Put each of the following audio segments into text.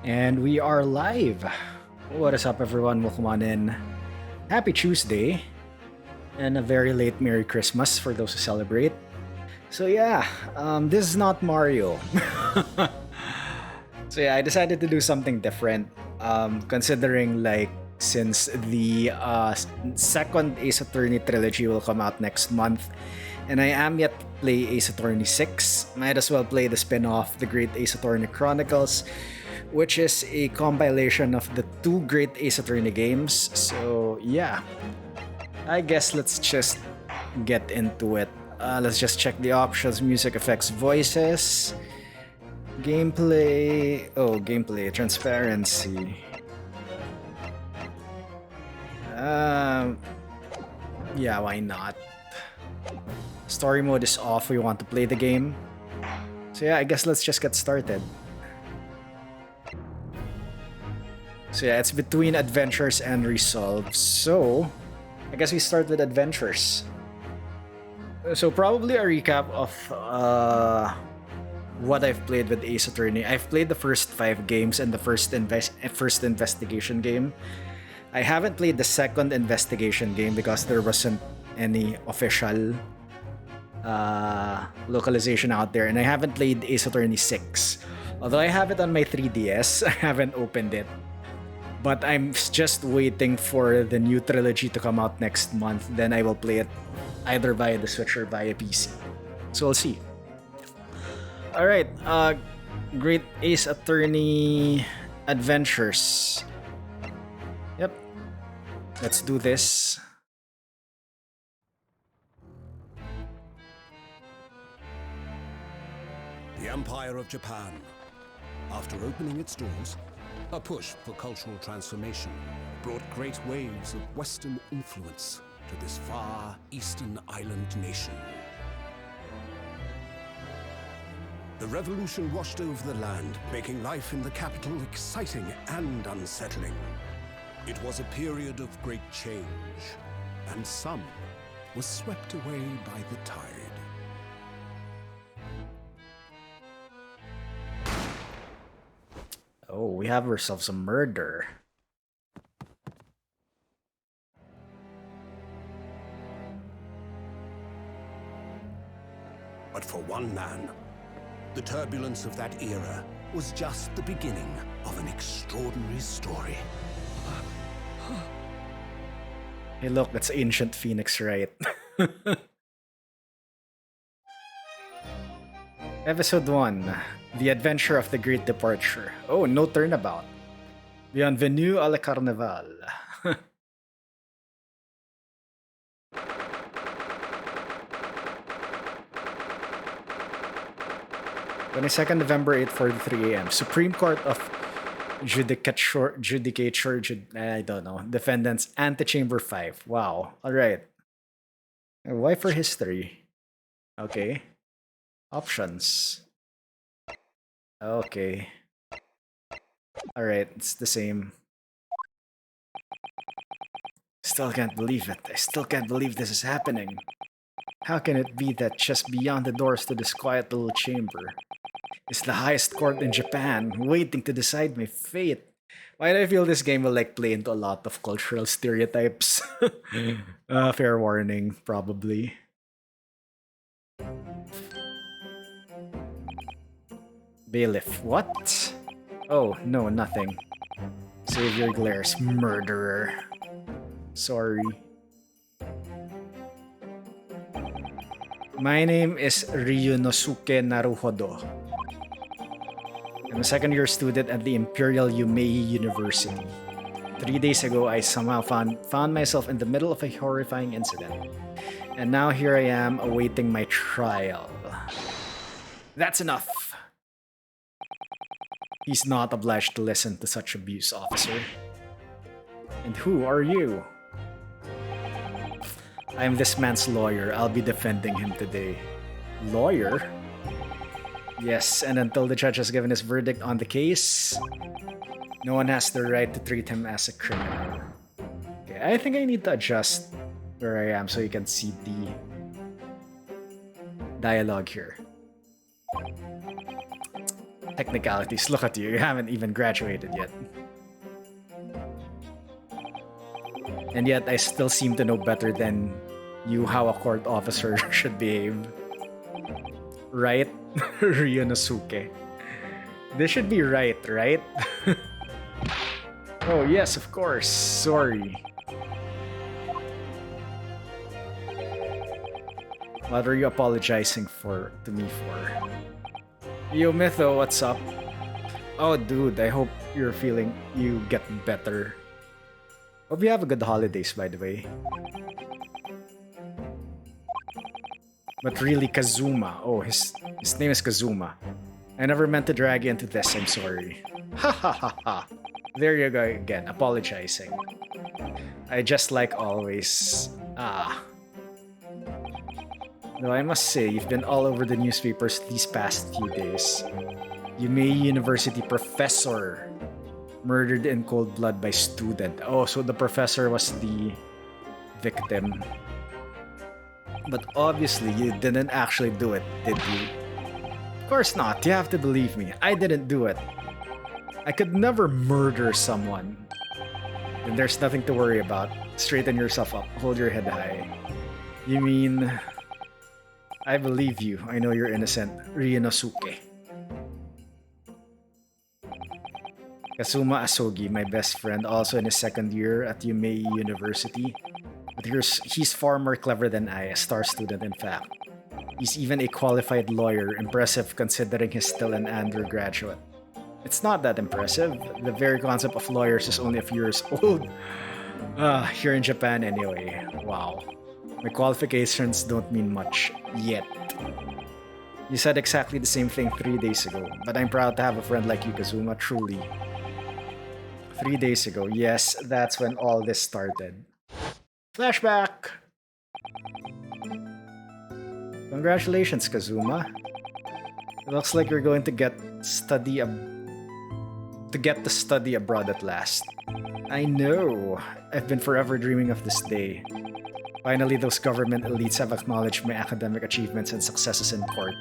And we are live. What is up, everyone? Welcome on in. Happy Tuesday. And a very late Merry Christmas for those who celebrate. So, yeah, this is not Mario. So, yeah, I decided to do something different. Considering, like, since the second Ace Attorney trilogy will come out next month, and I am yet to play Ace Attorney 6, might as well play the spin off, The Great Ace Attorney Chronicles, which is a compilation of the two great Ace Attorney games. So, yeah, I guess let's just get into it. Let's just check the options: music, effects, voices, gameplay. Oh, gameplay, transparency. Yeah, why not? Story mode is off. We want to play the game. So yeah, I guess let's just get started. So yeah, it's between adventures and resolve. So I guess we start with adventures. So probably a recap of what I've played with Ace Attorney. I've played the first 5 games and the first investigation game. I haven't played the second investigation game because there wasn't any official localization out there, and I haven't played Ace Attorney 6. Although I have it on my 3DS, I haven't opened it. But I'm just waiting for the new trilogy to come out next month. Then I will play it either via the Switch or via PC. So we'll see. Alright, Great Ace Attorney Adventures. Yep. Let's do this. The Empire of Japan. After opening its doors, a push for cultural transformation brought great waves of Western influence to this far eastern island nation. The revolution washed over the land, making life in the capital exciting and unsettling. It was a period of great change, and some was swept away by the tide. Oh, we have ourselves a murder. But for one man, the turbulence of that era was just the beginning of an extraordinary story. Hey look, that's Ancient Phoenix, right? Episode 1. The Adventure of the Great Departure. Oh, no turnabout. Bienvenue à la Carnival. 22nd November, 8:43 a.m. Supreme Court of Judicature, I don't know. Defendants, Antechamber 5. Wow. Alright. Why for history? Okay. Options. Okay. Alright, it's the same. Still can't believe it. I still can't believe this is happening. How can it be that just beyond the doors to this quiet little chamber is the highest court in Japan, waiting to decide my fate? Why do I feel this game will like play into a lot of cultural stereotypes? Fair warning, probably. Bailiff, what? Oh, no, nothing. Savior glares, murderer. Sorry. My name is Ryunosuke Naruhodo. I'm a second-year student at the Imperial Yumei University. 3 days ago, I somehow found myself in the middle of a horrifying incident. And now here I am, awaiting my trial. That's enough! He's not obliged to listen to such abuse, officer. And who are you? I am this man's lawyer. I'll be defending him today. Lawyer? Yes, and until the judge has given his verdict on the case, no one has the right to treat him as a criminal. Okay, I think I need to adjust where I am so you can see the dialogue here. Technicalities, look at you. You haven't even graduated yet. And yet, I still seem to know better than you how a court officer should behave. Right? Ryunosuke. This should be right? Oh, yes, of course. Sorry. What are you apologizing to me for? Yo, Mytho, what's up? Oh, dude, I hope you get better. Hope you have a good holidays, by the way. But really, Kazuma. Oh, his name is Kazuma. I never meant to drag you into this, I'm sorry. Ha ha ha ha. There you go again, apologizing. I just like always. Though I must say, you've been all over the newspapers these past few days. Yumei University professor murdered in cold blood by student. Oh, so the professor was the victim. But obviously, you didn't actually do it, did you? Of course not. You have to believe me. I didn't do it. I could never murder someone. And there's nothing to worry about. Straighten yourself up. Hold your head high. You mean... I believe you. I know you're innocent. Ryunosuke. Kazuma Asogi, my best friend, also in his second year at Yumei University. But he's far more clever than I, a star student in fact. He's even a qualified lawyer, impressive considering he's still an undergraduate. It's not that impressive. The very concept of lawyers is only a few years old. Here in Japan anyway. Wow. My qualifications don't mean much yet. You said exactly the same thing 3 days ago, but I'm proud to have a friend like you, Kazuma, truly. 3 days ago, yes, that's when all this started. Flashback! Congratulations, Kazuma. It looks like you're going to get to study abroad at last. I know. I've been forever dreaming of this day. Finally, those government elites have acknowledged my academic achievements and successes in court.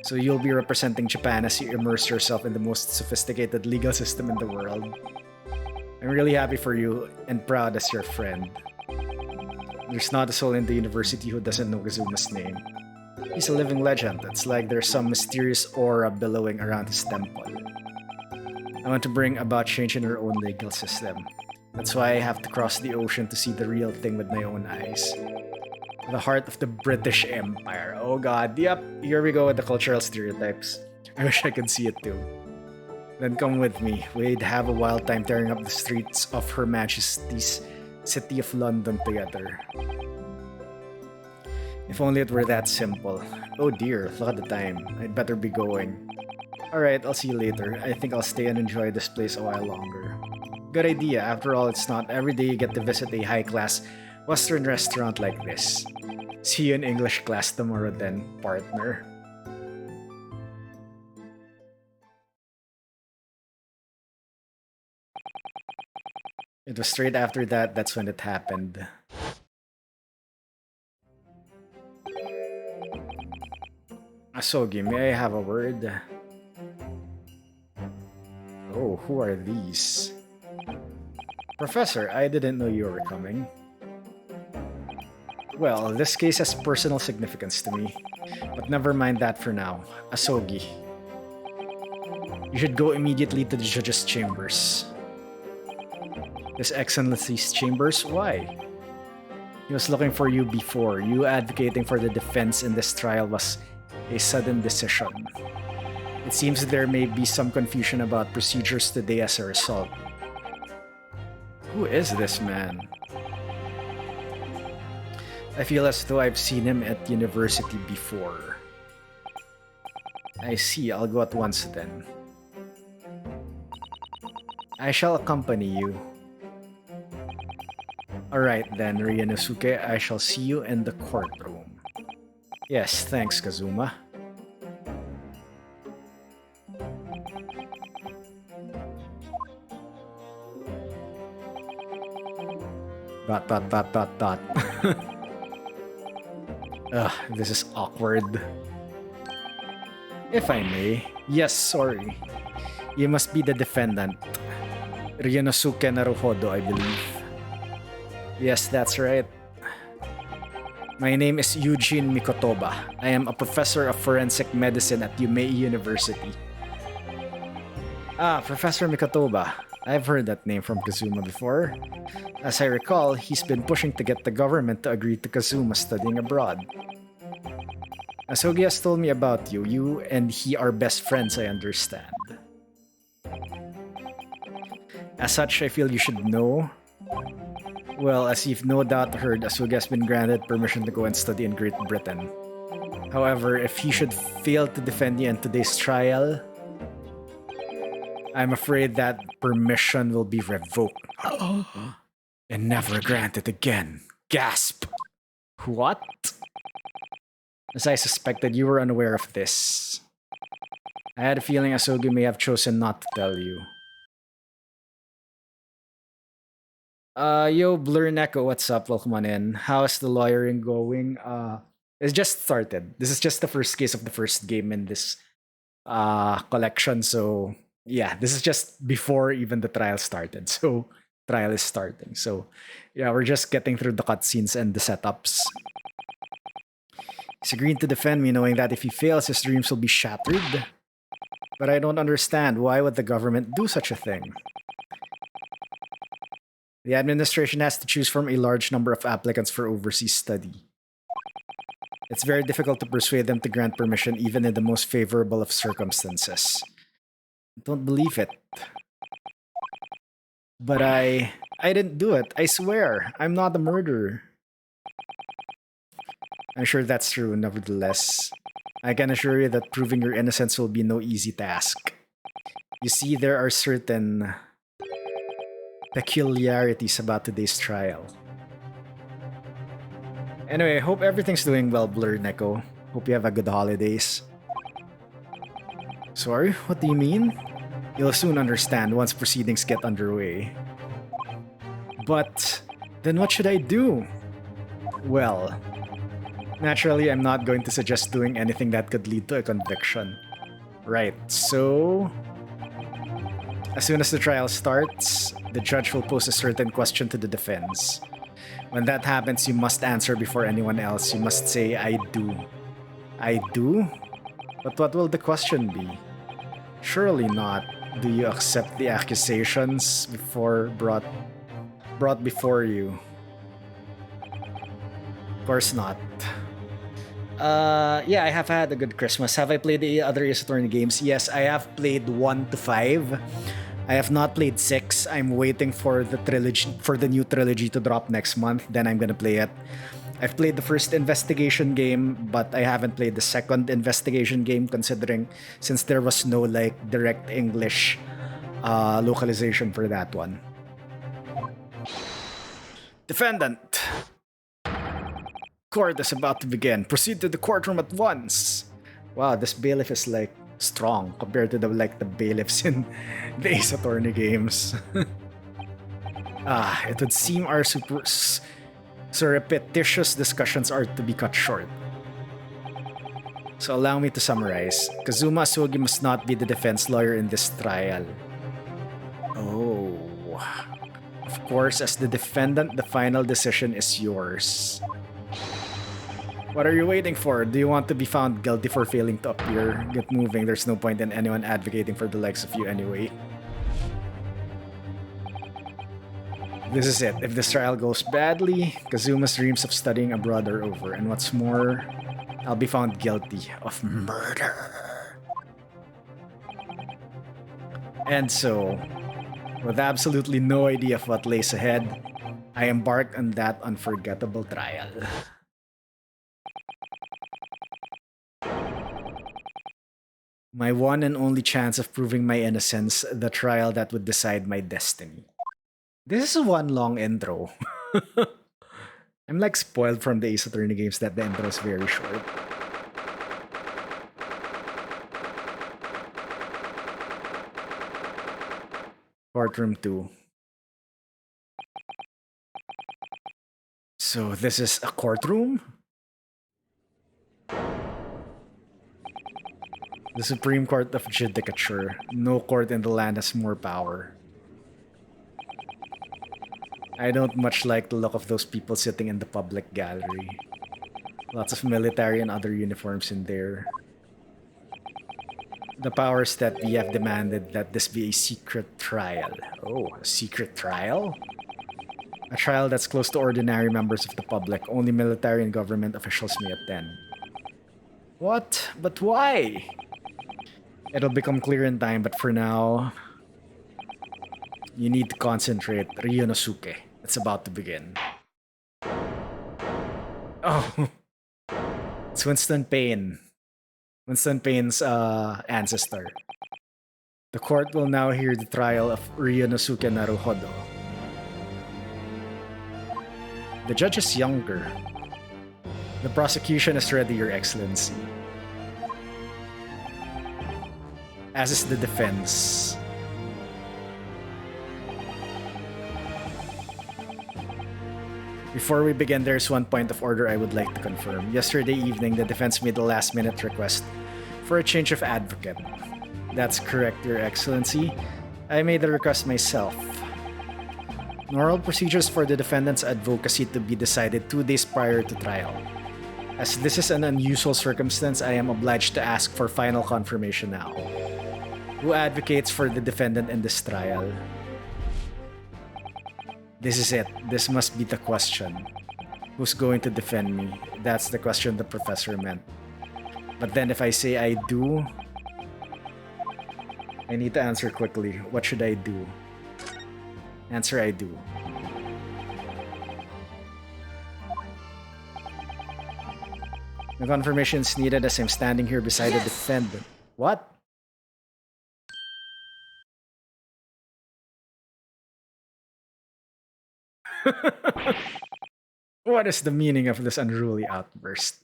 So you'll be representing Japan as you immerse yourself in the most sophisticated legal system in the world. I'm really happy for you and proud as your friend. There's not a soul in the university who doesn't know Kazuma's name. He's a living legend. It's like there's some mysterious aura billowing around his temple. I want to bring about change in our own legal system. That's why I have to cross the ocean to see the real thing with my own eyes. The heart of the British Empire. Oh god, yep, here we go with the cultural stereotypes. I wish I could see it too. Then come with me. We'd have a wild time tearing up the streets of Her Majesty's City of London together. If only it were that simple. Oh dear, look at the time. I'd better be going. Alright, I'll see you later. I think I'll stay and enjoy this place a while longer. Good idea. After all, it's not every day you get to visit a high-class Western restaurant like this. See you in English class tomorrow then, partner. It was straight after that's when it happened. Asogi, may I have a word? Oh, who are these? Professor, I didn't know you were coming. Well, this case has personal significance to me, but never mind that for now. Asogi, you should go immediately to the judge's chambers. His Excellency's chambers? Why? He was looking for you before. You advocating for the defense in this trial was a sudden decision. It seems there may be some confusion about procedures today as a result. Who is this man? I feel as though I've seen him at university before. I see, I'll go at once then. I shall accompany you. Alright then, Ryunosuke, I shall see you in the courtroom. Yes, thanks, Kazuma. Dot. Ugh, this is awkward. If I may. Yes, sorry. You must be the defendant. Ryunosuke Naruhodo, I believe. Yes, that's right. My name is Eugene Mikotoba. I am a professor of forensic medicine at Yumei University. Ah, Professor Mikotoba. I've heard that name from Kazuma before. As I recall, he's been pushing to get the government to agree to Kazuma studying abroad. Asogi has told me about you. You and he are best friends, I understand. As such, I feel you should know. Well, as you've no doubt heard, Asugi has been granted permission to go and study in Great Britain. However, if he should fail to defend you in today's trial, I'm afraid that permission will be revoked and never granted again. Gasp! What? As I suspected, you were unaware of this. I had a feeling Asogi may have chosen not to tell you. Yo, Blur Neko, what's up? Welcome on in. How's the lawyering going? It's just started. This is just the first case of the first game in this collection. So yeah, this is just before even the trial started. So trial is starting. So yeah, we're just getting through the cutscenes and the setups. He's agreed to defend me, knowing that if he fails, his dreams will be shattered. But I don't understand. Why would the government do such a thing? The administration has to choose from a large number of applicants for overseas study. It's very difficult to persuade them to grant permission even in the most favorable of circumstances. I don't believe it. But I didn't do it. I swear. I'm not a murderer. I'm sure that's true, nevertheless. I can assure you that proving your innocence will be no easy task. You see, there are certain peculiarities about today's trial. Anyway, I hope everything's doing well, Blur Neko. Hope you have a good holidays. Sorry, what do you mean? You'll soon understand once proceedings get underway. But then what should I do? Well, naturally, I'm not going to suggest doing anything that could lead to a conviction. Right, so as soon as the trial starts, the judge will pose a certain question to the defense. When that happens, you must answer before anyone else. You must say, I do. I do? But what will the question be? Surely not. Do you accept the accusations brought before you? Of course not. Yeah, I have had a good Christmas. Have I played the other Ace Attorney games? Yes, I have played 1 to 5. I have not played 6. I'm waiting for the trilogy, for the new trilogy to drop next month. Then I'm gonna play it. I've played the first investigation game, but I haven't played the second investigation game, considering since there was no like direct English localization for that one. Defendant, court is about to begin. Proceed to the courtroom at once. Wow, this bailiff is like strong compared to the bailiffs in the Ace Attorney games. It would seem our repetitious discussions are to be cut short. So allow me to summarize. Kazuma Asogi must not be the defense lawyer in this trial. Oh. Of course, as the defendant, the final decision is yours. What are you waiting for? Do you want to be found guilty for failing to appear? Get moving, there's no point in anyone advocating for the likes of you anyway. This is it. If this trial goes badly, Kazuma's dreams of studying abroad are over. And what's more, I'll be found guilty of murder. And so, with absolutely no idea of what lays ahead, I embarked on that unforgettable trial. My one and only chance of proving my innocence, the trial that would decide my destiny. This is one long intro. I'm like spoiled from the Ace Attorney games that the intro is very short. Courtroom 2. So this is a courtroom? The Supreme Court of Judicature. No court in the land has more power. I don't much like the look of those people sitting in the public gallery. Lots of military and other uniforms in there. The powers that be have demanded that this be a secret trial. Oh, a secret trial? A trial that's closed to ordinary members of the public. Only military and government officials may attend. What? But why? It'll become clear in time, but for now, you need to concentrate. Ryunosuke. It's about to begin. Oh, it's Winston Payne. Winston Payne's ancestor. The court will now hear the trial of Ryunosuke Naruhodo. The judge is younger. The prosecution is ready, Your Excellency. As is the defense. Before we begin, there's one point of order I would like to confirm. Yesterday evening, the defense made a last-minute request for a change of advocate. That's correct, Your Excellency. I made the request myself. Normal procedures for the defendant's advocacy to be decided 2 days prior to trial. As this is an unusual circumstance, I am obliged to ask for final confirmation now. Who advocates for the defendant in this trial? This is it. This must be the question. Who's going to defend me? That's the question the professor meant. But then if I say I do, I need to answer quickly. What should I do? Answer, I do. The confirmation is needed as I'm standing here beside the defendant. What? What is the meaning of this unruly outburst?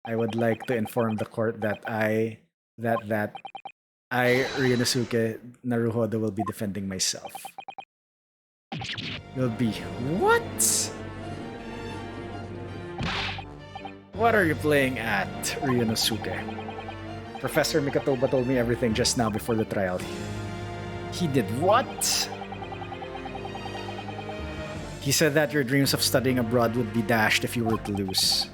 I would like to inform the court that I, Ryunosuke Naruhodo, will be defending myself. Will be what? What are you playing at, Ryunosuke? Professor Mikatoba told me everything just now before the trial. He did what? He said that your dreams of studying abroad would be dashed if you were to lose.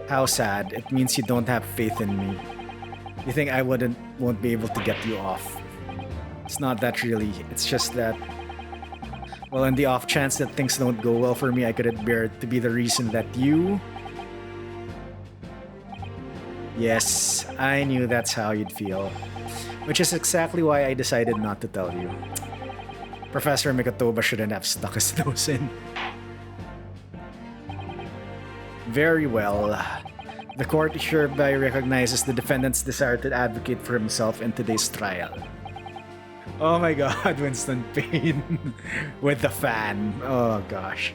How sad. It means you don't have faith in me. You think I won't be able to get you off. It's not that really. It's just that, well, in the off chance that things don't go well for me, I couldn't bear it to be the reason that you... Yes, I knew that's how you'd feel. Which is exactly why I decided not to tell you. Professor Mikatoba shouldn't have stuck his nose in. Very well. The court hereby recognizes the defendant's desire to advocate for himself in today's trial. Oh my god, Winston Payne with the fan. Oh gosh.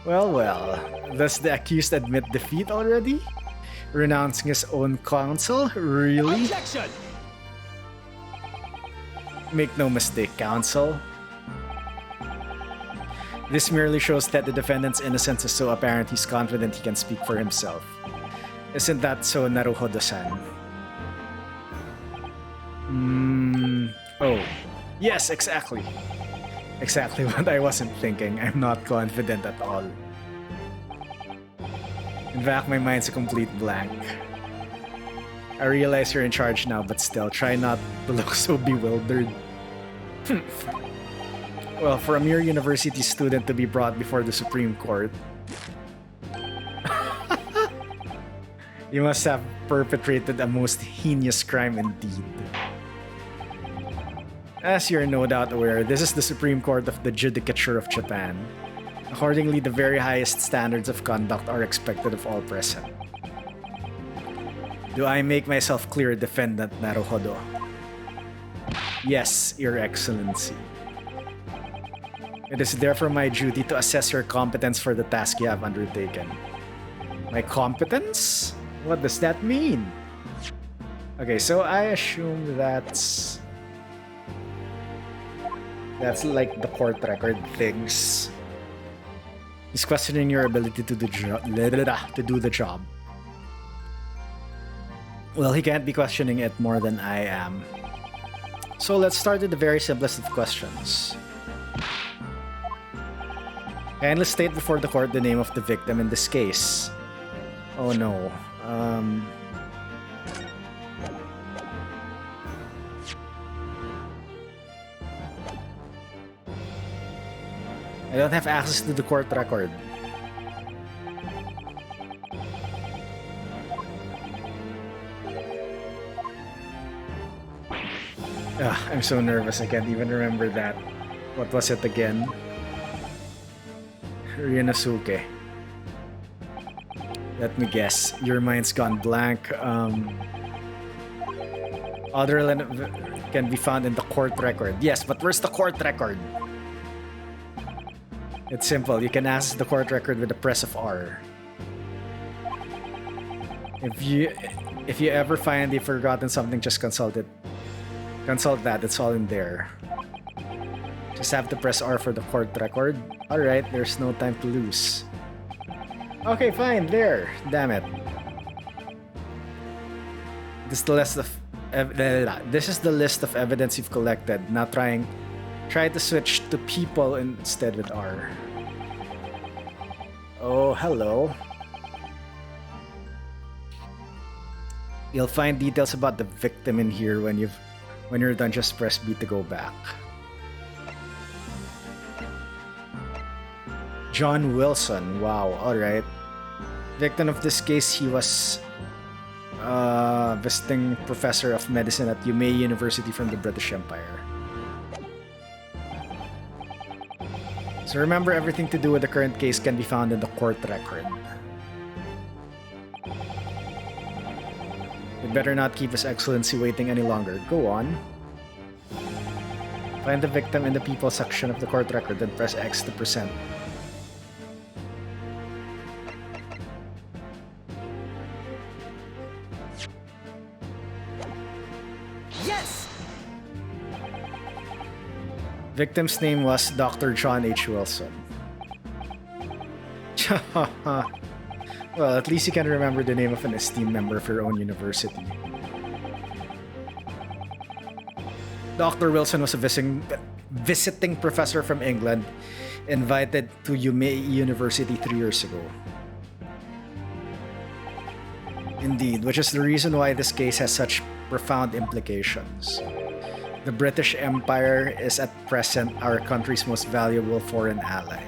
Well, does the accused admit defeat already? Renouncing his own counsel? Really? Objection! Make no mistake, counsel. This merely shows that the defendant's innocence is so apparent he's confident he can speak for himself. Isn't that so, Naruhodo-san? Oh. Yes, exactly. Exactly what I wasn't thinking. I'm not confident at all. In fact, my mind's a complete blank. I realize you're in charge now, but still, try not to look so bewildered. Well, for a mere university student to be brought before the Supreme Court, you must have perpetrated a most heinous crime indeed. As you're no doubt aware, this is the Supreme Court of the Judicature of Japan. Accordingly, the very highest standards of conduct are expected of all present. Do I make myself clear, Defendant Naruhodo? Yes, Your Excellency. It is therefore my duty to assess your competence for the task you have undertaken. My competence? What does that mean? Okay, so I assume that's like the court record things. He's questioning your ability to do the job. Well, he can't be questioning it more than I am. So let's start with the very simplest of questions. Kindly state before the court the name of the victim in this case. Oh no. I don't have access to the court record. I'm so nervous, I can't even remember that. What was it again? Ryunosuke. Let me guess. Your mind's gone blank. Other can be found in the court record. Yes, but where's the court record? It's simple. You can access the court record with the press of R. If you ever find you've forgotten something, just consult it. Consult that. It's all in there. Just have to press R for the court record. Alright, there's no time to lose. Okay, fine, there. Damn it. This is the list of evidence you've collected. Now try to switch to people instead with R. Oh, hello. You'll find details about the victim in here when you're done. Just press B to go back. John Wilson. Wow, alright. Victim of this case, he was visiting professor of medicine at Yumei University from the British Empire. So remember, everything to do with the current case can be found in the court record. You better not keep His Excellency waiting any longer. Go on. Find the victim in the people section of the court record, then press X to present. Yes! Victim's name was Dr. John H. Wilson. Well, at least you can remember the name of an esteemed member of your own university. Dr. Wilson was a visiting professor from England, invited to Yumei University 3 years ago. Indeed, which is the reason why this case has such profound implications. The British Empire is at present our country's most valuable foreign ally.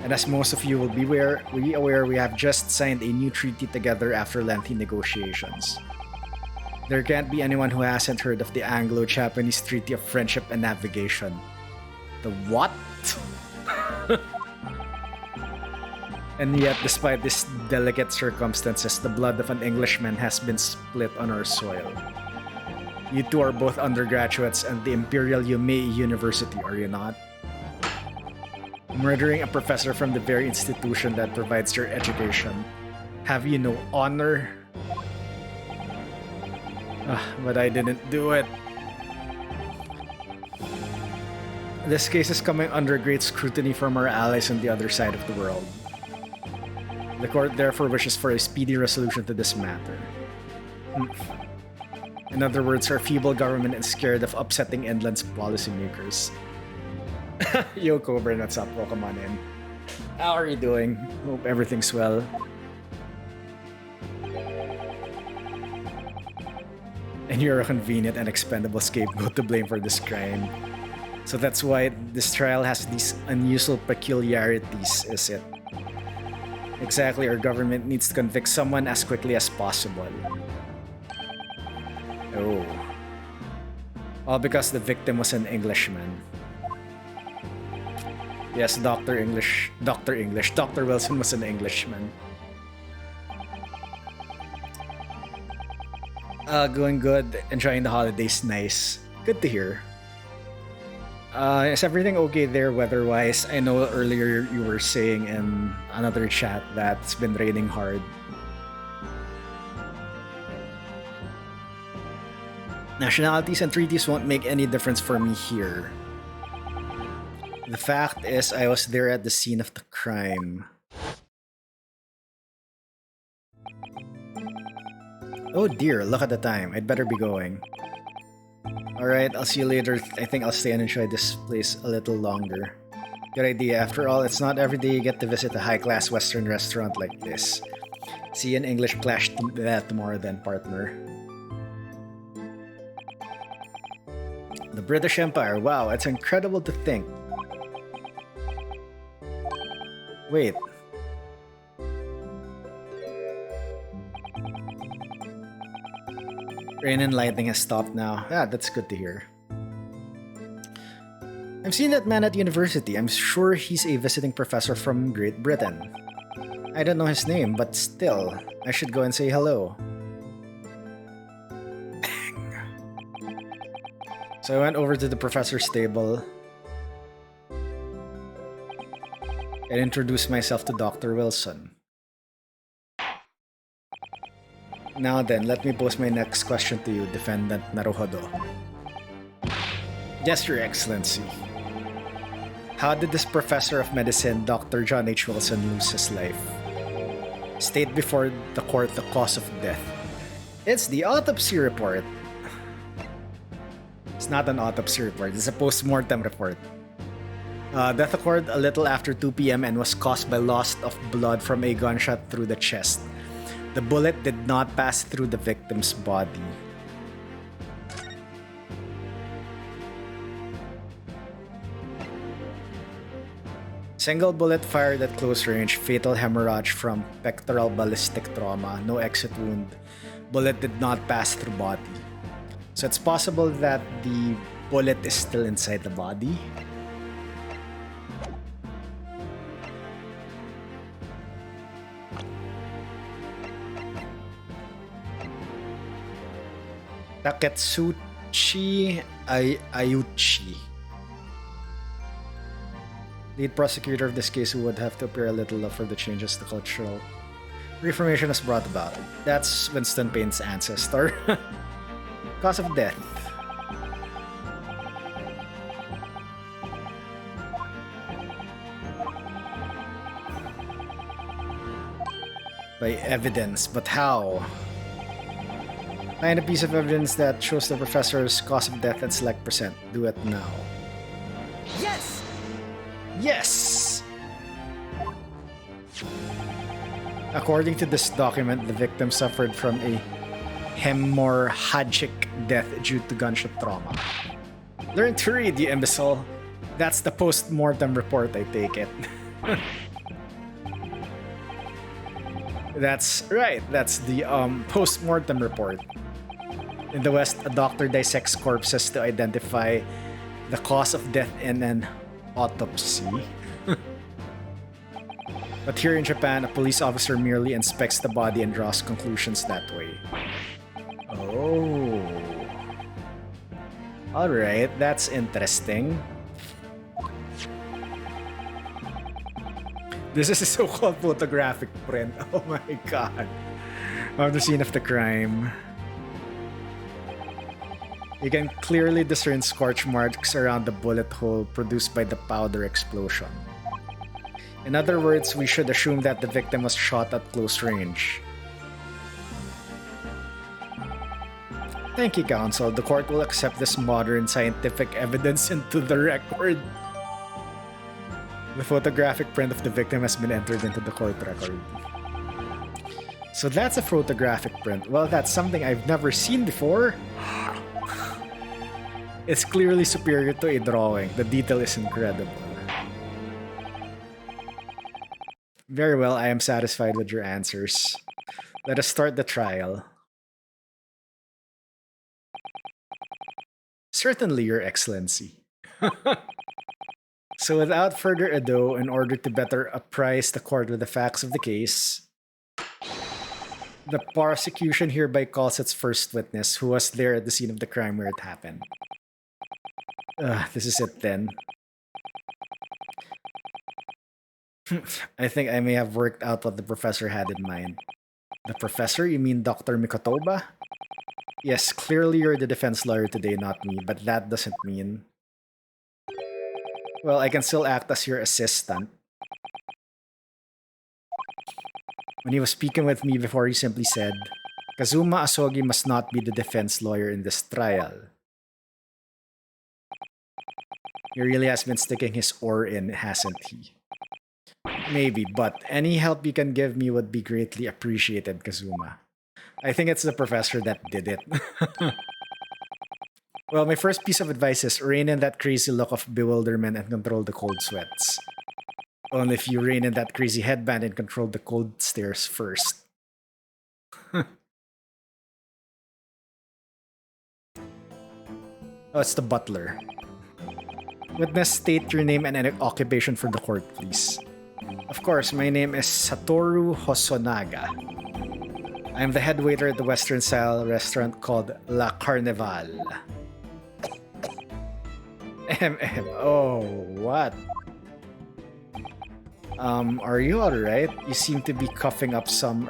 And as most of you will be aware, we have just signed a new treaty together after lengthy negotiations. There can't be anyone who hasn't heard of the Anglo-Japanese Treaty of Friendship and Navigation. The what? And yet, despite these delicate circumstances, the blood of an Englishman has been spilled on our soil. You two are both undergraduates at the Imperial Yumei University, are you not? Murdering a professor from the very institution that provides your education. Have you no honor? But I didn't do it. This case is coming under great scrutiny from our allies on the other side of the world. The court therefore wishes for a speedy resolution to this matter. In other words, our feeble government is scared of upsetting England's policymakers. Yo, Cobra, what's up? Welcome on in. How are you doing? Hope everything's well. And you're a convenient and expendable scapegoat to blame for this crime. So that's why this trial has these unusual peculiarities, is it? Exactly, our government needs to convict someone as quickly as possible. Oh. All because the victim was an Englishman. Yes, Dr. Wilson was an Englishman. Going good. Enjoying the holidays. Nice. Good to hear. Is everything okay there weather-wise? I know earlier you were saying in another chat that it's been raining hard. Nationalities and treaties won't make any difference for me here. The fact is, I was there at the scene of the crime. Oh dear, look at the time. I'd better be going. Alright, I'll see you later. I think I'll stay and enjoy this place a little longer. Good idea. After all, it's not every day you get to visit a high-class Western restaurant like this. See you in English class tomorrow then, partner. The British Empire. Wow, it's incredible to think. Wait. Rain and lightning has stopped now. Ah, that's good to hear. I've seen that man at university. I'm sure he's a visiting professor from Great Britain. I don't know his name, but still, I should go and say hello. Bang. So I went over to the professor's table and introduced myself to Dr. Wilson. Now then, let me pose my next question to you, Defendant Naruhodo. Yes, Your Excellency. How did this professor of medicine, Dr. John H. Wilson, lose his life? State before the court the cause of death. It's the autopsy report. It's not an autopsy report, it's a post-mortem report. Death occurred a little after 2 p.m. and was caused by loss of blood from a gunshot through the chest. The bullet did not pass through the victim's body. Single bullet fired at close range, fatal hemorrhage from pectoral ballistic trauma, no exit wound. Bullet did not pass through body. So it's possible that the bullet is still inside the body. Taketsuchi Ayuchi. Lead prosecutor of this case who would have to appear a little for the changes the cultural reformation has brought about. That's Winston Payne's ancestor. Cause of death. By evidence, but how? Find a piece of evidence that shows the professor's cause of death and select percent. Do it now. Yes! Yes! According to this document, the victim suffered from a hemorrhagic death due to gunshot trauma. Learn to read, you imbecile. That's the post-mortem report, I take it. That's right, that's the post-mortem report. In the West, a doctor dissects corpses to identify the cause of death in an autopsy. But here in Japan, a police officer merely inspects the body and draws conclusions that way. Oh. Alright, that's interesting. This is a so-called photographic print. Oh my god. Of the scene of the crime. You can clearly discern scorch marks around the bullet hole produced by the powder explosion. In other words, we should assume that the victim was shot at close range. Thank you, counsel. The court will accept this modern scientific evidence into the record. The photographic print of the victim has been entered into the court record. So that's a photographic print. Well, that's something I've never seen before. It's clearly superior to a drawing. The detail is incredible. Very well, I am satisfied with your answers. Let us start the trial. Certainly, Your Excellency. So without further ado, in order to better apprise the court with the facts of the case, the prosecution hereby calls its first witness, who was there at the scene of the crime where it happened. This is it then. I think I may have worked out what the professor had in mind. The professor? You mean Dr. Mikotoba? Yes, clearly you're the defense lawyer today, not me, but that doesn't mean... Well, I can still act as your assistant. When he was speaking with me before, he simply said, Kazuma Asogi must not be the defense lawyer in this trial. He really has been sticking his oar in, hasn't he? Maybe, but any help you can give me would be greatly appreciated, Kazuma. I think it's the professor that did it. Well, my first piece of advice is rein in that crazy look of bewilderment and control the cold sweats. Only if you rein in that crazy headband and control the cold stares first. Oh, it's the butler. Witness, state your name and occupation for the court, please. Of course, my name is Satoru Hosonaga. I'm the head waiter at the Western style restaurant called La Carnival. Oh, what? Are you alright? You seem to be coughing up some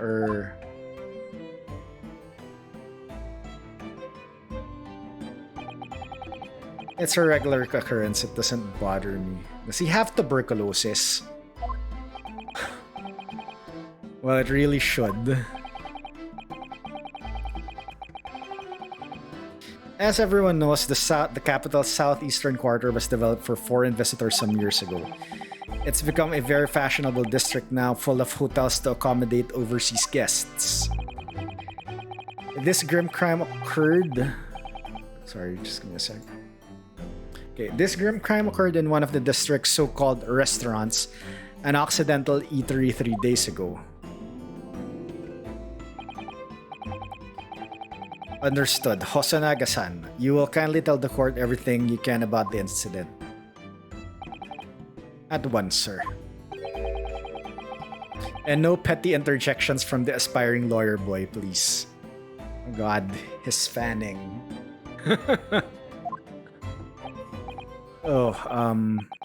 It's a regular occurrence, it doesn't bother me. Does he have tuberculosis? Well, it really should. As everyone knows, the capital's southeastern quarter was developed for foreign visitors some years ago. It's become a very fashionable district now, full of hotels to accommodate overseas guests. This grim crime occurred... Sorry, just give me a sec. Okay, this grim crime occurred in one of the district's so-called restaurants, an Occidental eatery 3 days ago. Understood. Hosonaga-san, you will kindly tell the court everything you can about the incident. At once, sir. And no petty interjections from the aspiring lawyer boy, please. Oh God, his fanning. Oh,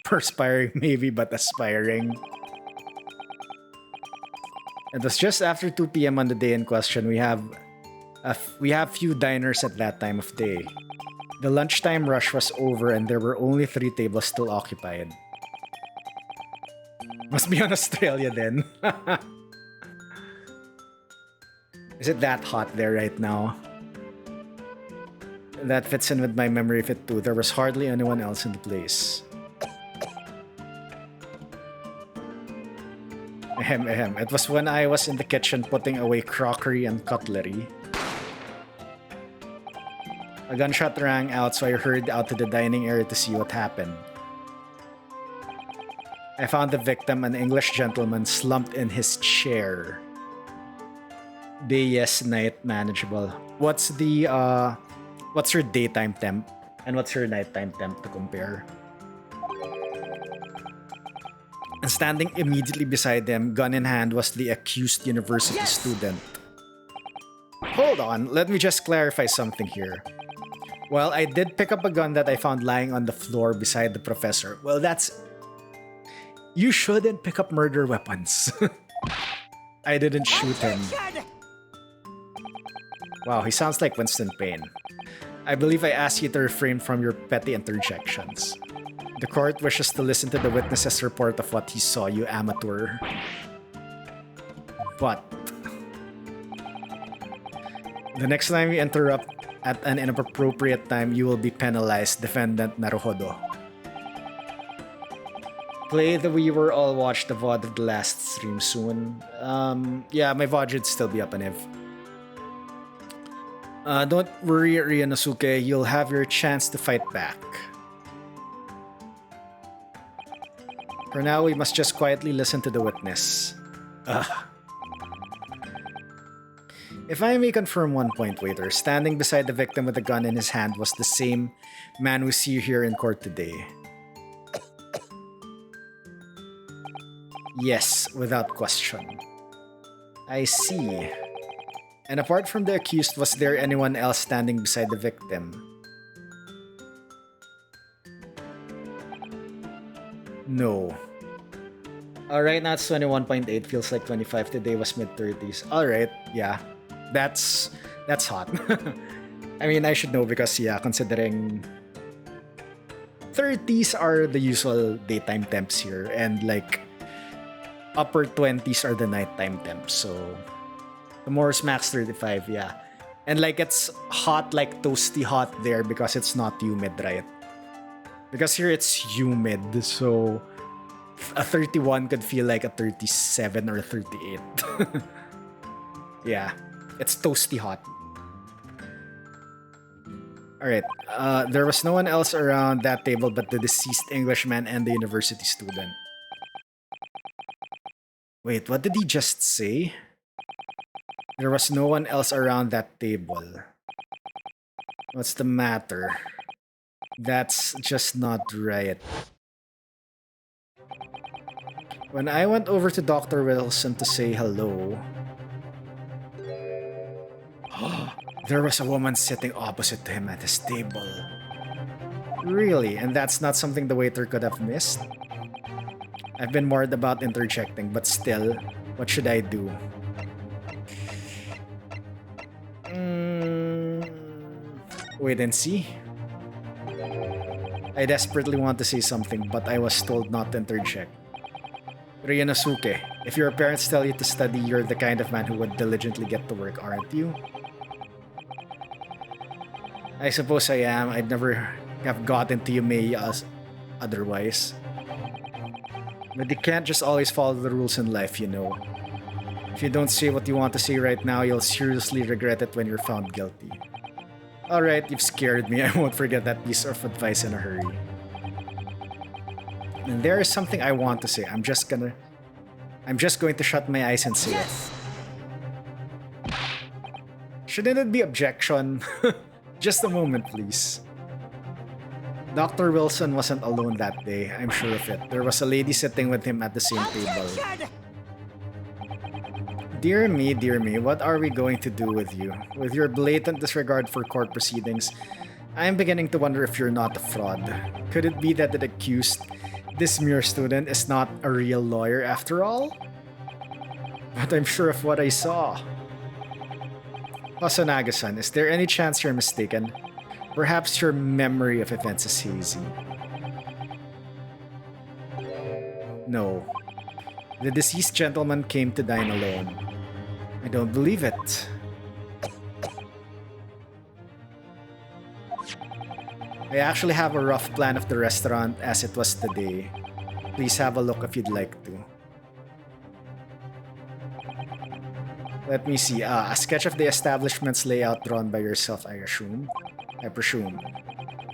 perspiring maybe, but aspiring. It was just after 2 p.m. on the day in question. We have few diners at that time of day. The lunchtime rush was over and there were only 3 tables still occupied. Must be on Australia then. Is it that hot there right now? That fits in with my memory of it too. There was hardly anyone else in the place. Ahem. It was when I was in the kitchen putting away crockery and cutlery. A gunshot rang out, so I hurried out to the dining area to see what happened. I found the victim, an English gentleman, slumped in his chair. Day, yes, night, manageable. What's your daytime temp? And what's your nighttime temp to compare? And standing immediately beside them, gun in hand, was the accused university student. Hold on, let me just clarify something here. Well, I did pick up a gun that I found lying on the floor beside the professor. Well, that's... You shouldn't pick up murder weapons. I didn't shoot him. Wow, he sounds like Winston Payne. I believe I asked you to refrain from your petty interjections. The court wishes to listen to the witness's report of what he saw, you amateur. But... the next time you interrupt at an inappropriate time, you will be penalized, Defendant Naruhodo. Play the We Were All Watch the VOD of the last stream soon. Yeah, my VOD should still be up and if. Don't worry, Ryanosuke, you'll have your chance to fight back. For now, we must just quietly listen to the witness. If I may confirm one point, waiter, standing beside the victim with a gun in his hand was the same man we see here in court today. Yes, without question. I see. And apart from the accused, was there anyone else standing beside the victim? No. Alright, now it's 21.8, feels like 25. Today was mid-30s. Alright, yeah. That's hot. I mean, I should know because, yeah, considering 30s are the usual daytime temps here and like upper 20s are the nighttime temps. So The Morris Max 35, yeah. And like it's hot, like toasty hot there because it's not humid, right? Because here it's humid, so a 31 could feel like a 37 or a 38. Yeah, it's toasty hot. Alright, there was no one else around that table but the deceased Englishman and the university student. Wait, what did he just say? There was no one else around that table. What's the matter? That's just not right. When I went over to Dr. Wilson to say hello, there was a woman sitting opposite to him at his table. Really? And that's not something the waiter could have missed? I've been worried about interjecting, but still, what should I do? Wait and see. I desperately want to say something, but I was told not to interject. Ryunosuke, if your parents tell you to study, you're the kind of man who would diligently get to work, aren't you? I suppose I am. I'd never have gotten to Yumeya as otherwise. But you can't just always follow the rules in life, you know. If you don't say what you want to say right now, you'll seriously regret it when you're found guilty. Alright, you've scared me. I won't forget that piece of advice in a hurry. And there is something I want to say. I'm just going to shut my eyes and say Yes! it. Shouldn't it be objection? Just a moment, please. Dr. Wilson wasn't alone that day, I'm sure of it. There was a lady sitting with him at the same table. Objection! Dear me, what are we going to do with you? With your blatant disregard for court proceedings, I am beginning to wonder if you're not a fraud. Could it be that the accused, this mere student, is not a real lawyer after all? But I'm sure of what I saw. Hosonaga-san, is there any chance you're mistaken? Perhaps your memory of events is hazy. No. The deceased gentleman came to dine alone. I don't believe it. I actually have a rough plan of the restaurant as it was today. Please have a look if you'd like to. Let me see. A sketch of the establishment's layout drawn by yourself, I presume.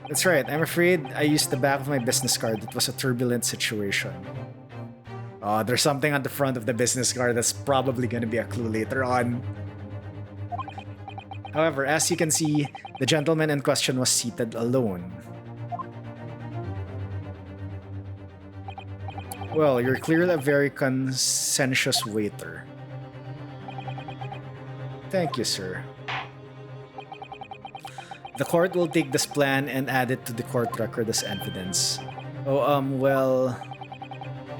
That's right. I'm afraid I used the back of my business card. It was a turbulent situation. Oh, there's something on the front of the business card that's probably going to be a clue later on. However, as you can see, the gentleman in question was seated alone. Well, you're clearly a very conscientious waiter. Thank you, sir. The court will take this plan and add it to the court record as evidence. Oh, well...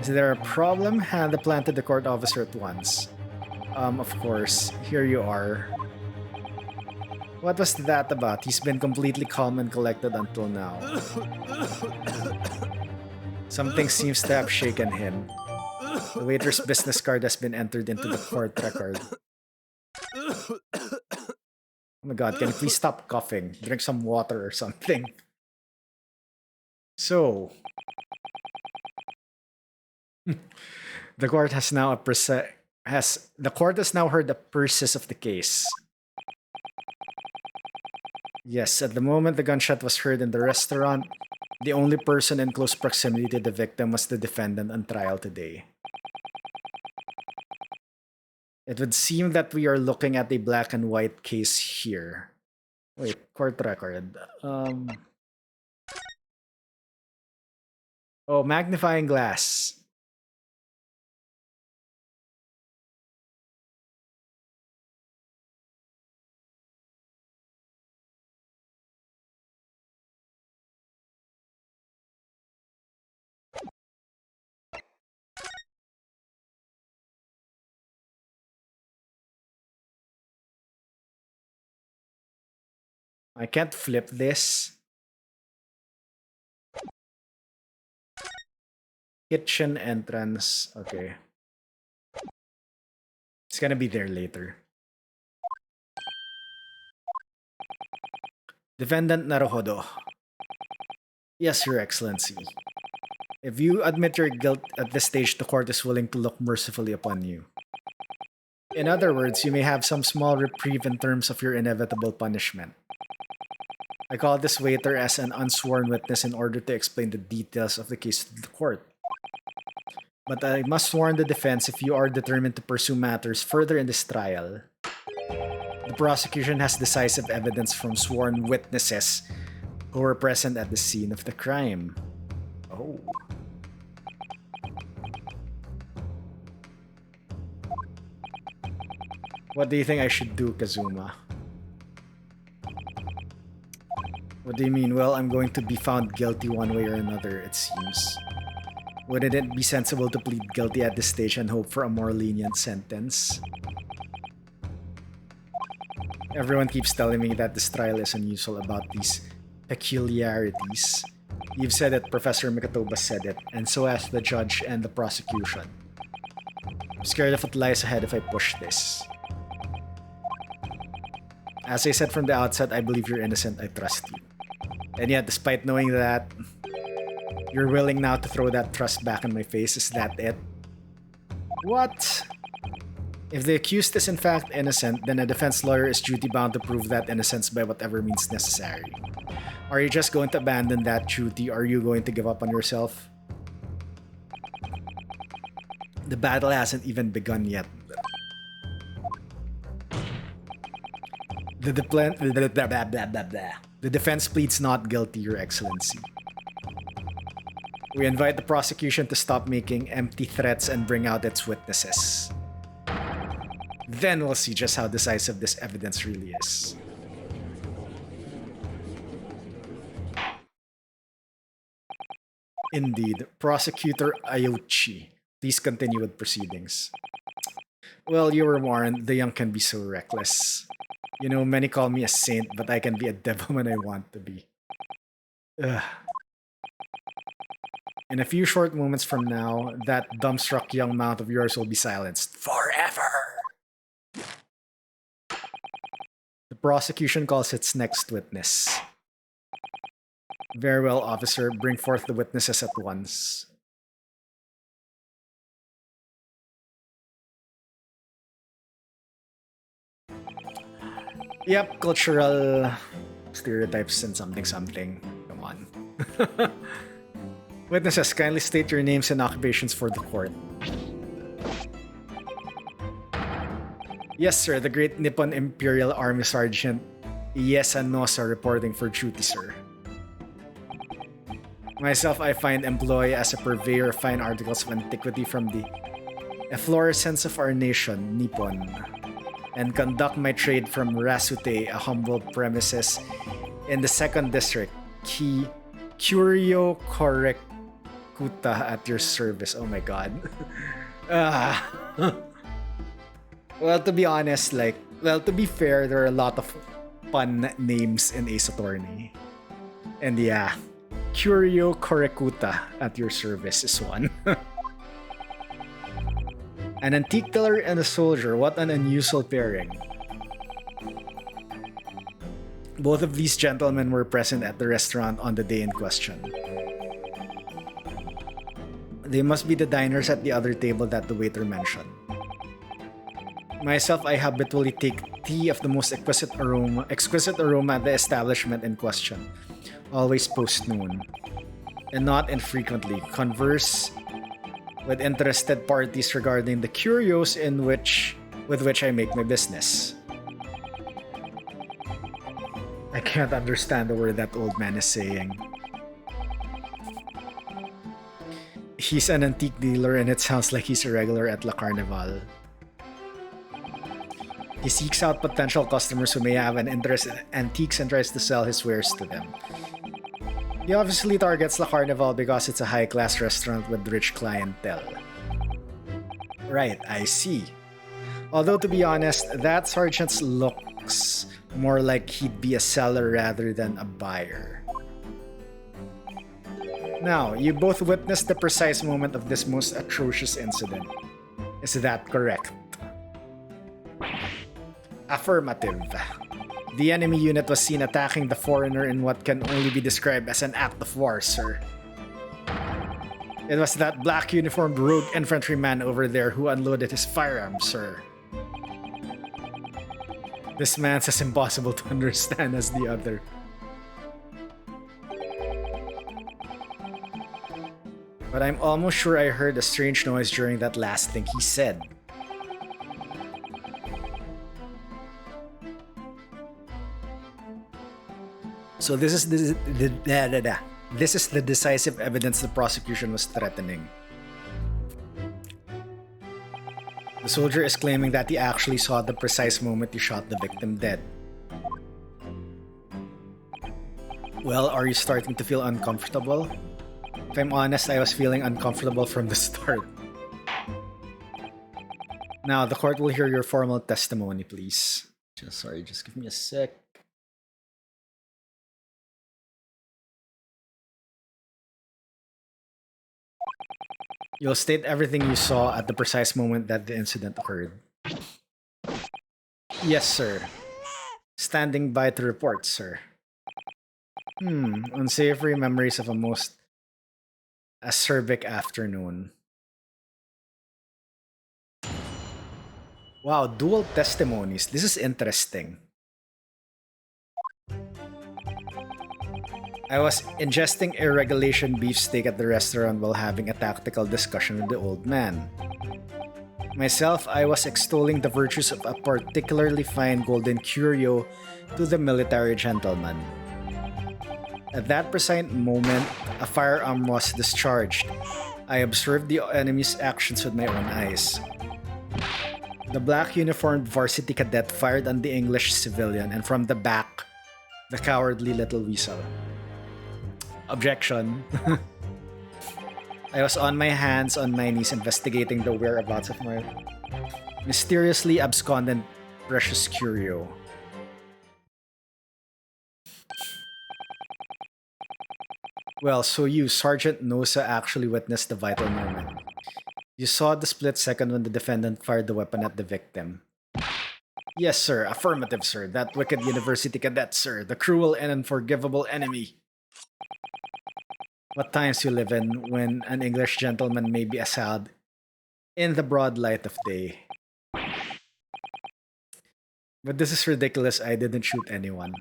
Is there a problem? Hand the plan to the court officer at once. Of course. Here you are. What was that about? He's been completely calm and collected until now. Something seems to have shaken him. The waiter's business card has been entered into the court record. Oh my god, can you please stop coughing? Drink some water or something. So... the court has now heard the purpose of the case. Yes, at the moment the gunshot was heard in the restaurant, the only person in close proximity to the victim was the defendant on trial today. It would seem that we are looking at a black and white case here. Wait, court record. Oh, magnifying glass. I can't flip this. Kitchen entrance. Okay. It's gonna be there later. Defendant Naruhodo. Yes, Your Excellency. If you admit your guilt at this stage, the court is willing to look mercifully upon you. In other words, you may have some small reprieve in terms of your inevitable punishment. I call this waiter as an unsworn witness in order to explain the details of the case to the court. But I must warn the defense, if you are determined to pursue matters further in this trial, the prosecution has decisive evidence from sworn witnesses who were present at the scene of the crime. Oh. What do you think I should do, Kazuma? What do you mean? Well, I'm going to be found guilty one way or another, it seems. Wouldn't it be sensible to plead guilty at this stage and hope for a more lenient sentence? Everyone keeps telling me that this trial is unusual about these peculiarities. You've said it, Professor Mikatoba said it, and so has the judge and the prosecution. I'm scared of what lies ahead if I push this. As I said from the outset, I believe you're innocent, I trust you. And yet, despite knowing that, you're willing now to throw that trust back in my face, is that it? What? If the accused is in fact innocent, then a defense lawyer is duty-bound to prove that innocence by whatever means necessary. Are you just going to abandon that duty, or are you going to give up on yourself? The battle hasn't even begun yet. The defense pleads not guilty, Your Excellency. We invite the prosecution to stop making empty threats and bring out its witnesses. Then we'll see just how decisive this evidence really is. Indeed. Prosecutor Ayuchi, please continue with proceedings. Well, you were warned, the young can be so reckless. You know, many call me a saint, but I can be a devil when I want to be. Ugh. In a few short moments from now, that dumbstruck young mouth of yours will be silenced forever. The prosecution calls its next witness. Very well, officer. Bring forth the witnesses at once. Yep, cultural stereotypes and something. Come on. Witnesses, kindly state your names and occupations for the court. Yes, sir. The Great Nippon Imperial Army Sergeant Iesanosa reporting for duty, sir. Myself, I find employ as a purveyor of fine articles of antiquity from the efflorescence of our nation, Nippon, and conduct my trade from Rasute, a humble premises in the 2nd District, Curio Correcuta at your service. Oh my god. Well, to be honest, to be fair, there are a lot of fun names in Ace Attorney. And yeah, Curio Correcuta at your service is one. An antique teller and a soldier, what an unusual pairing. Both of these gentlemen were present at the restaurant on the day in question. They must be the diners at the other table that the waiter mentioned. Myself, I habitually take tea of the most exquisite aroma at the establishment in question, always post-noon, and not infrequently converse with interested parties regarding the curios with which I make my business. I can't understand the word that old man is saying. He's an antique dealer and it sounds like he's a regular at La Carnival. He seeks out potential customers who may have an interest in antiques and tries to sell his wares to them. He obviously targets La Carnival because it's a high-class restaurant with rich clientele. Right, I see. Although to be honest, that sergeant's looks more like he'd be a seller rather than a buyer. Now, you both witnessed the precise moment of this most atrocious incident. Is that correct? Affirmative. The enemy unit was seen attacking the foreigner in what can only be described as an act of war, sir. It was that black uniformed rogue infantryman over there who unloaded his firearms, sir. This man's as impossible to understand as the other. But I'm almost sure I heard a strange noise during that last thing he said. So this is the decisive evidence the prosecution was threatening. The soldier is claiming that he actually saw the precise moment he shot the victim dead. Well, are you starting to feel uncomfortable? If I'm honest, I was feeling uncomfortable from the start. Now, the court will hear your formal testimony, please. Just give me a sec. You'll state everything you saw at the precise moment that the incident occurred. Yes, sir. Standing by to report, sir. Unsavory memories of a most acerbic afternoon. Wow, dual testimonies. This is interesting. I was ingesting a regulation beefsteak at the restaurant while having a tactical discussion with the old man. Myself, I was extolling the virtues of a particularly fine golden curio to the military gentleman. At that precise moment, a firearm was discharged. I observed the enemy's actions with my own eyes. The black uniformed varsity cadet fired on the English civilian, and from the back, the cowardly little weasel. Objection. I was on my hands, on my knees, investigating the whereabouts of my mysteriously abscondent precious curio. Well, so you, Sergeant Nosa, actually witnessed the vital moment. You saw the split second when the defendant fired the weapon at the victim. Yes, sir. Affirmative, sir. That wicked university cadet, sir. The cruel and unforgivable enemy. What times you live in when an English gentleman may be assailed in the broad light of day. But this is ridiculous. I didn't shoot anyone.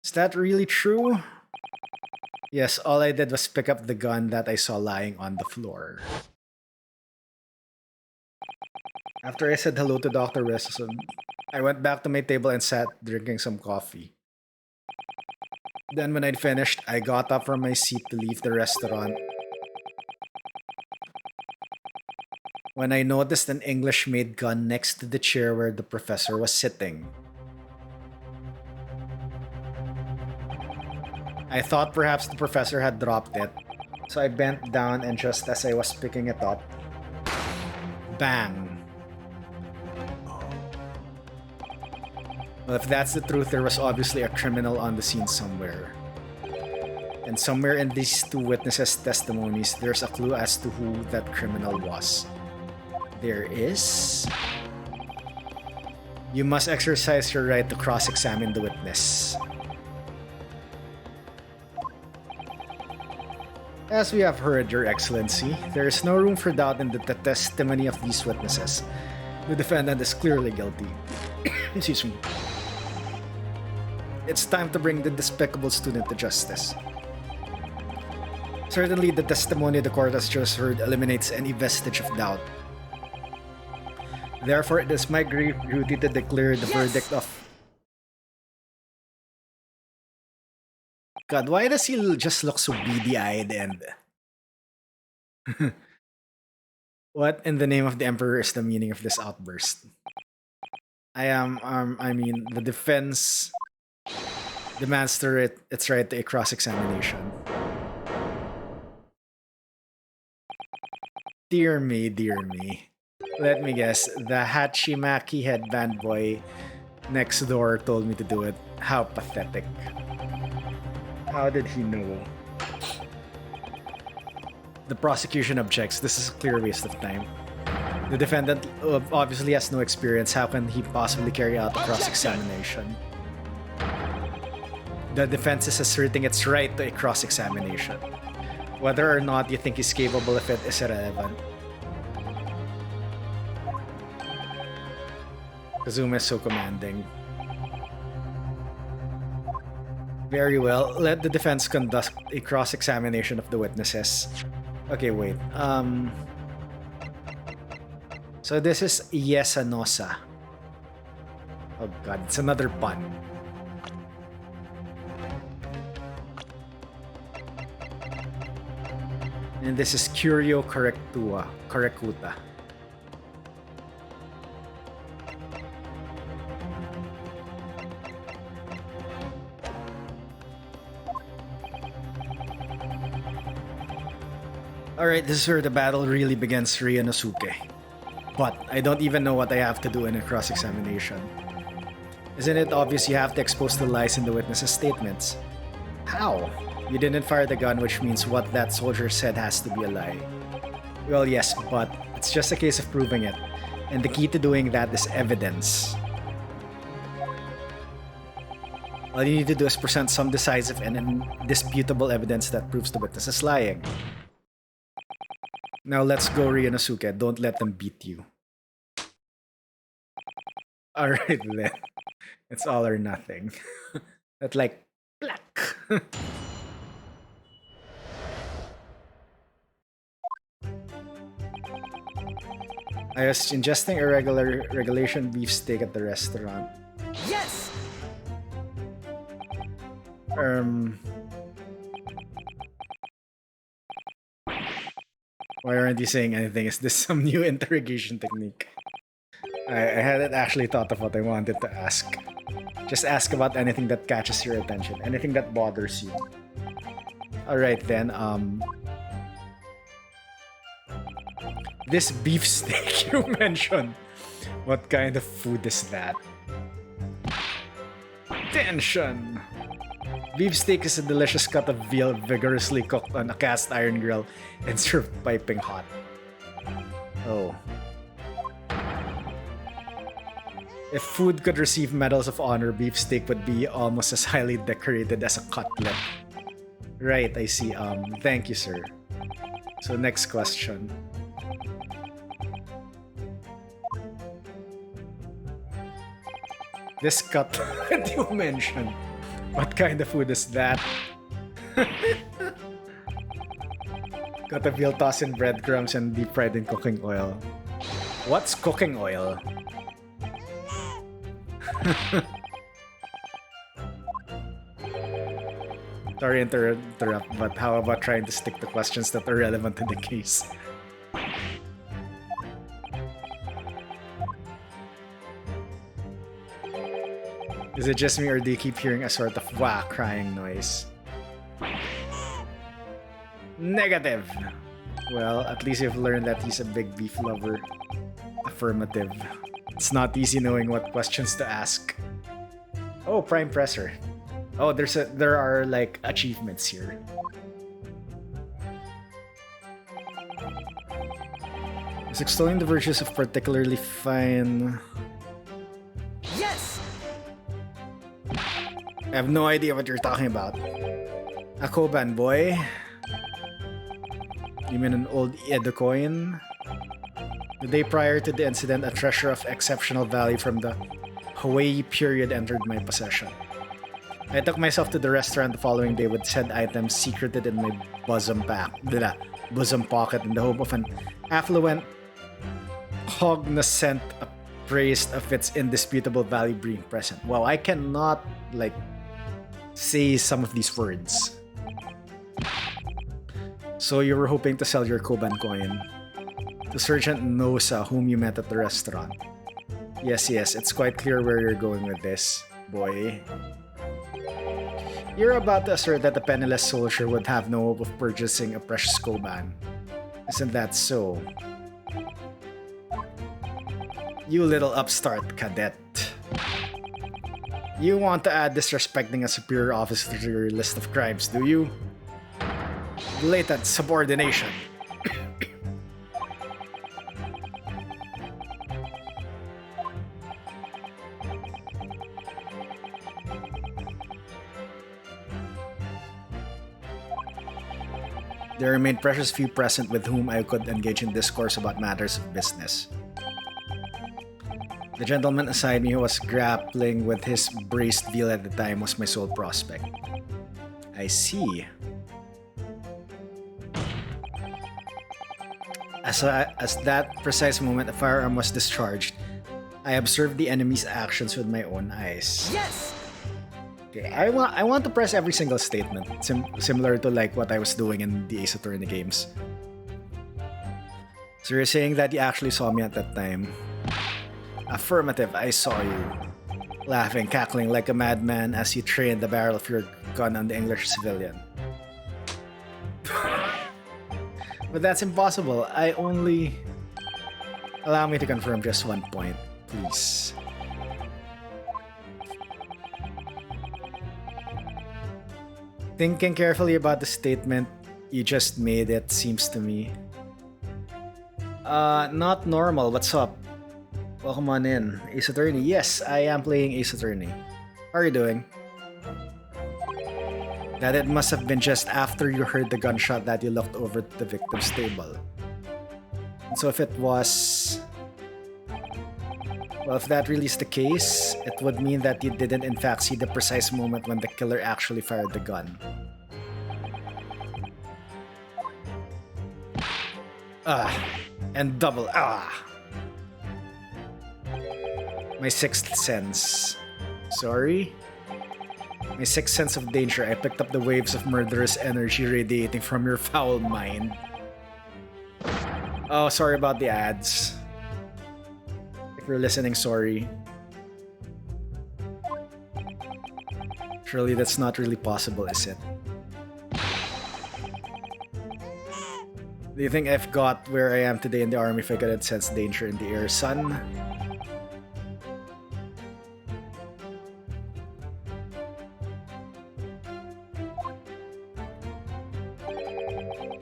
Is that really true? Yes, all I did was pick up the gun that I saw lying on the floor. After I said hello to Dr. Resson, I went back to my table and sat drinking some coffee. Then when I'd finished, I got up from my seat to leave the restaurant. When I noticed an English-made gun next to the chair where the professor was sitting. I thought perhaps the professor had dropped it, so I bent down and just as I was picking it up, bang! Well, if that's the truth, there was obviously a criminal on the scene somewhere. And somewhere in these two witnesses' testimonies, there's a clue as to who that criminal was. There is? You must exercise your right to cross-examine the witness. As we have heard, Your Excellency, there is no room for doubt in the testimony of these witnesses. The defendant is clearly guilty. Excuse me. It's time to bring the despicable student to justice. Certainly, the testimony the court has just heard eliminates any vestige of doubt. Therefore, it is my grave duty to declare the verdict of... God, why does he just look so beady-eyed and... What in the name of the Emperor is the meaning of this outburst? The defense demands its right to a cross-examination. Dear me, dear me. Let me guess, the Hachimaki headband boy next door told me to do it. How pathetic. How did he know? The prosecution objects. This is a clear waste of time. The defendant obviously has no experience. How can he possibly carry out the cross-examination? The defense is asserting its right to a cross-examination. Whether or not you think he's capable of it is irrelevant. Kazuma is so commanding. Very well. Let the defense conduct a cross-examination of the witnesses. Okay, wait. So this is Yesanosa. Oh god, it's another pun. And this is Curio Correcuta. Alright, this is where the battle really begins, Ryanosuke. But I don't even know what I have to do in a cross-examination. Isn't it obvious you have to expose the lies in the witnesses' statements? How? You didn't fire the gun, which means what that soldier said has to be a lie. Well, yes, but it's just a case of proving it. And the key to doing that is evidence. All you need to do is present some decisive and indisputable evidence that proves the witness is lying. Now let's go, Ryanosuke. Don't let them beat you. Alright then. It's all or nothing. That's like black. I was ingesting a regulation beefsteak at the restaurant. Yes! Why aren't you saying anything? Is this some new interrogation technique? I hadn't actually thought of what I wanted to ask. Just ask about anything that catches your attention, anything that bothers you. Alright then, this beefsteak you mentioned. What kind of food is that? Tension! Beefsteak is a delicious cut of veal vigorously cooked on a cast iron grill and served piping hot. Oh. If food could receive medals of honor, beefsteak would be almost as highly decorated as a cutlet. Right, I see. Thank you, sir. So next question. This cutlet you mentioned. What kind of food is that? Cut a veal tossed in breadcrumbs and deep fried in cooking oil. What's cooking oil? Sorry to interrupt, but how about trying to stick to questions that are relevant to the case? Is it just me or do you keep hearing a sort of wah crying noise? Negative! Well, at least you've learned that he's a big beef lover. Affirmative. It's not easy knowing what questions to ask. Oh, Prime Presser. Oh, there are like achievements here. Is extolling the virtues of particularly fine. Yes! I have no idea what you're talking about. A Koban boy? You mean an old Edo coin? The day prior to the incident, a treasure of exceptional value from the Hawaii period entered my possession. I took myself to the restaurant the following day with said items secreted in my bosom pocket in the hope of an affluent cognizant appraised of its indisputable value being present. Wow, I cannot like say some of these words. So you were hoping to sell your Koban coin to Sergeant Nosa, whom you met at the restaurant. Yes, it's quite clear where you're going with this, boy. You're about to assert that a penniless soldier would have no hope of purchasing a precious Koban. Isn't that so? You little upstart cadet. You want to add disrespecting a superior officer to your list of crimes, do you? Blatant subordination. There remained precious few present with whom I could engage in discourse about matters of business. The gentleman aside me who was grappling with his braised veal at the time was my sole prospect. I see. As that precise moment a firearm was discharged, I observed the enemy's actions with my own eyes. Yes! Okay, I want to press every single statement, similar to like what I was doing in the Ace Attorney games. So you're saying that you actually saw me at that time? Affirmative, I saw you. Laughing, cackling like a madman as you trained the barrel of your gun on the English civilian. But that's impossible. I only... Allow me to confirm just one point, please. Thinking carefully about the statement you just made, it seems to me. Not normal. What's up? Welcome on in. Ace Attorney. Yes, I am playing Ace Attorney. How are you doing? That it must have been just after you heard the gunshot that you looked over to the victim's table. So if it was... Well, if that really is the case, it would mean that you didn't in fact see the precise moment when the killer actually fired the gun. And double My sixth sense. Sorry? My sixth sense of danger. I picked up the waves of murderous energy radiating from your foul mind. Oh, sorry about the ads. If you're listening, sorry. Surely that's not really possible, is it? Do you think I've got where I am today in the army if I couldn't sense danger in the air, son?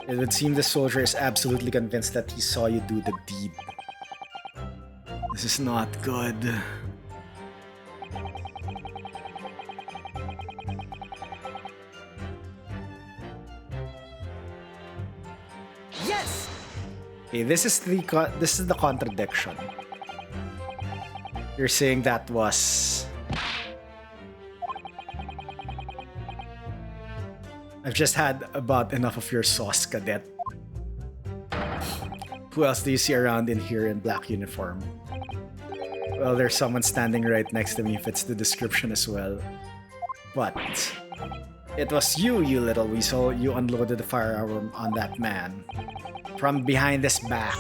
It would seem the soldier is absolutely convinced that he saw you do the deed. This is not good. Yes! Okay, this is the contradiction. You're saying that was... I've just had about enough of your sauce, cadet. Who else do you see around in here in black uniform? Well, there's someone standing right next to me, fits the description as well. But it was you, you little weasel. You unloaded the firearm on that man. From behind his back.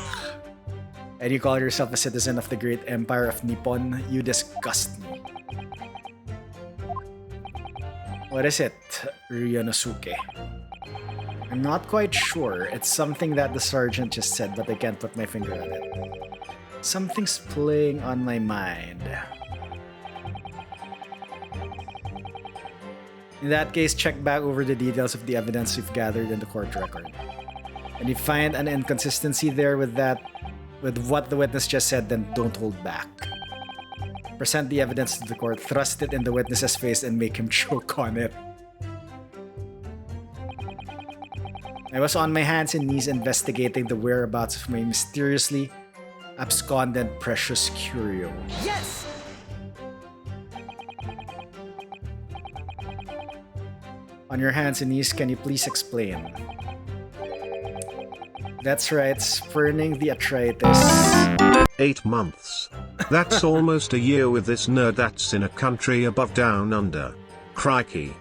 And you call yourself a citizen of the great empire of Nippon. You disgust me. What is it, Ryunosuke? I'm not quite sure. It's something that the sergeant just said, but I can't put my finger on it. Something's playing on my mind. In that case, check back over the details of the evidence you've gathered in the court record. And if you find an inconsistency there with what the witness just said, then don't hold back. Present the evidence to the court, thrust it in the witness's face, and make him choke on it. I was on my hands and knees investigating the whereabouts of my mysteriously absconded precious curio. Yes! On your hands and knees, can you please explain? That's right, spurning the arthritis. 8 months. That's almost a year with this nerd that's in a country above down under. Crikey.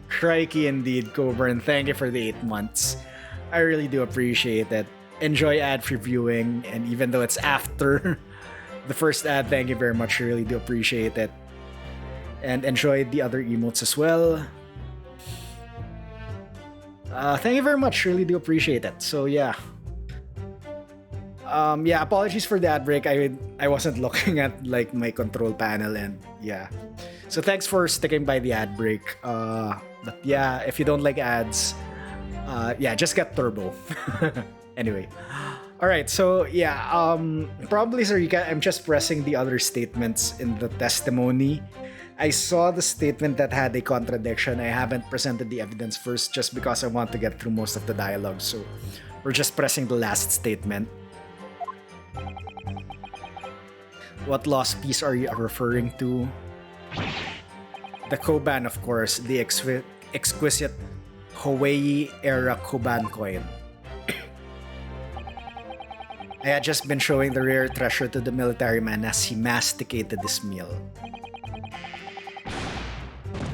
Crikey indeed, Coburn. Thank you for the 8 months. I really do appreciate it. Enjoy ad-free viewing, and even though it's after the first ad, thank you very much. I really do appreciate it. And enjoy the other emotes as well. Thank you very much. Really do appreciate it. So yeah. Yeah, apologies for the ad break. I wasn't looking at like my control panel, and yeah. So thanks for sticking by the ad break. But yeah, if you don't like ads, yeah, just get turbo. Anyway. Alright, so yeah, probably sir, I'm just pressing the other statements in the testimony I saw the statement that had a contradiction. I haven't presented the evidence first just because I want to get through most of the dialogue, so we're just pressing the last statement. What lost piece are you referring to? The Koban, of course, the exquisite Hawaii-era Koban coin. I had just been showing the rare treasure to the military man as he masticated his meal.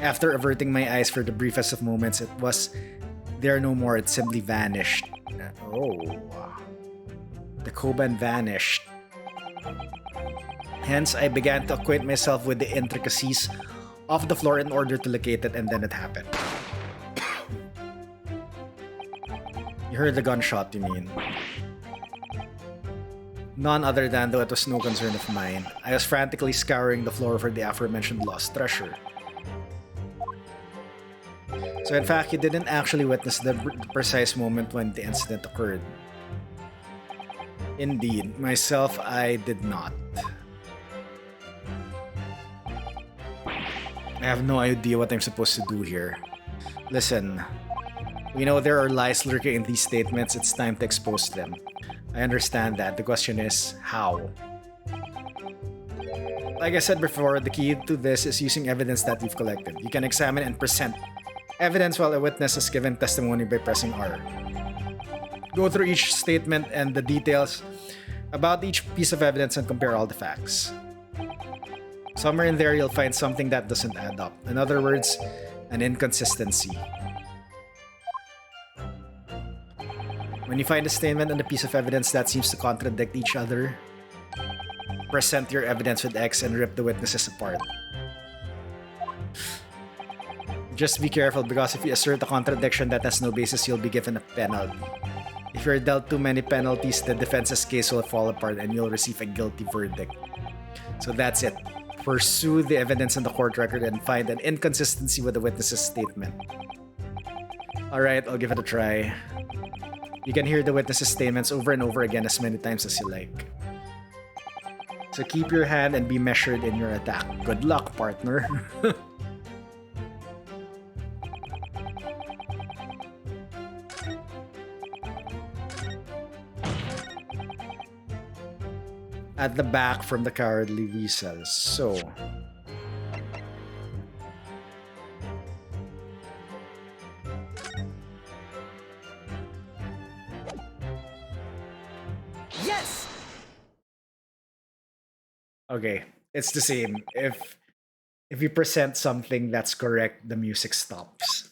After averting my eyes for the briefest of moments, it was there no more. It simply vanished. Oh. The Koban vanished. Hence, I began to acquaint myself with the intricacies of the floor in order to locate it, and then it happened. You heard the gunshot, you mean? None other than, though it was no concern of mine, I was frantically scouring the floor for the aforementioned lost treasure. So in fact, you didn't actually witness the precise moment when the incident occurred. Indeed, myself, I did not. I have no idea what I'm supposed to do here. Listen, we know there are lies lurking in these statements. It's time to expose them. I understand that. The question is, how? Like I said before, the key to this is using evidence that we've collected. You can examine and present evidence while a witness is given testimony by pressing R. Go through each statement and the details about each piece of evidence and compare all the facts. Somewhere in there, you'll find something that doesn't add up. In other words, an inconsistency. When you find a statement and a piece of evidence that seems to contradict each other, present your evidence with X and rip the witnesses apart. Just be careful, because if you assert a contradiction that has no basis, you'll be given a penalty. If you're dealt too many penalties, the defense's case will fall apart and you'll receive a guilty verdict. So that's it. Pursue the evidence in the court record and find an inconsistency with the witness's statement. Alright, I'll give it a try. You can hear the witness's statements over and over again as many times as you like. So keep your hand and be measured in your attack. Good luck, partner. At the back from the cowardly weasels. So Yes! okay, it's the same. If you present something that's correct, the music stops.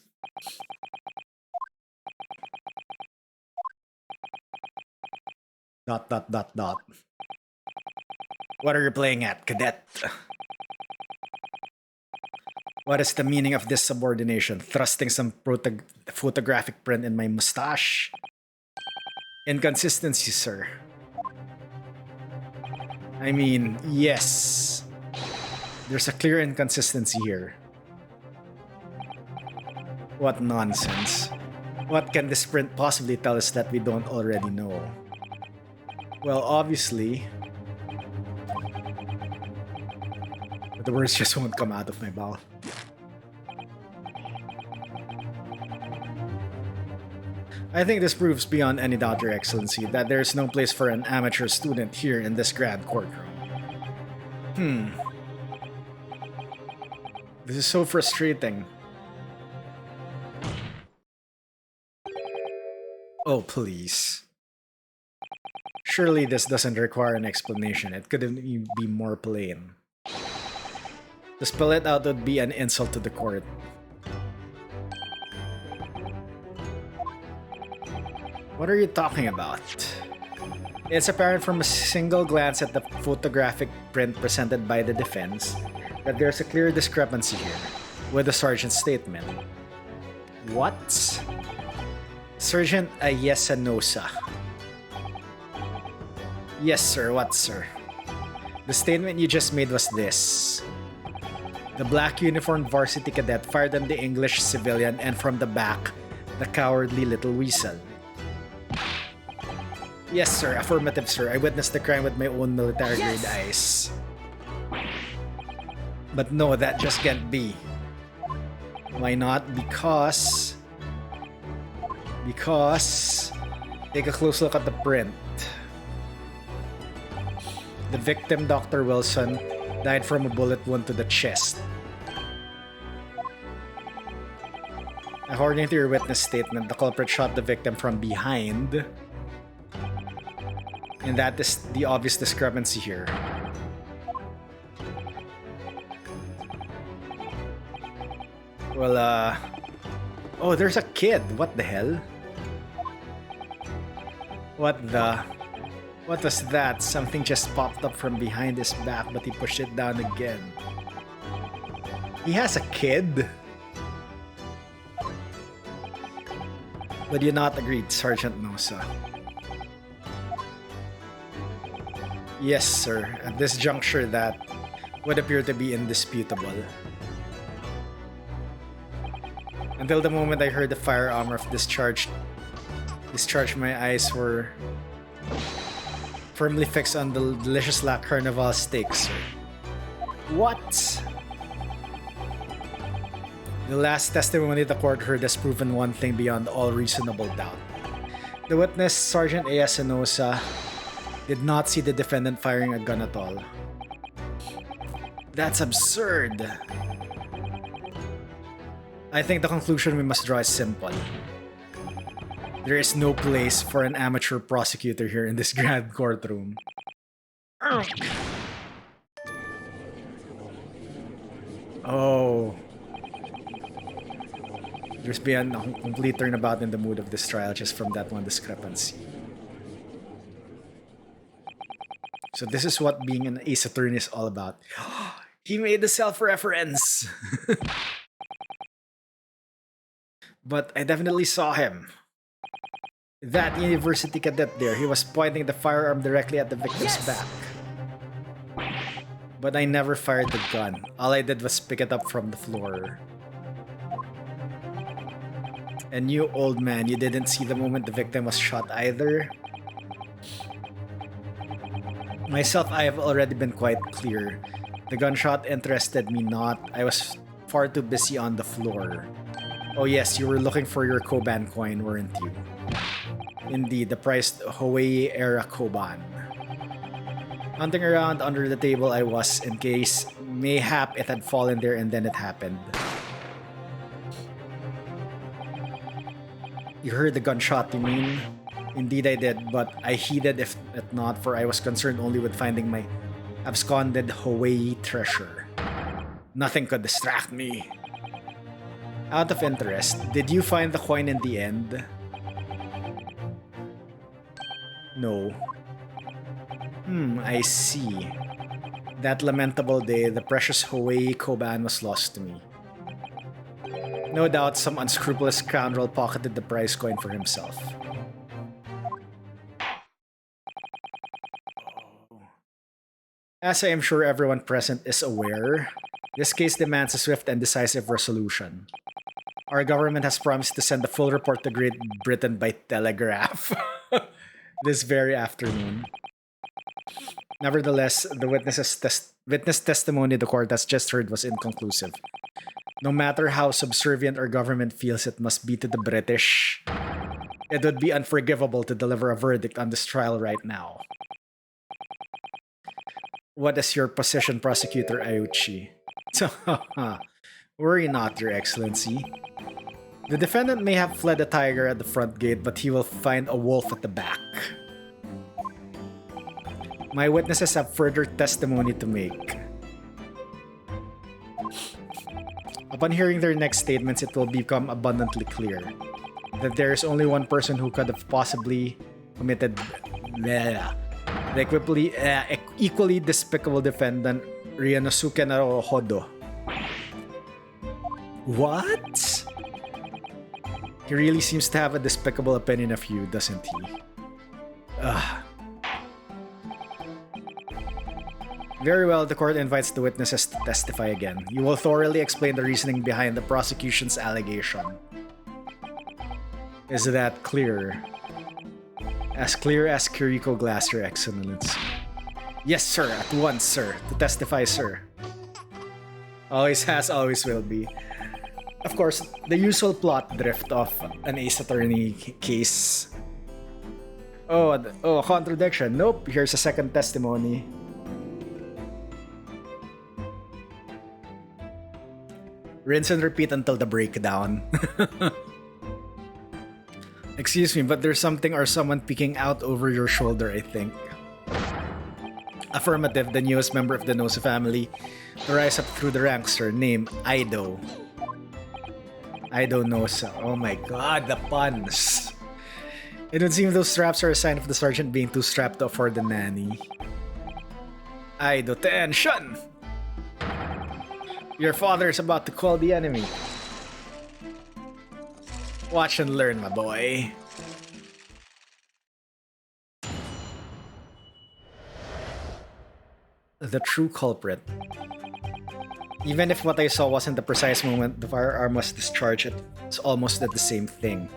Dot dot dot dot. What are you playing at, cadet? What is the meaning of this subordination? Thrusting some photographic print in my mustache? Inconsistency, sir. I mean, yes. There's a clear inconsistency here. What nonsense. What can this print possibly tell us that we don't already know? Well, obviously... the words just won't come out of my mouth. I think this proves beyond any doubt, Your Excellency, that there is no place for an amateur student here in this grand courtroom. This is so frustrating. Oh, please. Surely this doesn't require an explanation. It couldn't even be more plain. To spell it out would be an insult to the court. What are you talking about? It's apparent from a single glance at the photographic print presented by the defense that there's a clear discrepancy here with the sergeant's statement. What? Sergeant Ayesanosa. Yes, sir. What, sir? The statement you just made was this. The black uniformed varsity cadet fired on the English civilian, and from the back, the cowardly little weasel. Yes, sir. Affirmative, sir. I witnessed the crime with my own military-grade eyes. But no, that just can't be. Why not? Because... Take a close look at the print. The victim, Dr. Wilson, died from a bullet wound to the chest. According to your witness statement, the culprit shot the victim from behind. And that is the obvious discrepancy here. Well, oh, there's a kid. What the hell? What was that? Something just popped up from behind his back, but he pushed it down again. He has a kid? Would you not agree, Sergeant Nosa? Yes, sir. At this juncture, that would appear to be indisputable. Until the moment I heard the firearm of discharge, my eyes were firmly fixed on the delicious La Carnival steak, sir. What? The last testimony the court heard has proven one thing beyond all reasonable doubt. The witness, Sergeant A.S. Enosa, did not see the defendant firing a gun at all. That's absurd. I think the conclusion we must draw is simple. There is no place for an amateur prosecutor here in this grand courtroom. Oh. There's been a complete turnabout in the mood of this trial just from that one discrepancy. So this is what being an ace attorney is all about. He made the self-reference! But I definitely saw him. That university cadet there, he was pointing the firearm directly at the victim's back. But I never fired the gun. All I did was pick it up from the floor. And you, old man, you didn't see the moment the victim was shot either? Myself, I have already been quite clear. The gunshot interested me not. I was far too busy on the floor. Oh yes, you were looking for your Koban coin, weren't you? Indeed, the prized Hawaii-era Koban. Hunting around under the table I was, in case mayhap it had fallen there, and then it happened. You heard the gunshot, you mean? Indeed I did, but I heeded if it not, for I was concerned only with finding my absconded Hawaii treasure. Nothing could distract me. Out of interest, did you find the coin in the end? No. I see. That lamentable day, the precious Hawaii Koban was lost to me. No doubt some unscrupulous scoundrel pocketed the prize coin for himself. As I am sure everyone present is aware, this case demands a swift and decisive resolution. Our government has promised to send a full report to Great Britain by telegraph this very afternoon. Nevertheless, the witness testimony the court has just heard was inconclusive. No matter how subservient our government feels it must be to the British, it would be unforgivable to deliver a verdict on this trial right now. What is your position, Prosecutor Ayuchi? Worry not, Your Excellency. The defendant may have fled a tiger at the front gate, but he will find a wolf at the back. My witnesses have further testimony to make. Upon hearing their next statements, it will become abundantly clear that there is only one person who could have possibly committed the equally despicable defendant, Ryanosuke Naruhodo. What? He really seems to have a despicable opinion of you, doesn't he? Ugh. Very well, the court invites the witnesses to testify again. You will thoroughly explain the reasoning behind the prosecution's allegation. Is that clear? As clear as Kiriko glass, Your Excellency. Yes, sir. At once, sir. To testify, sir. Always has, always will be. Of course, the usual plot drift of an Ace Attorney case. Oh, oh, contradiction. Nope, here's a second testimony. Rinse and repeat until the breakdown. Excuse me, but there's something or someone peeking out over your shoulder, I think. Affirmative, the newest member of the Nosa family to rise up through the ranks, sir. Name, Ido. Ido Nosa. Oh my god, the puns. It would seem those straps are a sign of the sergeant being too strapped to afford the nanny. Ido, tension! Your father is about to call the enemy. Watch and learn, my boy. The true culprit. Even if what I saw wasn't the precise moment the firearm was discharged, it's almost at the same thing.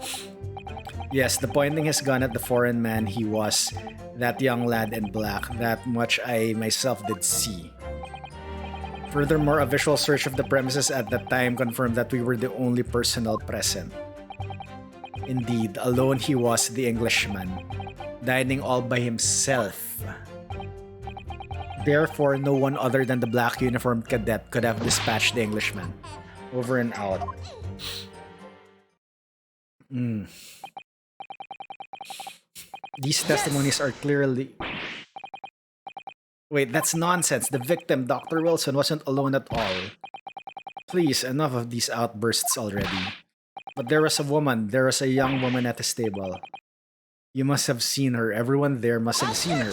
Yes, the pointing his gun at the foreign man he was, that young lad in black, that much I myself did see. Furthermore, a visual search of the premises at that time confirmed that we were the only personnel present. Indeed, alone he was, the Englishman, dining all by himself. Therefore, no one other than the black uniformed cadet could have dispatched the Englishman. Over and out. These testimonies are clearly... Wait, that's nonsense. The victim, Dr. Wilson, wasn't alone at all. Please, enough of these outbursts already. But there was a woman. There was a young woman at the table. You must have seen her. Everyone there must have seen her.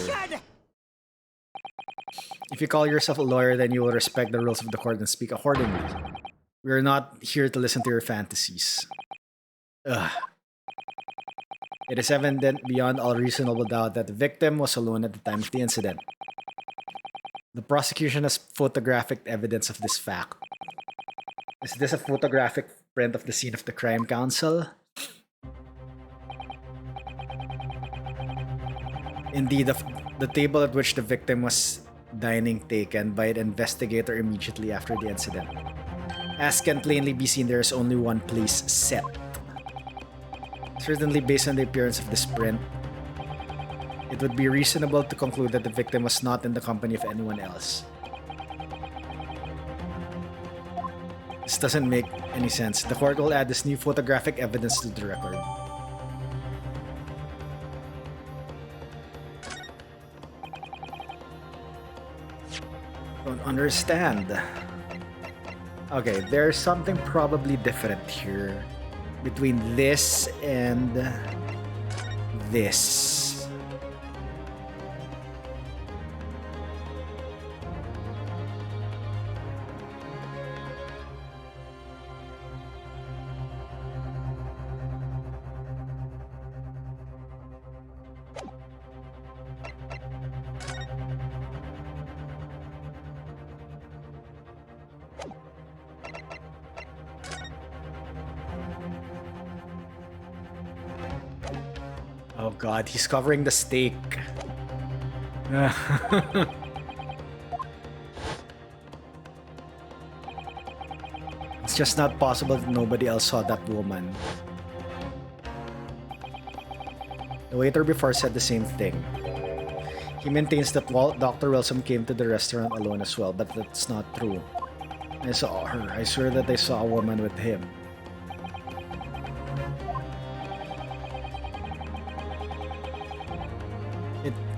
If you call yourself a lawyer, then you will respect the rules of the court and speak accordingly. We are not here to listen to your fantasies. Ugh. It is evident beyond all reasonable doubt that the victim was alone at the time of the incident. The prosecution has photographic evidence of this fact. Is this a photographic print of the scene of the crime council? Indeed, the table at which the victim was dining taken by an investigator immediately after the incident. As can plainly be seen, there is only one place set. Certainly, based on the appearance of this print, it would be reasonable to conclude that the victim was not in the company of anyone else. This doesn't make any sense. The court will add this new photographic evidence to the record. Don't understand. Okay, there's something probably different here between this and this. Oh god, he's covering the steak. It's just not possible that nobody else saw that woman. The waiter before said the same thing. He maintains that Dr. Wilson came to the restaurant alone as well, but that's not true. I saw her. I swear that I saw a woman with him.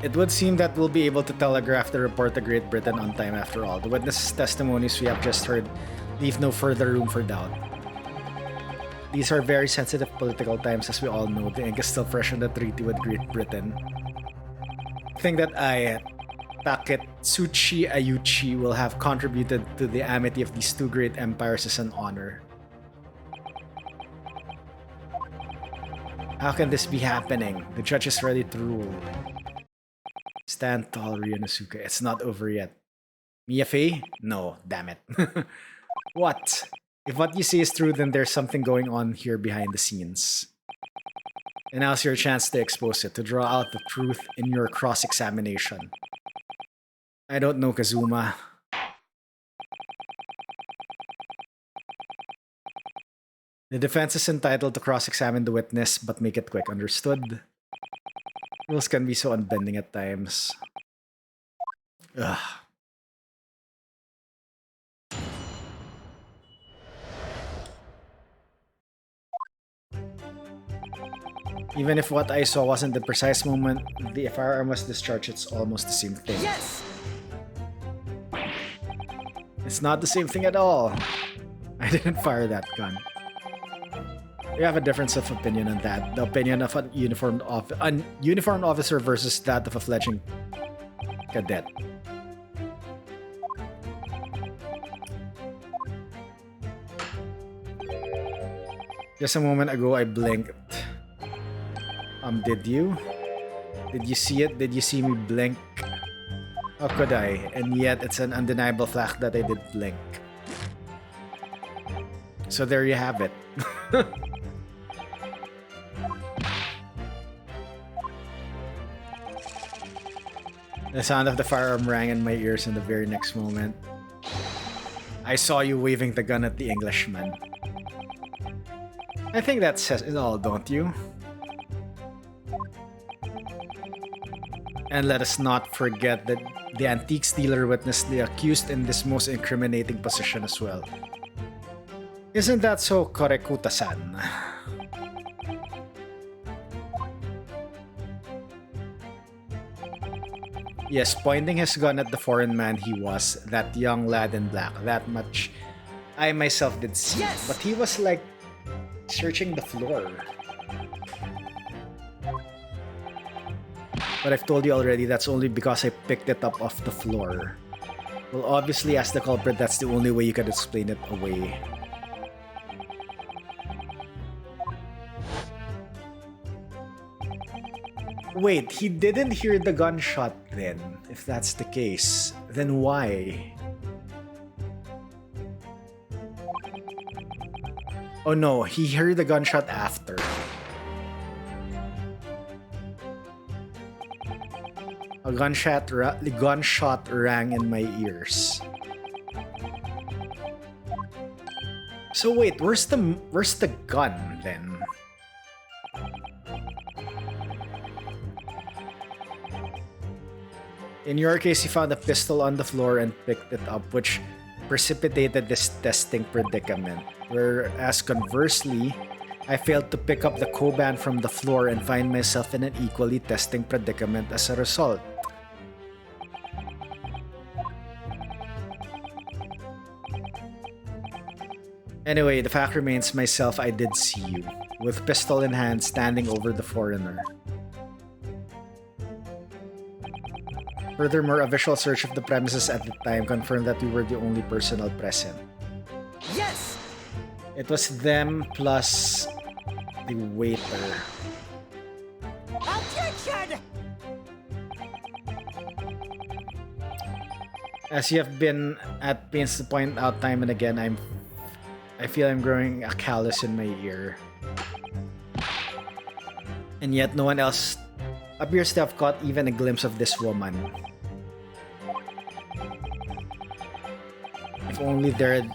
It would seem that we'll be able to telegraph the report to Great Britain on time after all. The witness testimonies we have just heard leave no further room for doubt. These are very sensitive political times, as we all know. The ink is still fresh on the treaty with Great Britain. I think that Taketsuchi Ayuchi will have contributed to the amity of these two great empires as an honor. How can this be happening? The judge is ready to rule. Stand tall, Ryunosuke. It's not over yet. Miyafei? No, damn it. What? If what you say is true, then there's something going on here behind the scenes. And now's your chance to expose it, to draw out the truth in your cross-examination. I don't know, Kazuma. The defense is entitled to cross-examine the witness, but make it quick. Understood? Rules can be so unbending at times. Ugh. Even if what I saw wasn't the precise moment the firearm was discharged, it's almost the same thing. Yes! It's not the same thing at all. I didn't fire that gun. We have a difference of opinion on that. The opinion of an uniformed officer versus that of a fledgling cadet. Just a moment ago, I blinked. Did you? Did you see it? Did you see me blink? How could I? And yet, it's an undeniable fact that I did blink. So there you have it. The sound of the firearm rang in my ears in the very next moment. I saw you waving the gun at the Englishman. I think that says it all, don't you? And let us not forget that the antiques dealer witnessed the accused in this most incriminating position as well. Isn't that so, Korekuta-san? Yes, pointing his gun at the foreign man he was, that young lad in black. That much I myself did see. Yes! But he was like searching the floor. But I've told you already, that's only because I picked it up off the floor. Well, obviously, as the culprit, that's the only way you can explain it away. Wait, he didn't hear the gunshot then, if that's the case. Then why? Oh no, he heard the gunshot after. A gunshot rang in my ears. So wait, where's the gun then? In your case, you found a pistol on the floor and picked it up, which precipitated this testing predicament. Whereas conversely, I failed to pick up the Koban from the floor and find myself in an equally testing predicament as a result. Anyway, the fact remains myself, I did see you, with pistol in hand, standing over the foreigner. Furthermore, a visual search of the premises at the time confirmed that we were the only personnel present. Yes! It was them plus the waiter. Objection! As you have been at pains to point out time and again, I feel I'm growing a callus in my ear. And yet no one else appears to have caught even a glimpse of this woman. If only there had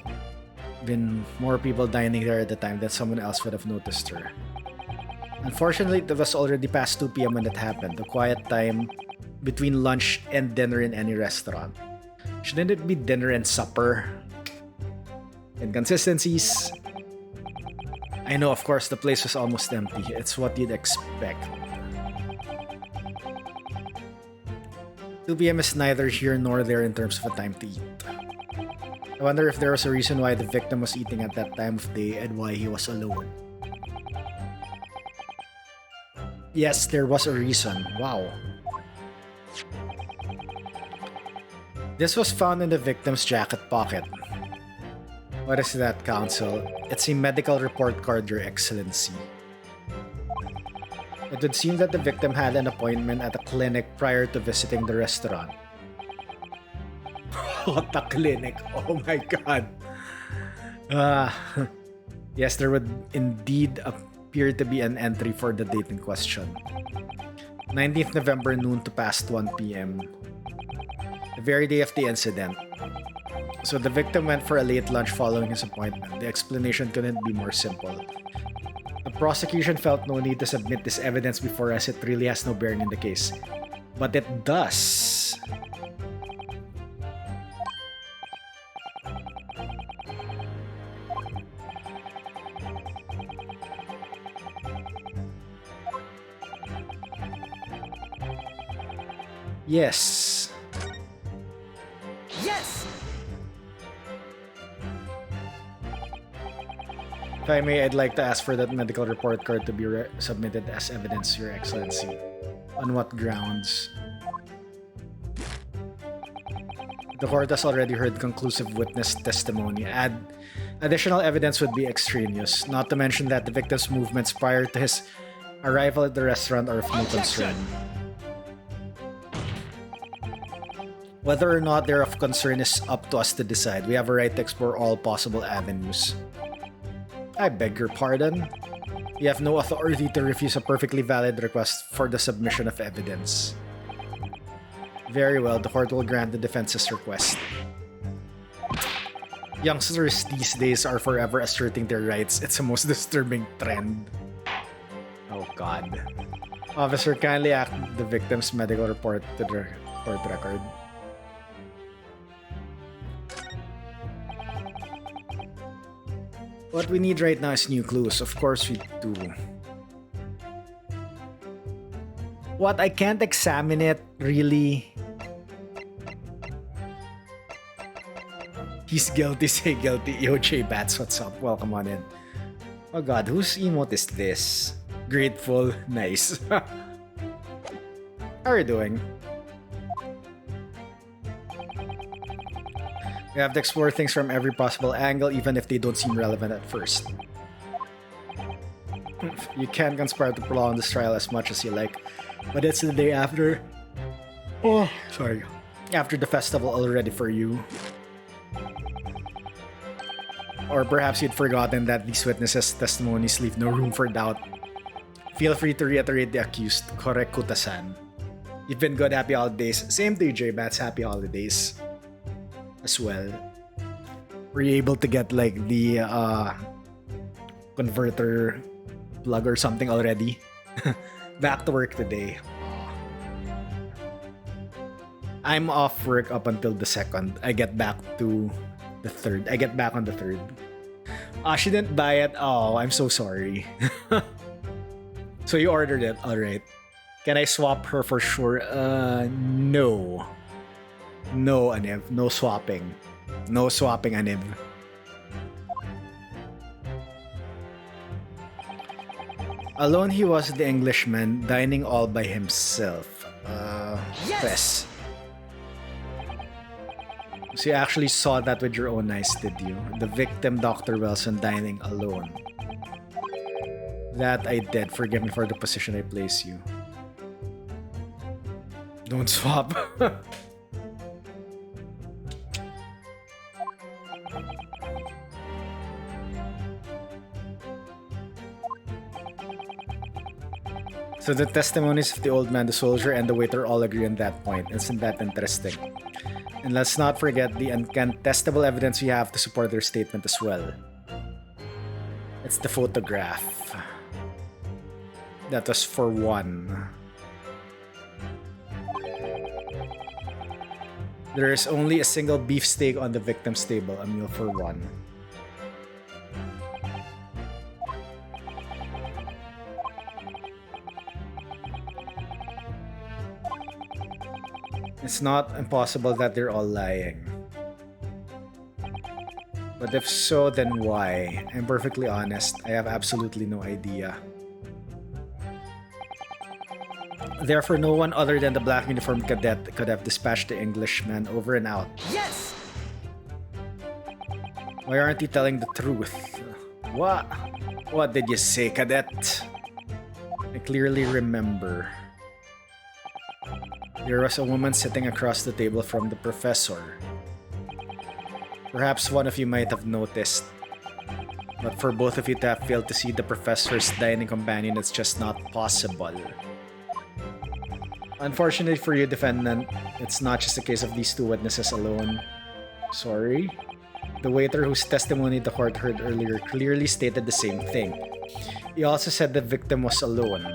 been more people dining there at the time, that someone else would have noticed her. Unfortunately, it was already past 2 p.m. when it happened, the quiet time between lunch and dinner in any restaurant. Shouldn't it be dinner and supper? Inconsistencies. I know, of course, the place was almost empty. It's what you'd expect. 2 p.m. is neither here nor there in terms of a time to eat. I wonder if there was a reason why the victim was eating at that time of day and why he was alone. Yes, there was a reason. Wow. This was found in the victim's jacket pocket. What is that, Counsel? It's a medical report card, Your Excellency. It would seem that the victim had an appointment at a clinic prior to visiting the restaurant. What a clinic! Oh my god! Yes, there would indeed appear to be an entry for the date in question. 19th November noon to past 1 p.m. The very day of the incident. So the victim went for a late lunch following his appointment. The explanation couldn't be more simple. The prosecution felt no need to submit this evidence before as it really has no bearing in the case. But it does. Yes. Yes! If I may, I'd like to ask for that medical report card to be submitted as evidence, Your Excellency. On what grounds? The court has already heard conclusive witness testimony. Additional evidence would be extraneous, not to mention that the victim's movements prior to his arrival at the restaurant are of no concern. Whether or not they're of concern is up to us to decide. We have a right to explore all possible avenues. I beg your pardon? You have no authority to refuse a perfectly valid request for the submission of evidence. Very well, the court will grant the defense's request. Youngsters these days are forever asserting their rights. It's a most disturbing trend. Oh god. Officer, kindly add the victim's medical report to the court record. What we need right now is new clues. Of course we do. What? I can't examine it? Really? He's guilty, say guilty. Yo, J-Bats, what's up? Welcome on in. Oh god, whose emote is this? Grateful. Nice. How are you doing? We have to explore things from every possible angle, even if they don't seem relevant at first. You can conspire to prolong this trial as much as you like, but it's the day after. Oh, sorry. After the festival already for you. Or perhaps you'd forgotten that these witnesses' testimonies leave no room for doubt. Feel free to reiterate the accused. Correct, Kuta-san. You've been good. Happy holidays. Same to you, J-Bats. Happy holidays. As well. Were you able to get like the converter plug or something already? Back to work today. I'm off work up until the 2nd. I get back to the 3rd. I get back on the 3rd. She didn't buy it. Oh, I'm so sorry. So you ordered it. Alright. Can I swap her for sure? No. No, Aniv. No swapping. No swapping, Aniv. Alone he was the Englishman, dining all by himself. Yes! So you actually saw that with your own eyes, did you? The victim, Dr. Wilson, dining alone. That I did. Forgive me for the position I place you. Don't swap. So the testimonies of the old man, the soldier, and the waiter all agree on that point. Isn't that interesting? And let's not forget the incontestable evidence we have to support their statement as well. It's the photograph. That was for one. There is only a single beefsteak on the victim's table, a meal for one. It's not impossible that they're all lying. But if so, then why? I'm perfectly honest, I have absolutely no idea. Therefore, no one other than the black uniformed cadet could have dispatched the Englishman over and out. Yes! Why aren't you telling the truth? What? What did you say, cadet? I clearly remember. There was a woman sitting across the table from the professor. Perhaps one of you might have noticed. But for both of you to have failed to see the professor's dining companion, it's just not possible. Unfortunately for you, defendant, it's not just a case of these two witnesses alone. Sorry? The waiter whose testimony the court heard earlier clearly stated the same thing. He also said the victim was alone.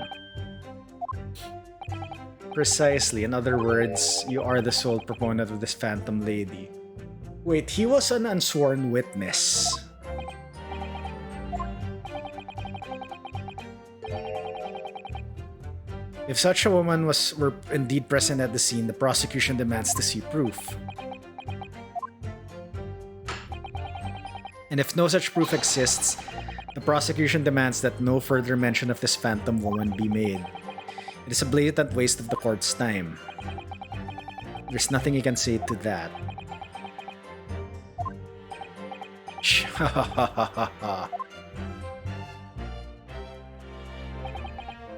Precisely. In other words, you are the sole proponent of this phantom lady. Wait, he was an unsworn witness. If such a woman were indeed present at the scene, the prosecution demands to see proof. And if no such proof exists, the prosecution demands that no further mention of this phantom woman be made. It is a blatant waste of the court's time. There's nothing you can say to that.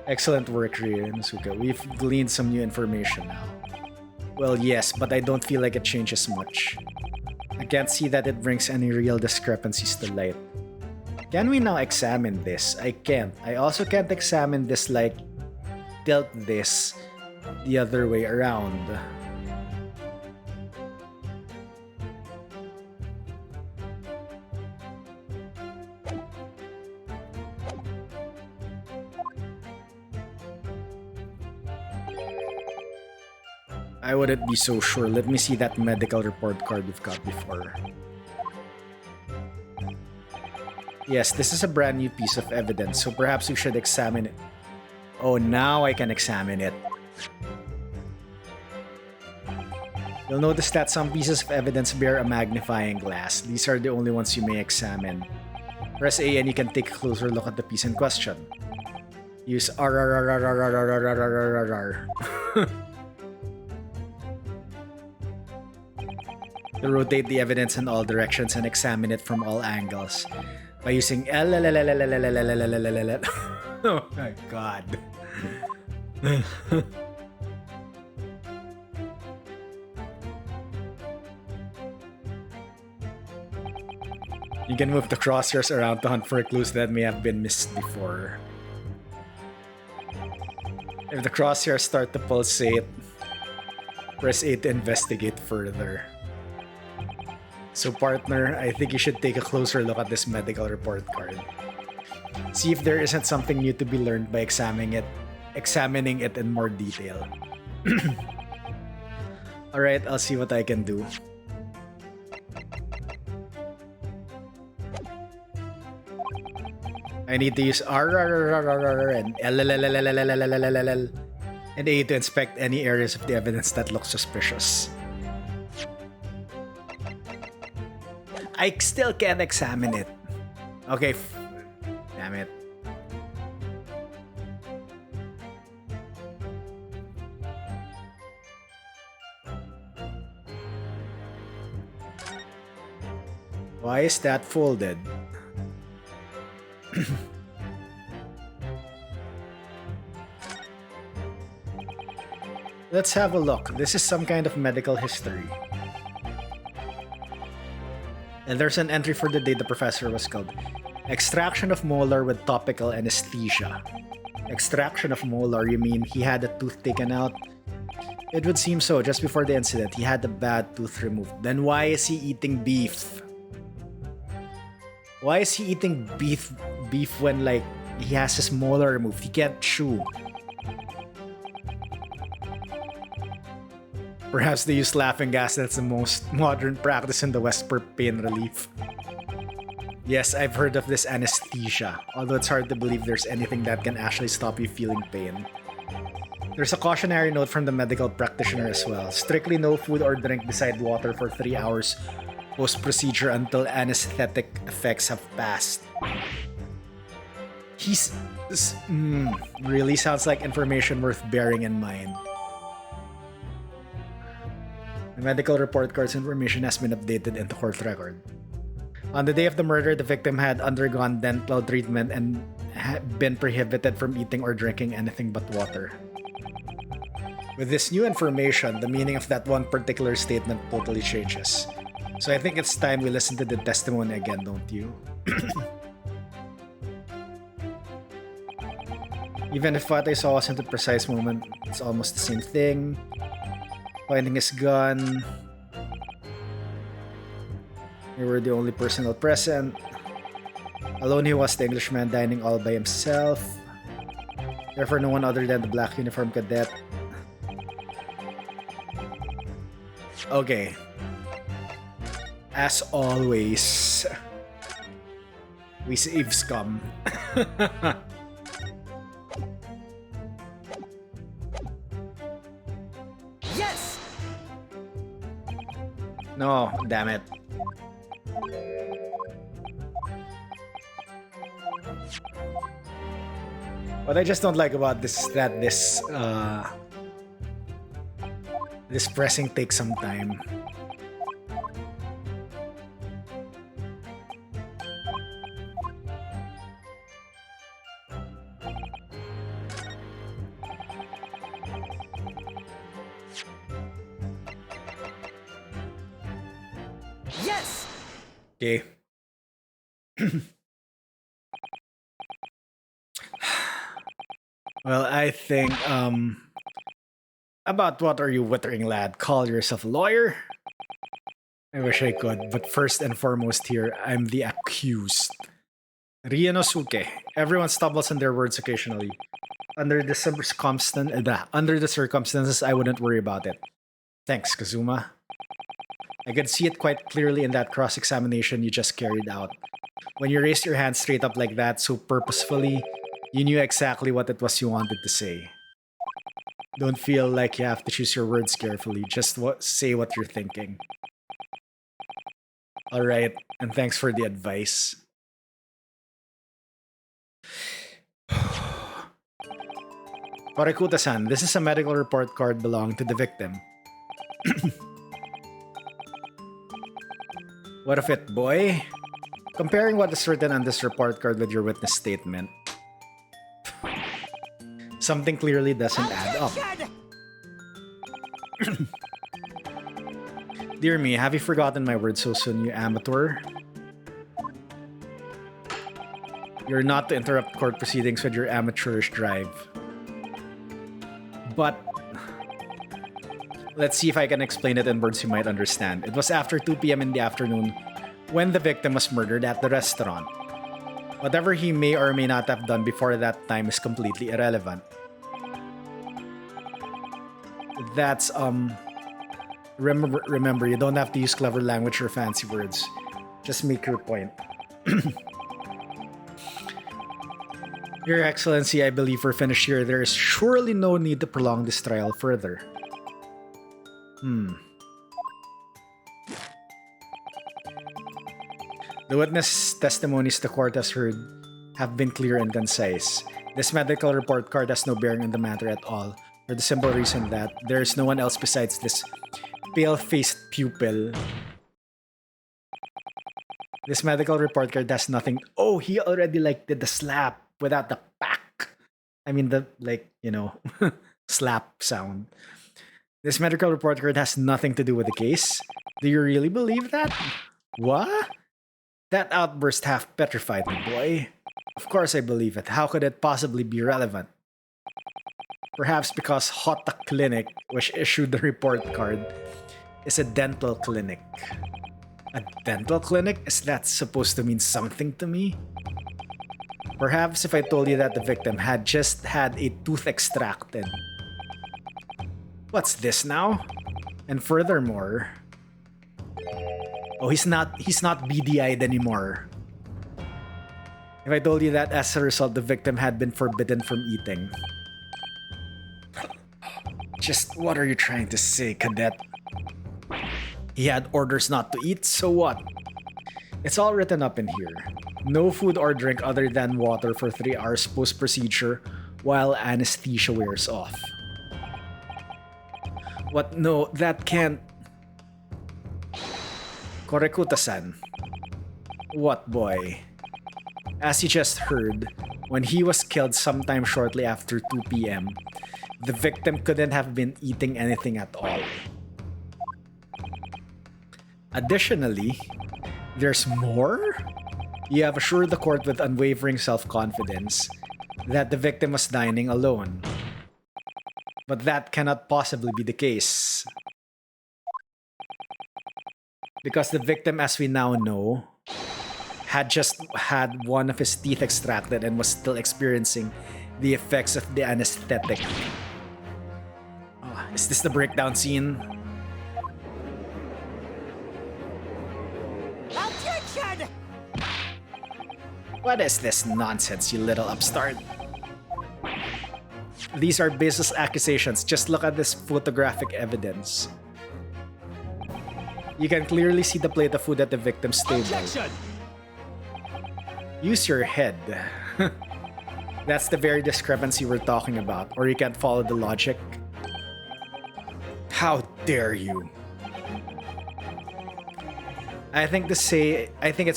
Excellent work, Ryunosuke. We've gleaned some new information now. Well, yes, but I don't feel like it changes much. I can't see that it brings any real discrepancies to light. Can we now examine this? I can't. I also can't examine this like tilt this the other way around. I wouldn't be so sure. Let me see that medical report card we've got before. Yes, this is a brand new piece of evidence, so perhaps we should examine it. Oh, now I can examine it. You'll notice that some pieces of evidence bear a magnifying glass. These are the only ones you may examine. Press A and you can take a closer look at the piece in question. Use R. To rotate the evidence in all directions and examine it from all angles by using L. Oh my god. You can move the crosshairs around to hunt for clues that may have been missed before. If the crosshairs start to pulsate, press A to investigate further. So partner, I think you should take a closer look at this medical report card. See if there isn't something new to be learned by examining it in more detail. Alright, I'll see what I can do. I need to use R and L and A to inspect any areas of the evidence that look suspicious. I still can't examine it. Okay. Damn it. Why is that folded? Let's have a look. This is some kind of medical history. And there's an entry for the day the professor was killed. Extraction of molar with topical anesthesia. Extraction of molar, you mean he had a tooth taken out? It would seem so. Just before the incident, he had a bad tooth removed. Then why is he eating beef? Why is he eating beef when, like, he has his molar removed? He can't chew. Perhaps they use laughing gas. That's the most modern practice in the West for pain relief. Yes, I've heard of this anesthesia, although it's hard to believe there's anything that can actually stop you feeling pain. There's a cautionary note from the medical practitioner as well. Strictly no food or drink beside water for 3 hours post-procedure until anesthetic effects have passed. Really sounds like information worth bearing in mind. The medical report card's information has been updated into court record. On the day of the murder, the victim had undergone dental treatment and had been prohibited from eating or drinking anything but water. With this new information, the meaning of that one particular statement totally changes. So I think it's time we listen to the testimony again, don't you? Even if what I saw wasn't the precise moment, it's almost the same thing. Finding his gun. We were the only personnel present. Alone he was the Englishman dining all by himself. Therefore no one other than the black uniform cadet. Okay. As always, we save scum. Yes! No, damn it. What I just don't like about this is that this pressing takes some time. Yes! Okay. Well, I think about what are you wittering, lad? Call yourself a lawyer? I wish I could, but first and foremost here, I'm the accused. Ryunosuke. Everyone stumbles on their words occasionally. Under the circumstances, I wouldn't worry about it. Thanks, Kazuma. I could see it quite clearly in that cross-examination you just carried out. When you raised your hand straight up like that so purposefully, you knew exactly what it was you wanted to say. Don't feel like you have to choose your words carefully. Just say what you're thinking. Alright, and thanks for the advice. Horikuta-san, this is a medical report card belonging to the victim. What of it, boy? Comparing what is written on this report card with your witness statement, something clearly doesn't add up. Dear me, have you forgotten my words so soon, you amateur? You're not to interrupt court proceedings with your amateurish drive. But let's see if I can explain it in words you might understand. It was after 2 p.m. in the afternoon when the victim was murdered at the restaurant. Whatever he may or may not have done before that time is completely irrelevant. That's, remember, you don't have to use clever language or fancy words. Just make your point. Your Excellency, I believe we're finished here. There is surely no need to prolong this trial further. The witness testimonies the court has heard have been clear and concise. This medical report card has no bearing on the matter at all, for the simple reason that there is no one else besides this pale-faced pupil. This medical report card has nothing. Oh, he already did the slap without the pack. I mean the slap sound. This medical report card has nothing to do with the case. Do you really believe that? What? That outburst half petrified me, boy. Of course I believe it. How could it possibly be relevant? Perhaps because Hotta Clinic, which issued the report card, is a dental clinic. A dental clinic? Is that supposed to mean something to me? Perhaps if I told you that the victim had just had a tooth extracted. What's this now? And furthermore, oh, he's not beady-eyed anymore. If I told you that as a result the victim had been forbidden from eating. Just what are you trying to say, cadet? He had orders not to eat, so what? It's all written up in here. No food or drink other than water for 3 hours post-procedure while anesthesia wears off. What? No, that can't... Horikuta-san. What, boy? As you just heard, when he was killed sometime shortly after 2 p.m., the victim couldn't have been eating anything at all. Additionally, there's more? You have assured the court with unwavering self-confidence that the victim was dining alone. But that cannot possibly be the case. Because the victim, as we now know, had just had one of his teeth extracted and was still experiencing the effects of the anesthetic. Oh, is this the breakdown scene? Objection! What is this nonsense, you little upstart? These are baseless accusations. Just look at this photographic evidence. You can clearly see the plate of food at the victim's table. Objection! Use your head. That's the very discrepancy we're talking about, or you can't follow the logic. How dare you? I think it's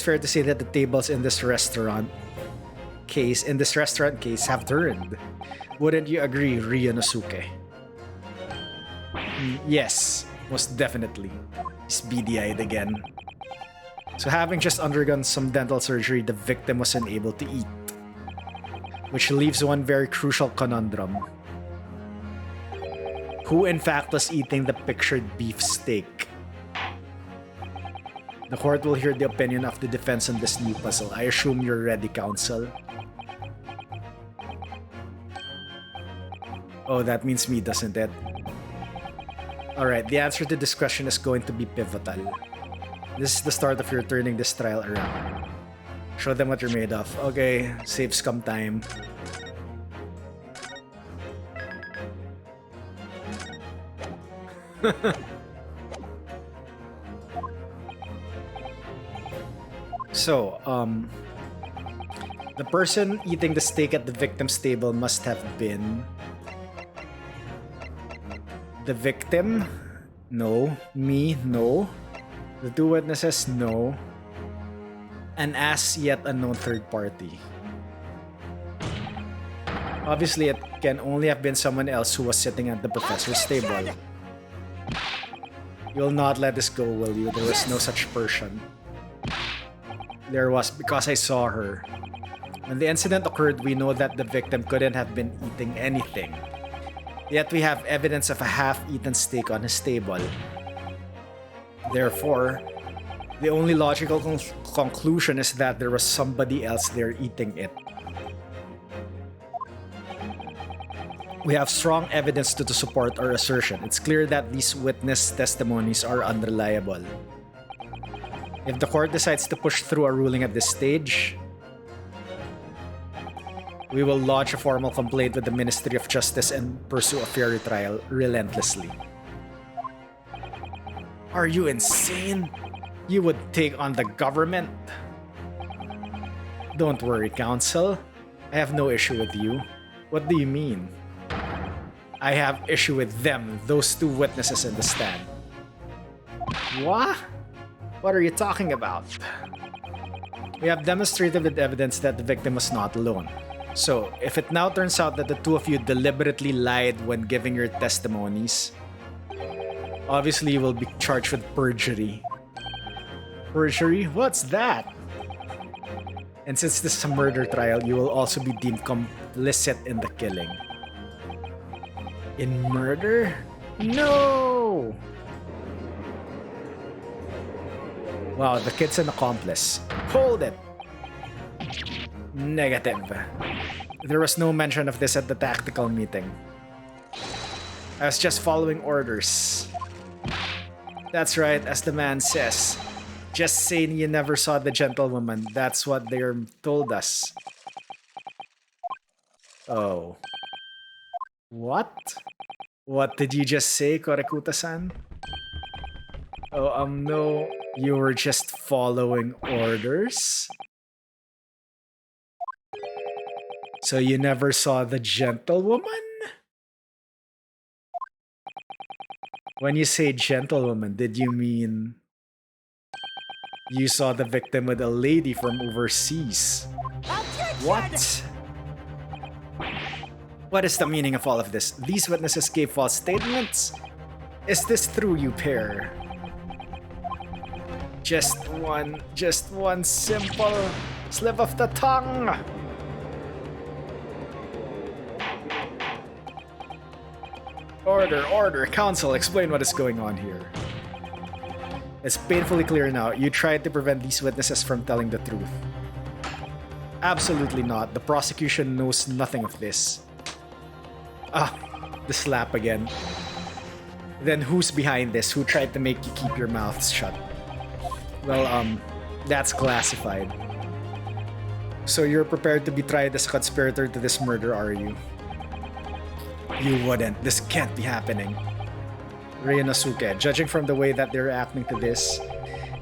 fair to say that the tables in this restaurant case have turned. Wouldn't you agree, Ryunosuke? Yes, most definitely. He's beady-eyed again. So having just undergone some dental surgery, the victim was unable to eat. Which leaves one very crucial conundrum. Who in fact was eating the pictured beef steak? The court will hear the opinion of the defense on this new puzzle. I assume you're ready, counsel. Oh, that means me, doesn't it? Alright, the answer to this question is going to be pivotal. This is the start of your turning this trial around. Show them what you're made of. Okay, save scum time. So, the person eating the steak at the victim's table must have been the victim? No. Me? No. The two witnesses? No. An as yet unknown third party. Obviously, it can only have been someone else who was sitting at the professor's table. You'll not let this go, will you? There was no such person. There was, because I saw her. When the incident occurred, we know that the victim couldn't have been eating anything. Yet we have evidence of a half-eaten steak on his table. Therefore, the only logical conclusion is that there was somebody else there eating it. We have strong evidence to support our assertion. It's clear that these witness testimonies are unreliable. If the court decides to push through a ruling at this stage, we will launch a formal complaint with the Ministry of Justice and pursue a fair trial relentlessly. Are you insane? You would take on the government? Don't worry, counsel. I have no issue with you. What do you mean? I have issue with them, those two witnesses in the stand. What? What are you talking about? We have demonstrated with evidence that the victim was not alone. So, if it now turns out that the two of you deliberately lied when giving your testimonies, obviously you will be charged with perjury. Perjury? What's that? And since this is a murder trial, you will also be deemed complicit in the killing. In murder? No! Wow, the kid's an accomplice. Hold it! Negative. There was no mention of this at the tactical meeting. I was just following orders. That's right, as the man says. Just saying you never saw the gentlewoman. That's what they told us. Oh. What? What did you just say, Korekuta-san? Oh, no. You were just following orders? So you never saw the gentlewoman? When you say gentlewoman, did you mean you saw the victim with a lady from overseas? What? What is the meaning of all of this? These witnesses gave false statements? Is this true, you pair? Just one simple slip of the tongue. Order, counsel, explain what is going on here. It's painfully clear now. You tried to prevent these witnesses from telling the truth. Absolutely not. The prosecution knows nothing of this. Ah, the slap again. Then who's behind this? Who tried to make you keep your mouths shut? Well, that's classified. So you're prepared to be tried as a conspirator to this murder, are you? You wouldn't. This can't be happening. Ryunosuke, judging from the way that they're reacting to this,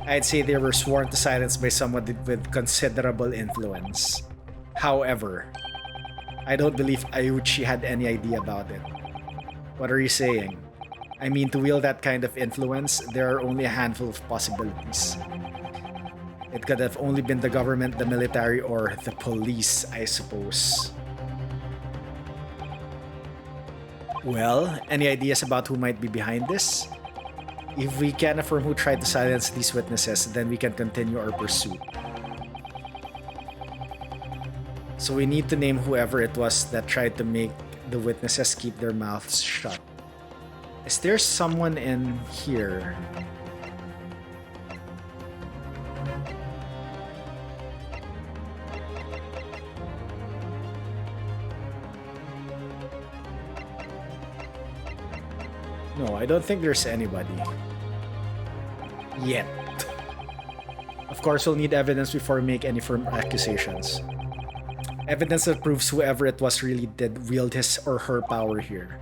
I'd say they were sworn to silence by someone with considerable influence. However, I don't believe Ayuchi had any idea about it. What are you saying? I mean, to wield that kind of influence, there are only a handful of possibilities. It could have only been the government, the military, or the police, I suppose. Well, any ideas about who might be behind this? If we can affirm who tried to silence these witnesses, then we can continue our pursuit. So we need to name whoever it was that tried to make the witnesses keep their mouths shut. Is there someone in here? No, I don't think there's anybody. Yet. Of course, we'll need evidence before we make any firm accusations. Evidence that proves whoever it was really did wield his or her power here.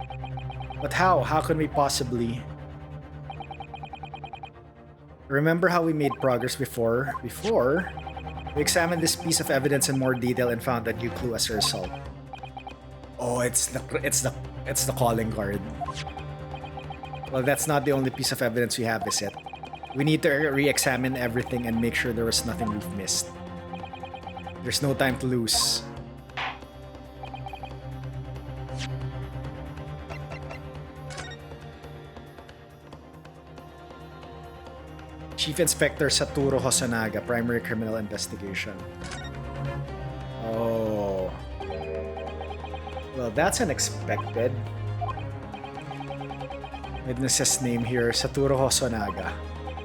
But how? How can we possibly... Remember how we made progress before? We examined this piece of evidence in more detail and found a new clue as a result. Oh, it's the calling card. Well, that's not the only piece of evidence we have, is it? We need to re-examine everything and make sure there was nothing we've missed. There's no time to lose. Chief Inspector Satoru Hosonaga, Primary Criminal Investigation. Oh. Well, that's unexpected. Witness's name here, Satoru Hosonaga.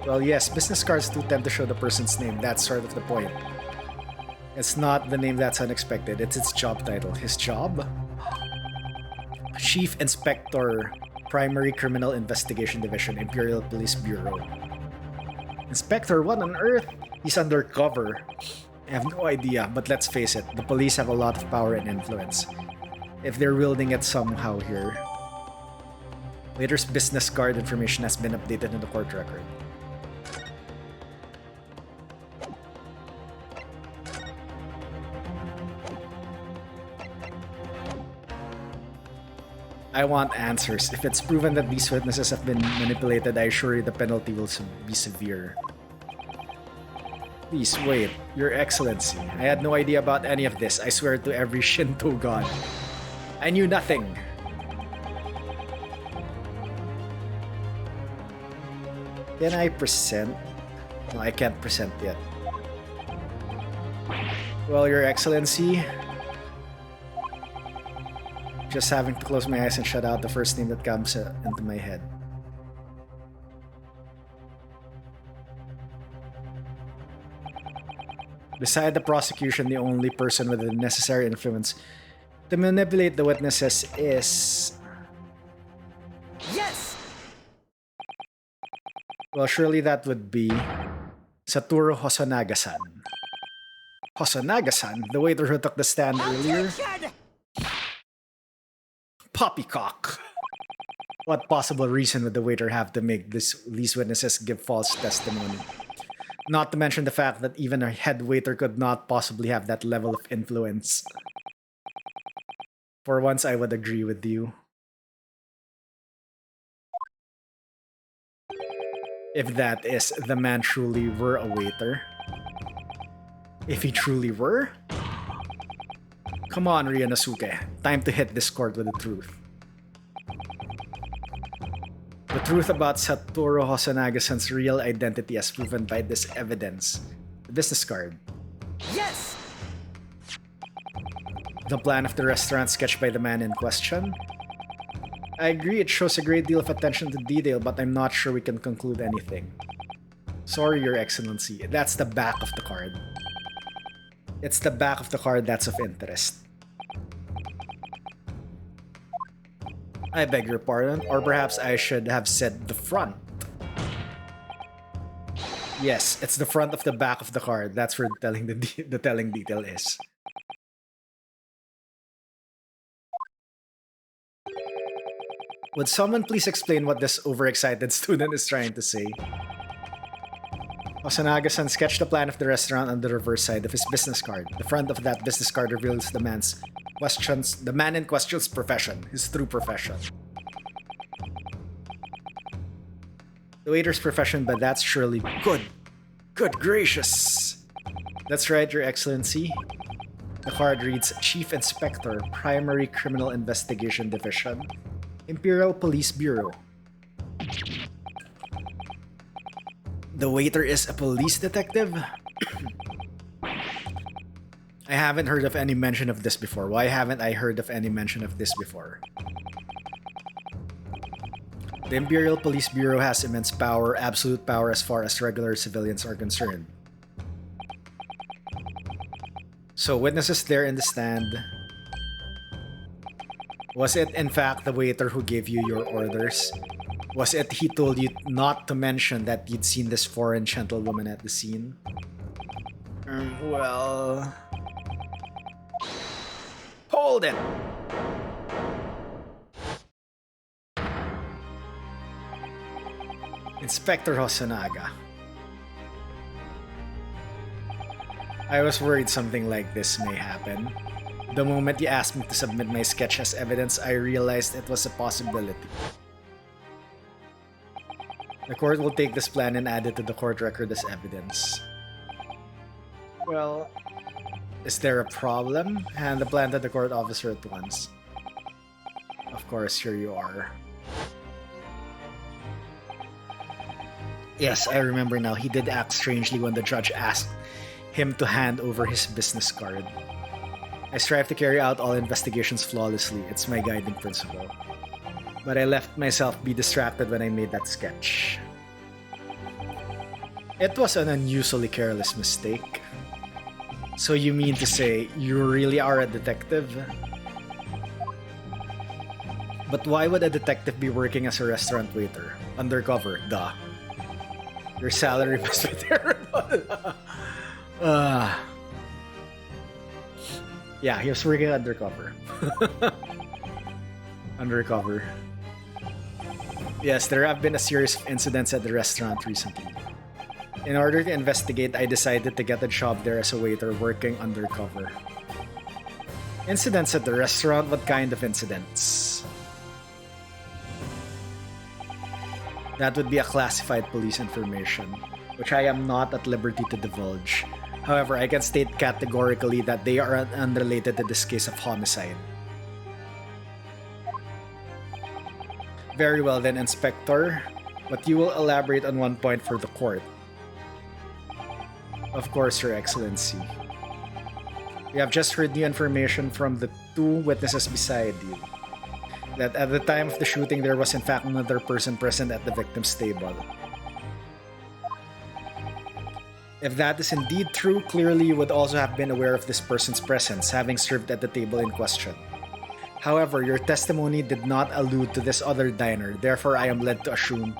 Well, yes, business cards do tend to show the person's name. That's sort of the point. It's not the name that's unexpected, it's its job title. His job? Chief Inspector, Primary Criminal Investigation Division, Imperial Police Bureau. Inspector, what on earth? He's undercover. I have no idea, but let's face it, the police have a lot of power and influence. If they're wielding it somehow here. Waiter's business card information has been updated in the court record. I want answers. If it's proven that these witnesses have been manipulated, I assure you the penalty will be severe. Please wait, Your Excellency. I had no idea about any of this. I swear to every Shinto god. I knew nothing. Can I present? No, I can't present yet. Well, Your Excellency, just having to close my eyes and shut out the first name that comes into my head. Beside the prosecution, the only person with the necessary influence to manipulate the witnesses is... Yes! Well, surely that would be Satoru Hosonaga-san. Hosonaga-san? The waiter who took the stand earlier? Poppycock! What possible reason would the waiter have to make these witnesses give false testimony? Not to mention the fact that even a head waiter could not possibly have that level of influence. For once, I would agree with you. If that is, the man truly were a waiter. If he truly were? Come on, Ryunosuke. Time to hit this court with the truth. The truth about Satoru Hosonaga-san's real identity as proven by this evidence. The business card. Yes! The plan of the restaurant sketched by the man in question. I agree it shows a great deal of attention to detail, but I'm not sure we can conclude anything. Sorry, Your Excellency. That's the back of the card. It's the back of the card that's of interest. I beg your pardon, or perhaps I should have said the front. Yes, it's the front of the back of the card. That's where the telling detail is. Would someone please explain what this overexcited student is trying to say? Osanaga-san sketched the plan of the restaurant on the reverse side of his business card. The front of that business card reveals the man in question's profession, his true profession. The waiter's profession, but that's surely good. Good gracious! That's right, Your Excellency. The card reads Chief Inspector, Primary Criminal Investigation Division, Imperial Police Bureau. The waiter is a police detective? I haven't heard of any mention of this before. Why haven't I heard of any mention of this before? The Imperial Police Bureau has immense power, absolute power as far as regular civilians are concerned. So, witnesses there in the stand. Was it in fact the waiter who gave you your orders? Was it he told you not to mention that you'd seen this foreign gentlewoman at the scene? Well... Hold it! Inspector Hosonaga. I was worried something like this may happen. The moment you asked me to submit my sketch as evidence, I realized it was a possibility. The court will take this plan and add it to the court record as evidence. Well, is there a problem? Hand the plan to the court officer at once. Of course, here you are. Yes, I remember now. He did act strangely when the judge asked him to hand over his business card. I strive to carry out all investigations flawlessly. It's my guiding principle. But I let myself be distracted when I made that sketch. It was an unusually careless mistake. So you mean to say you really are a detective? But why would a detective be working as a restaurant waiter? Undercover, duh. Your salary must be terrible. Yeah, he was working undercover. Undercover. Yes, there have been a series of incidents at the restaurant recently. In order to investigate, I decided to get a job there as a waiter working undercover. Incidents at the restaurant? What kind of incidents? That would be a classified police information, which I am not at liberty to divulge. However, I can state categorically that they are unrelated to this case of homicide. Very well then, Inspector. But you will elaborate on one point for the court. Of course, Your Excellency. We have just heard new information from the two witnesses beside you. That at the time of the shooting, there was in fact another person present at the victim's table. If that is indeed true, clearly you would also have been aware of this person's presence, having served at the table in question. However, your testimony did not allude to this other diner, therefore I am led to assume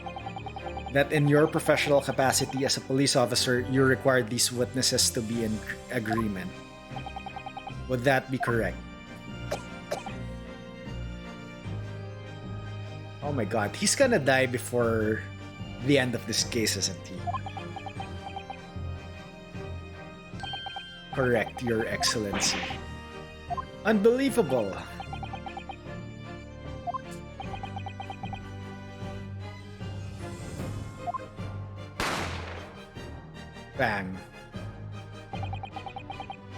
that in your professional capacity as a police officer, you required these witnesses to be in agreement. Would that be correct? Oh my god, he's gonna die before the end of this case, isn't he? Correct, Your Excellency. Unbelievable! Bang.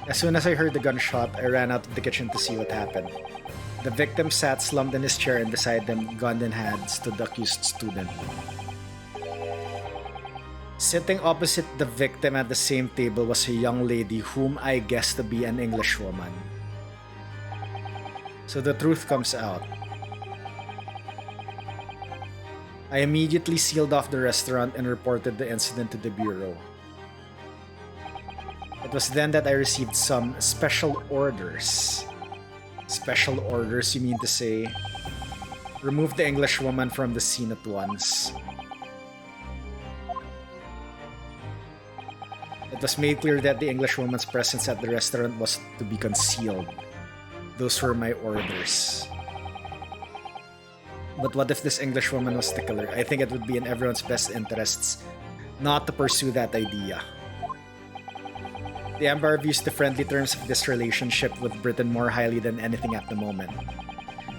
As soon as I heard the gunshot, I ran out of the kitchen to see what happened. The victim sat slumped in his chair and beside them, gun in hand, stood the accused student. Sitting opposite the victim at the same table was a young lady whom I guessed to be an Englishwoman. So the truth comes out. I immediately sealed off the restaurant and reported the incident to the bureau. It was then that I received some special orders. Special orders, you mean to say? Remove the Englishwoman from the scene at once. It was made clear that the Englishwoman's presence at the restaurant was to be concealed. Those were my orders. But what if this Englishwoman was the killer? I think it would be in everyone's best interests not to pursue that idea. The Empire views the friendly terms of this relationship with Britain more highly than anything at the moment.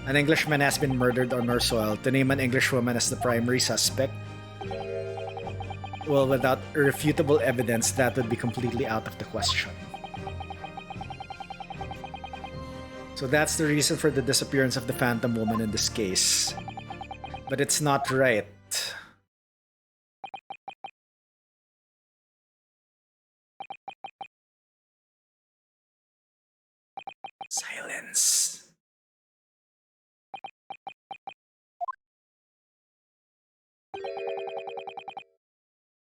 An Englishman has been murdered on our soil. To name an Englishwoman as the primary suspect, well, without irrefutable evidence, that would be completely out of the question. So that's the reason for the disappearance of the Phantom Woman in this case. But it's not right. Silence.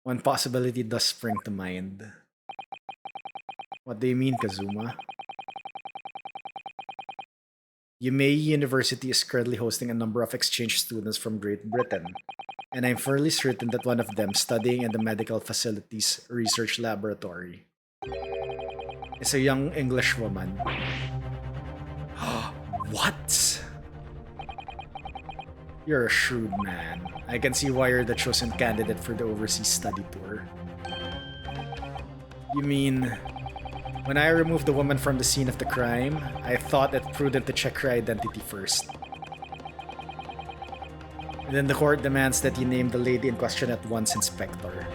One possibility does spring to mind. What do you mean, Kazuma? Yumei University is currently hosting a number of exchange students from Great Britain, and I'm fairly certain that one of them, studying in the medical facilities research laboratory, is a young English woman. What? You're a shrewd man. I can see why you're the chosen candidate for the overseas study tour. You mean, when I removed the woman from the scene of the crime, I thought it prudent to check her identity first. And then the court demands that you name the lady in question at once, Inspector.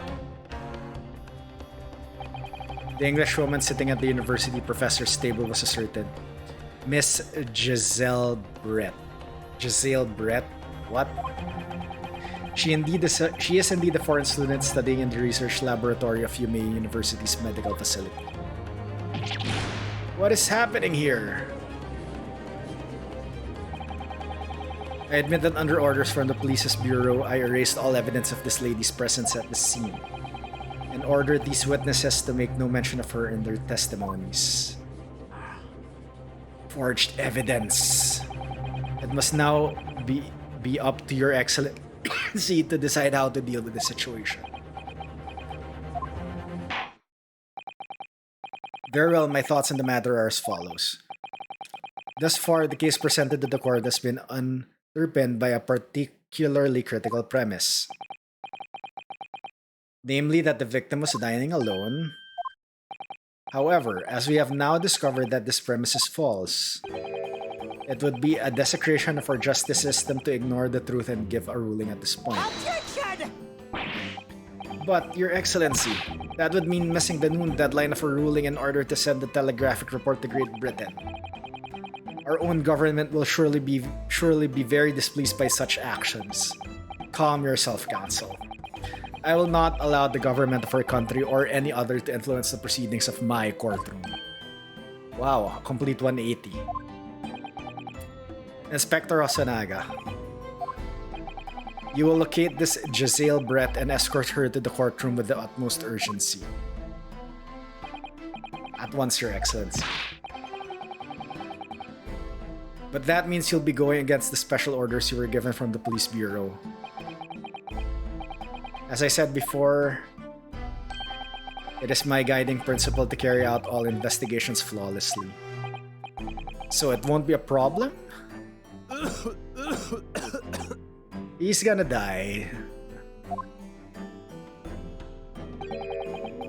The English woman sitting at the university professor's table was asserted. Miss Giselle Brett. Giselle Brett? What? She is indeed a foreign student studying in the research laboratory of Yumei University's medical facility. What is happening here? I admit that under orders from the police's bureau, I erased all evidence of this lady's presence at the scene and ordered these witnesses to make no mention of her in their testimonies. Forged evidence. It must now be up to your excellency to decide how to deal with the situation. Very well, my thoughts on the matter are as follows. Thus far, the case presented to the court has been underpinned by a particularly critical premise. Namely, that the victim was dining alone. However, as we have now discovered that this premise is false, it would be a desecration of our justice system to ignore the truth and give a ruling at this point. Objection! But, Your Excellency, that would mean missing the noon deadline of a ruling in order to send the telegraphic report to Great Britain. Our own government will surely be very displeased by such actions. Calm yourself, Counsel. I will not allow the government of our country or any other to influence the proceedings of my courtroom. Wow, a complete 180. Inspector Osanaga, you will locate this Giselle Brett and escort her to the courtroom with the utmost urgency. At once, Your Excellency. But that means you'll be going against the special orders you were given from the police bureau. As I said before, it is my guiding principle to carry out all investigations flawlessly. So it won't be a problem? He's gonna die.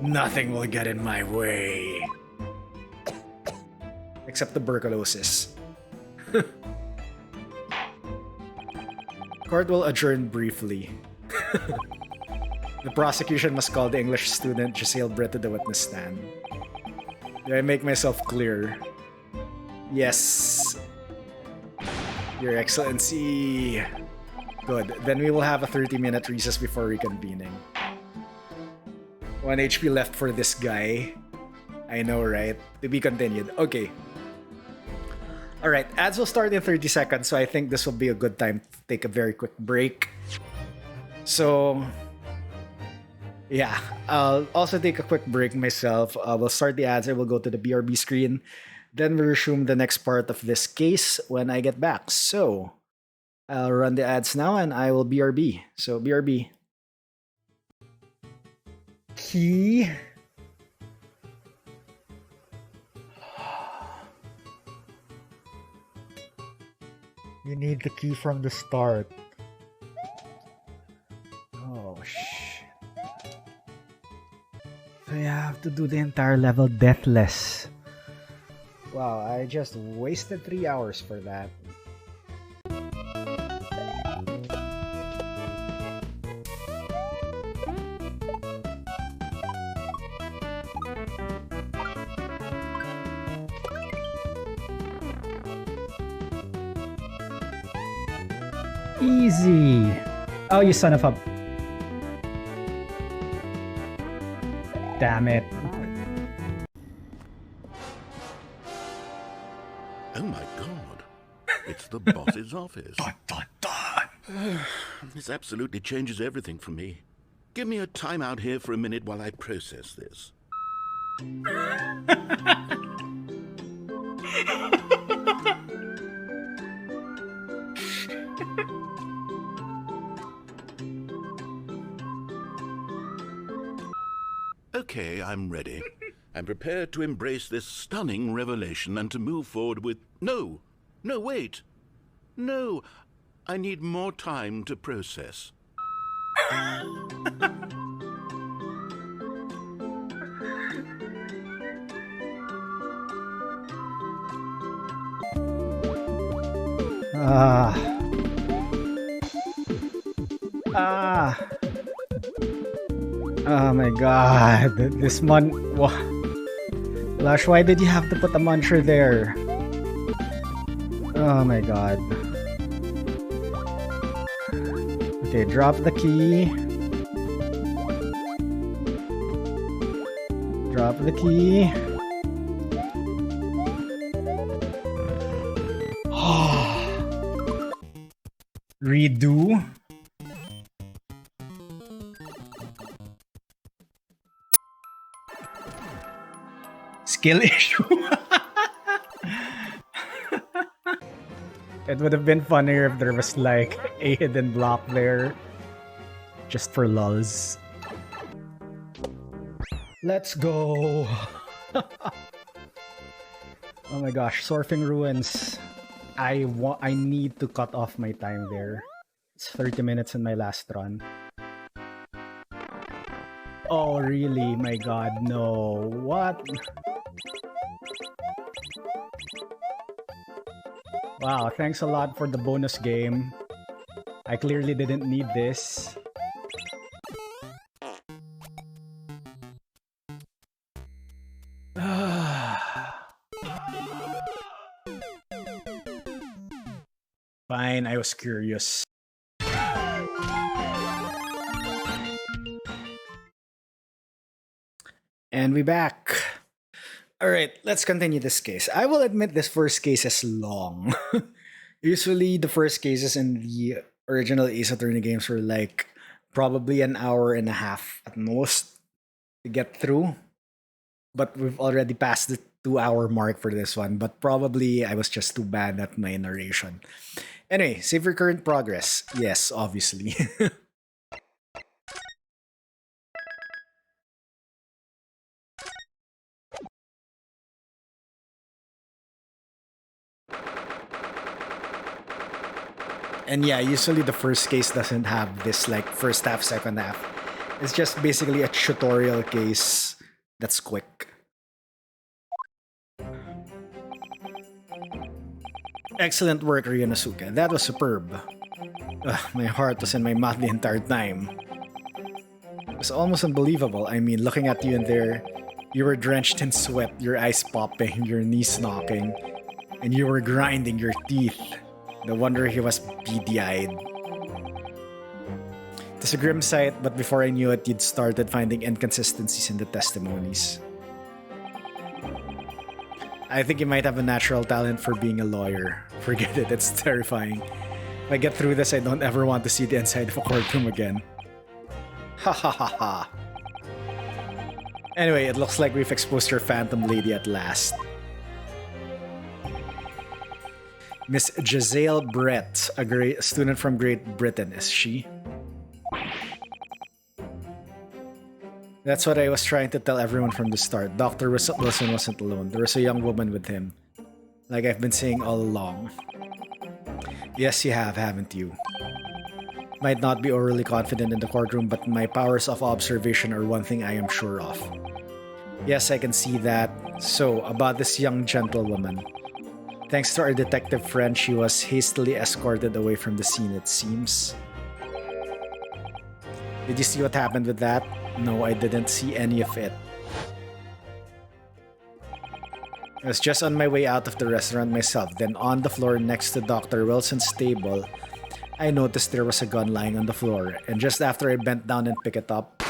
Nothing will get in my way. Except tuberculosis. Court will adjourn briefly. The prosecution must call the English student Giselle Brett to the witness stand. Did I make myself clear? Yes. Your Excellency. Good. Then we will have a 30-minute recess before reconvening. 1 HP left for this guy. I know, right? To be continued. Okay. Alright, ads will start in 30 seconds, so I think this will be a good time to take a very quick break. So, yeah, I'll also take a quick break myself. We'll start the ads. I will go to the BRB screen. Then we'll resume the next part of this case when I get back. So, I'll run the ads now and I will BRB. So, BRB. Key. You need the key from the start. Oh, shit. So you have to do the entire level deathless. Wow, I just wasted 3 hours for that. Easy. Oh, you son of a... Damn it. Oh my god. It's the boss's office. This absolutely changes everything for me. Give me a time out here for a minute while I process this. Okay, I'm ready. I'm prepared to embrace this stunning revelation and to move forward with... No, wait. No, I need more time to process. Oh my god, this Lush, why did you have to put a muncher there? Oh my god. Okay, drop the key. Drop the key. Redo. Skill issue. It would have been funnier if there was like a hidden block there. Just for lulz. Let's go. Oh my gosh, Surfing Ruins. I need to cut off my time there. It's 30 minutes in my last run. Oh really? My god, no. What? Wow, thanks a lot for the bonus game. I clearly didn't need this. Fine, I was curious. And we back. Alright, let's continue this case. I will admit this first case is long. Usually the first cases in the original Ace Attorney games were like probably an hour and a half at most to get through. But we've already passed the 2-hour mark for this one. But probably I was just too bad at my narration. Anyway, save your current progress. Yes, obviously. And yeah, usually the first case doesn't have this like first half, second half. It's just basically a tutorial case that's quick. Excellent work, Ryunosuke. That was superb. My heart was in my mouth the entire time. It was almost unbelievable. I mean, looking at you in there, you were drenched in sweat, your eyes popping, your knees knocking, and you were grinding your teeth. No wonder he was beady-eyed. It's a grim sight, but before I knew it, you'd started finding inconsistencies in the testimonies. I think you might have a natural talent for being a lawyer. Forget it, it's terrifying. If I get through this, I don't ever want to see the inside of a courtroom again. Ha ha ha ha. Anyway, it looks like we've exposed your Phantom Lady at last. Miss Giselle Brett, a student from Great Britain, is she? That's what I was trying to tell everyone from the start. Dr. Wilson wasn't alone. There was a young woman with him. Like I've been saying all along. Yes, you have, haven't you? Might not be overly confident in the courtroom, but my powers of observation are one thing I am sure of. Yes, I can see that. So, about this young gentlewoman. Thanks to our detective friend, she was hastily escorted away from the scene, it seems. Did you see what happened with that? No, I didn't see any of it. I was just on my way out of the restaurant myself, then on the floor next to Dr. Wilson's table, I noticed there was a gun lying on the floor, and just after I bent down and picked it up,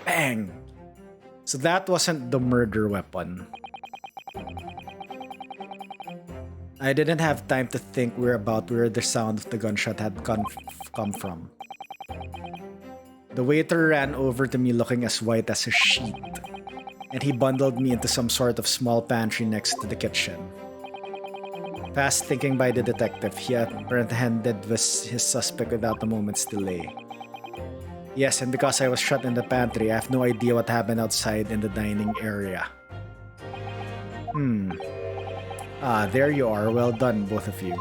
bang! So that wasn't the murder weapon. I didn't have time to think where the sound of the gunshot had come from. The waiter ran over to me looking as white as a sheet, and he bundled me into some sort of small pantry next to the kitchen. Fast thinking by the detective, he apprehended his suspect without a moment's delay. Yes, and because I was shut in the pantry, I have no idea what happened outside in the dining area. Ah, there you are. Well done, both of you.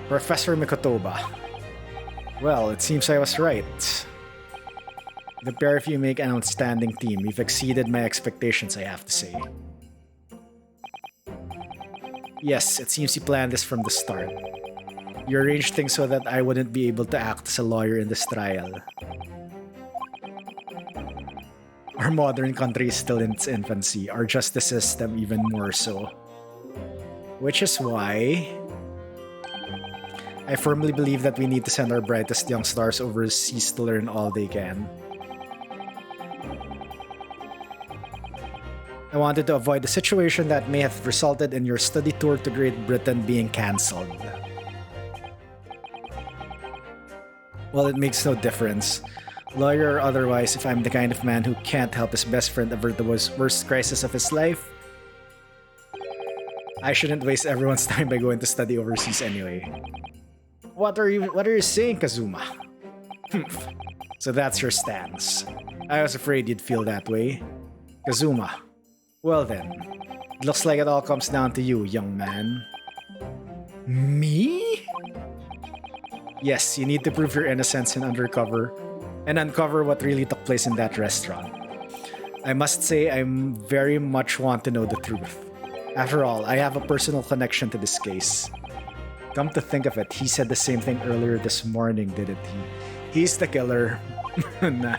Professor Mikotoba. Well, it seems I was right. The pair of you make an outstanding team. You've exceeded my expectations, I have to say. Yes, it seems you planned this from the start. You arranged things so that I wouldn't be able to act as a lawyer in this trial. Our modern country is still in its infancy, our justice system even more so. Which is why I firmly believe that we need to send our brightest young stars overseas to learn all they can. I wanted to avoid a situation that may have resulted in your study tour to Great Britain being cancelled. Well, it makes no difference. Lawyer or otherwise, if I'm the kind of man who can't help his best friend avert the worst crisis of his life, I shouldn't waste everyone's time by going to study overseas anyway. What are you saying, Kazuma? So that's your stance. I was afraid you'd feel that way. Kazuma. Well then, it looks like it all comes down to you, young man. Me? Yes, you need to prove your innocence and uncover what really took place in that restaurant. I must say I very much want to know the truth. After all, I have a personal connection to this case. Come to think of it, he said the same thing earlier this morning, didn't he? He's the killer. Nah.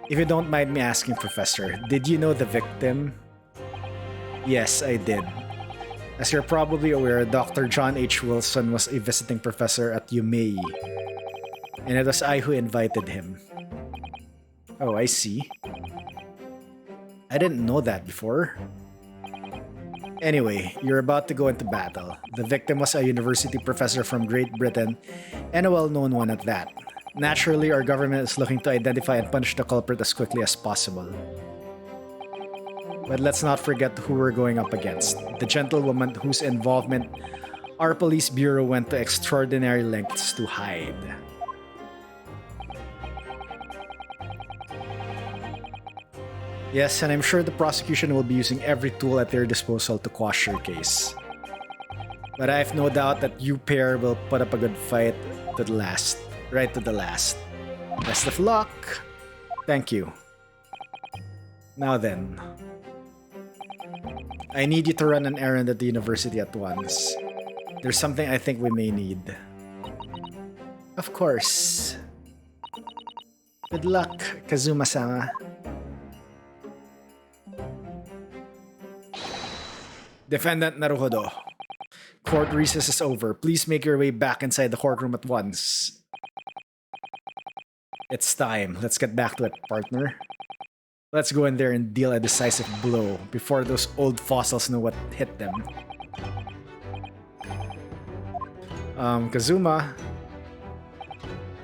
If you don't mind me asking, Professor, did you know the victim? Yes, I did. As you're probably aware, Dr. John H. Wilson was a visiting professor at UMEI, and it was I who invited him. Oh, I see. I didn't know that before. Anyway, you're about to go into battle. The victim was a university professor from Great Britain, and a well-known one at that. Naturally, our government is looking to identify and punish the culprit as quickly as possible. But let's not forget who we're going up against. The gentlewoman whose involvement our police bureau went to extraordinary lengths to hide. Yes, and I'm sure the prosecution will be using every tool at their disposal to quash your case. But I have no doubt that you pair will put up a good fight to the last. Right to the last. Best of luck! Thank you. Now then. I need you to run an errand at the university at once. There's something I think we may need. Of course. Good luck, Kazuma-sama. Defendant Naruhodo. Court recess is over. Please make your way back inside the courtroom at once. It's time. Let's get back to it, partner. Let's go in there and deal a decisive blow before those old fossils know what hit them. Kazuma.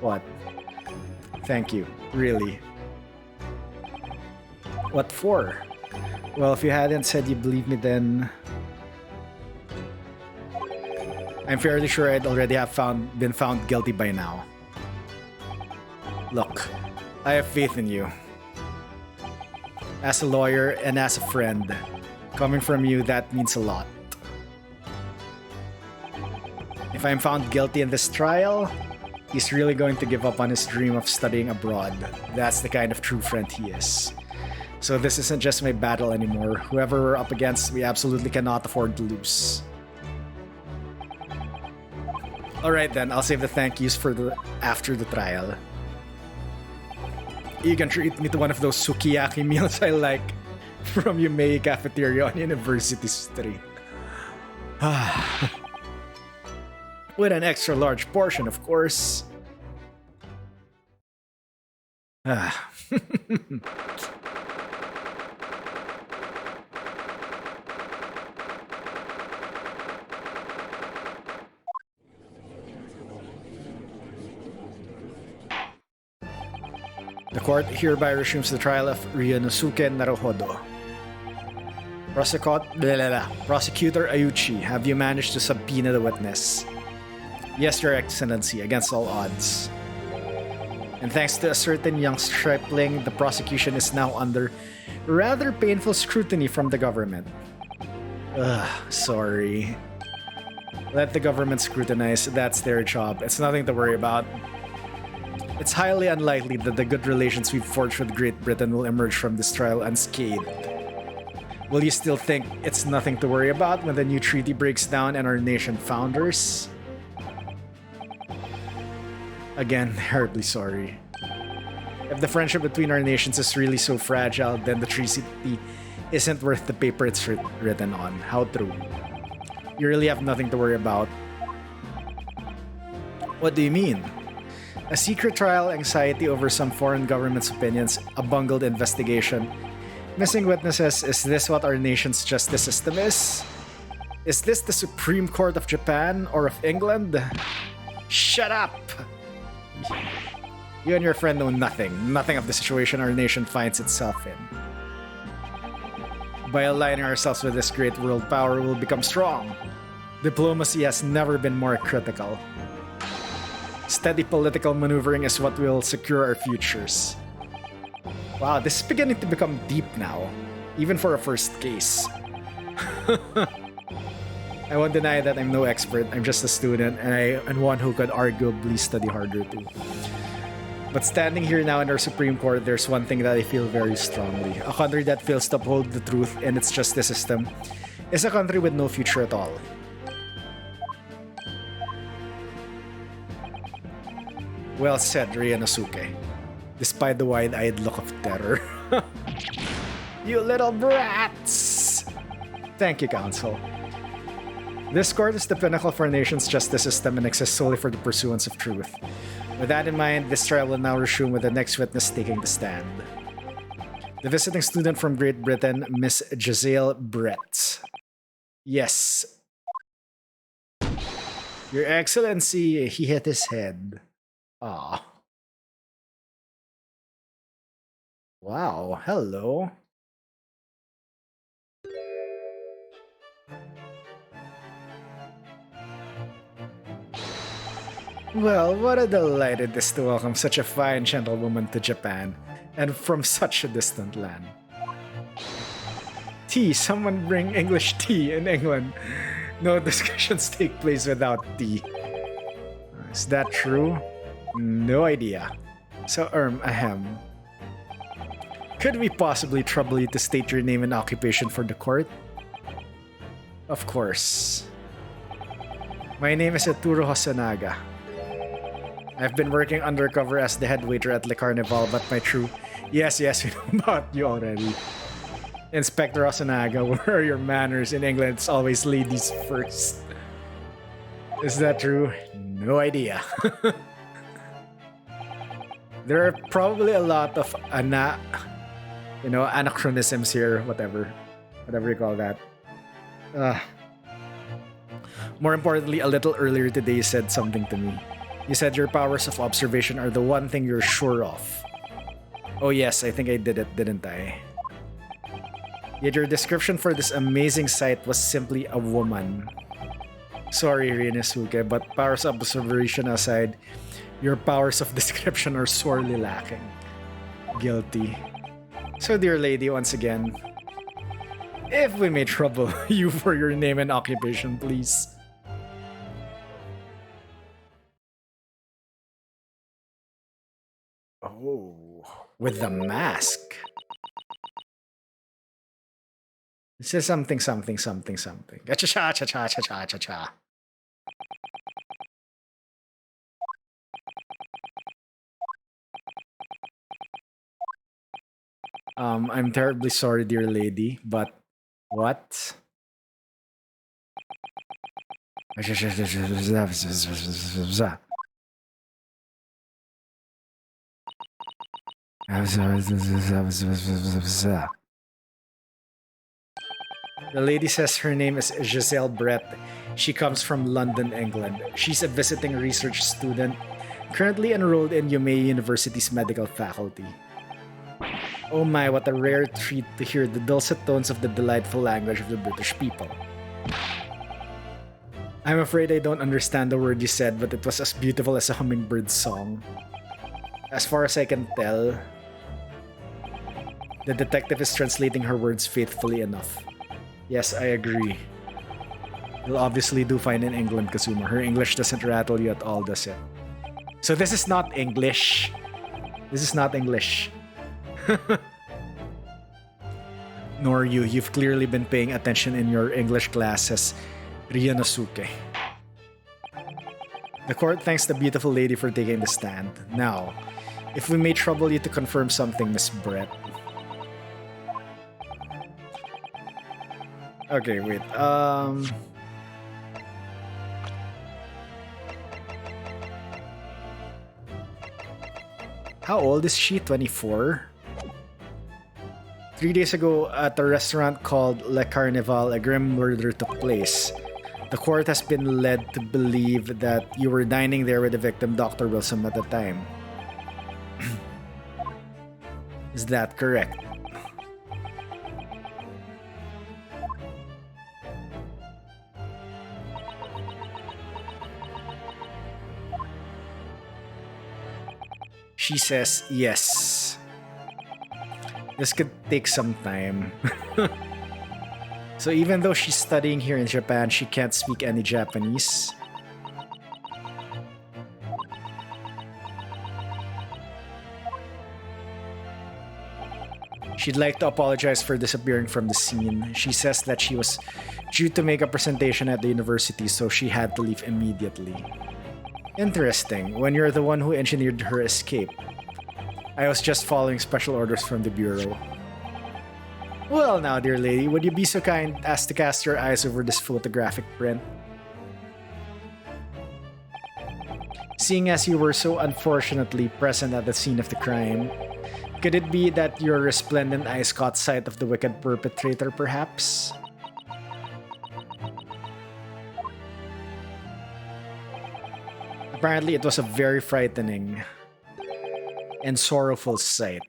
What? Thank you. Really. What for? Well, if you hadn't said you believe me, then I'm fairly sure I'd already have been found guilty by now. Look, I have faith in you. As a lawyer and as a friend, coming from you, that means a lot. If I'm found guilty in this trial, he's really going to give up on his dream of studying abroad. That's the kind of true friend he is. So this isn't just my battle anymore. Whoever we're up against, we absolutely cannot afford to lose. Alright then, I'll save the thank yous for after the trial. You can treat me to one of those sukiyaki meals I like from Yumei Cafeteria on University Street. With an extra large portion, of course. The court hereby resumes the trial of Ryunosuke Naruhodo. Prosecutor Ayuchi, have you managed to subpoena the witness? Yes, Your Excellency, against all odds. And thanks to a certain young stripling, the prosecution is now under rather painful scrutiny from the government. Sorry. Let the government scrutinize, that's their job. It's nothing to worry about. It's highly unlikely that the good relations we've forged with Great Britain will emerge from this trial unscathed. Will you still think it's nothing to worry about when the new treaty breaks down and our nation founders? Again, terribly sorry. If the friendship between our nations is really so fragile, then the treaty isn't worth the paper it's written on. How true. You really have nothing to worry about. What do you mean? A secret trial, anxiety over some foreign government's opinions, a bungled investigation, missing witnesses. Is this what our nation's justice system is? Is this the Supreme Court of Japan or of England? Shut up! You and your friend know nothing of the situation our nation finds itself in. By aligning ourselves with this great world power, we'll become strong. Diplomacy has never been more critical. Steady political maneuvering is what will secure our futures. Wow, this is beginning to become deep now, even for a first case. I won't deny that I'm no expert, I'm just a student, and one who could arguably study harder too. But standing here now in our Supreme Court, there's one thing that I feel very strongly. A country that fails to uphold the truth in its justice system is a country with no future at all. Well said, Ryunosuke. Despite the wide-eyed look of terror. You little brats! Thank you, Counsel. This court is the pinnacle for our nation's justice system and exists solely for the pursuance of truth. With that in mind, this trial will now resume with the next witness taking the stand. The visiting student from Great Britain, Miss Giselle Brett. Yes. Your Excellency, he hit his head. Ah. Wow, hello. Well, what a delight it is to welcome such a fine gentlewoman to Japan, and from such a distant land. Tea, someone bring English tea in England. No discussions take place without tea. Is that true? No idea. So, ahem. Could we possibly trouble you to state your name and occupation for the court? Of course. My name is Eturo Hosonaga. I've been working undercover as the head waiter at Le Carnival, but my true... Yes, we know about you already. Inspector Hosonaga, where are your manners? In England, it's always ladies first. Is that true? No idea. There are probably a lot of anachronisms here, whatever you call that. More importantly, a little earlier today you said something to me. You said your powers of observation are the one thing you're sure of. Oh yes, I think I did it, didn't I? Yet your description for this amazing sight was simply a woman. Sorry, Rinasuke, but powers of observation aside, your powers of description are sorely lacking. Guilty. So dear lady, once again, if we may trouble you for your name and occupation, please. Oh, with the mask. It says something. Cha-cha-cha. I'm terribly sorry, dear lady, but what? The lady says her name is Giselle Brett. She comes from London, England. She's a visiting research student, currently enrolled in UMaine University's medical faculty. Oh my, what a rare treat to hear the dulcet tones of the delightful language of the British people. I'm afraid I don't understand the word you said, but it was as beautiful as a hummingbird's song. As far as I can tell, the detective is translating her words faithfully enough. Yes, I agree. You'll obviously do fine in England, Kazuma. Her English doesn't rattle you at all, does it? So this is not English. This is not English. Nor you. You've clearly been paying attention in your English classes, Ryunosuke. The court thanks the beautiful lady for taking the stand. Now, if we may trouble you to confirm something, Miss Brett. Okay, wait. How old is she? 24? 3 days ago, at a restaurant called Le Carnival, a grim murder took place. The court has been led to believe that you were dining there with the victim, Dr. Wilson, at the time. Is that correct? She says yes. This could take some time. So even though she's studying here in Japan, she can't speak any Japanese. She'd like to apologize for disappearing from the scene. She says that she was due to make a presentation at the university, so she had to leave immediately. Interesting, when you're the one who engineered her escape. I was just following special orders from the bureau. Well now, dear lady, would you be so kind as to cast your eyes over this photographic print? Seeing as you were so unfortunately present at the scene of the crime, could it be that your resplendent eyes caught sight of the wicked perpetrator, perhaps? Apparently, it was a very frightening and sorrowful sight.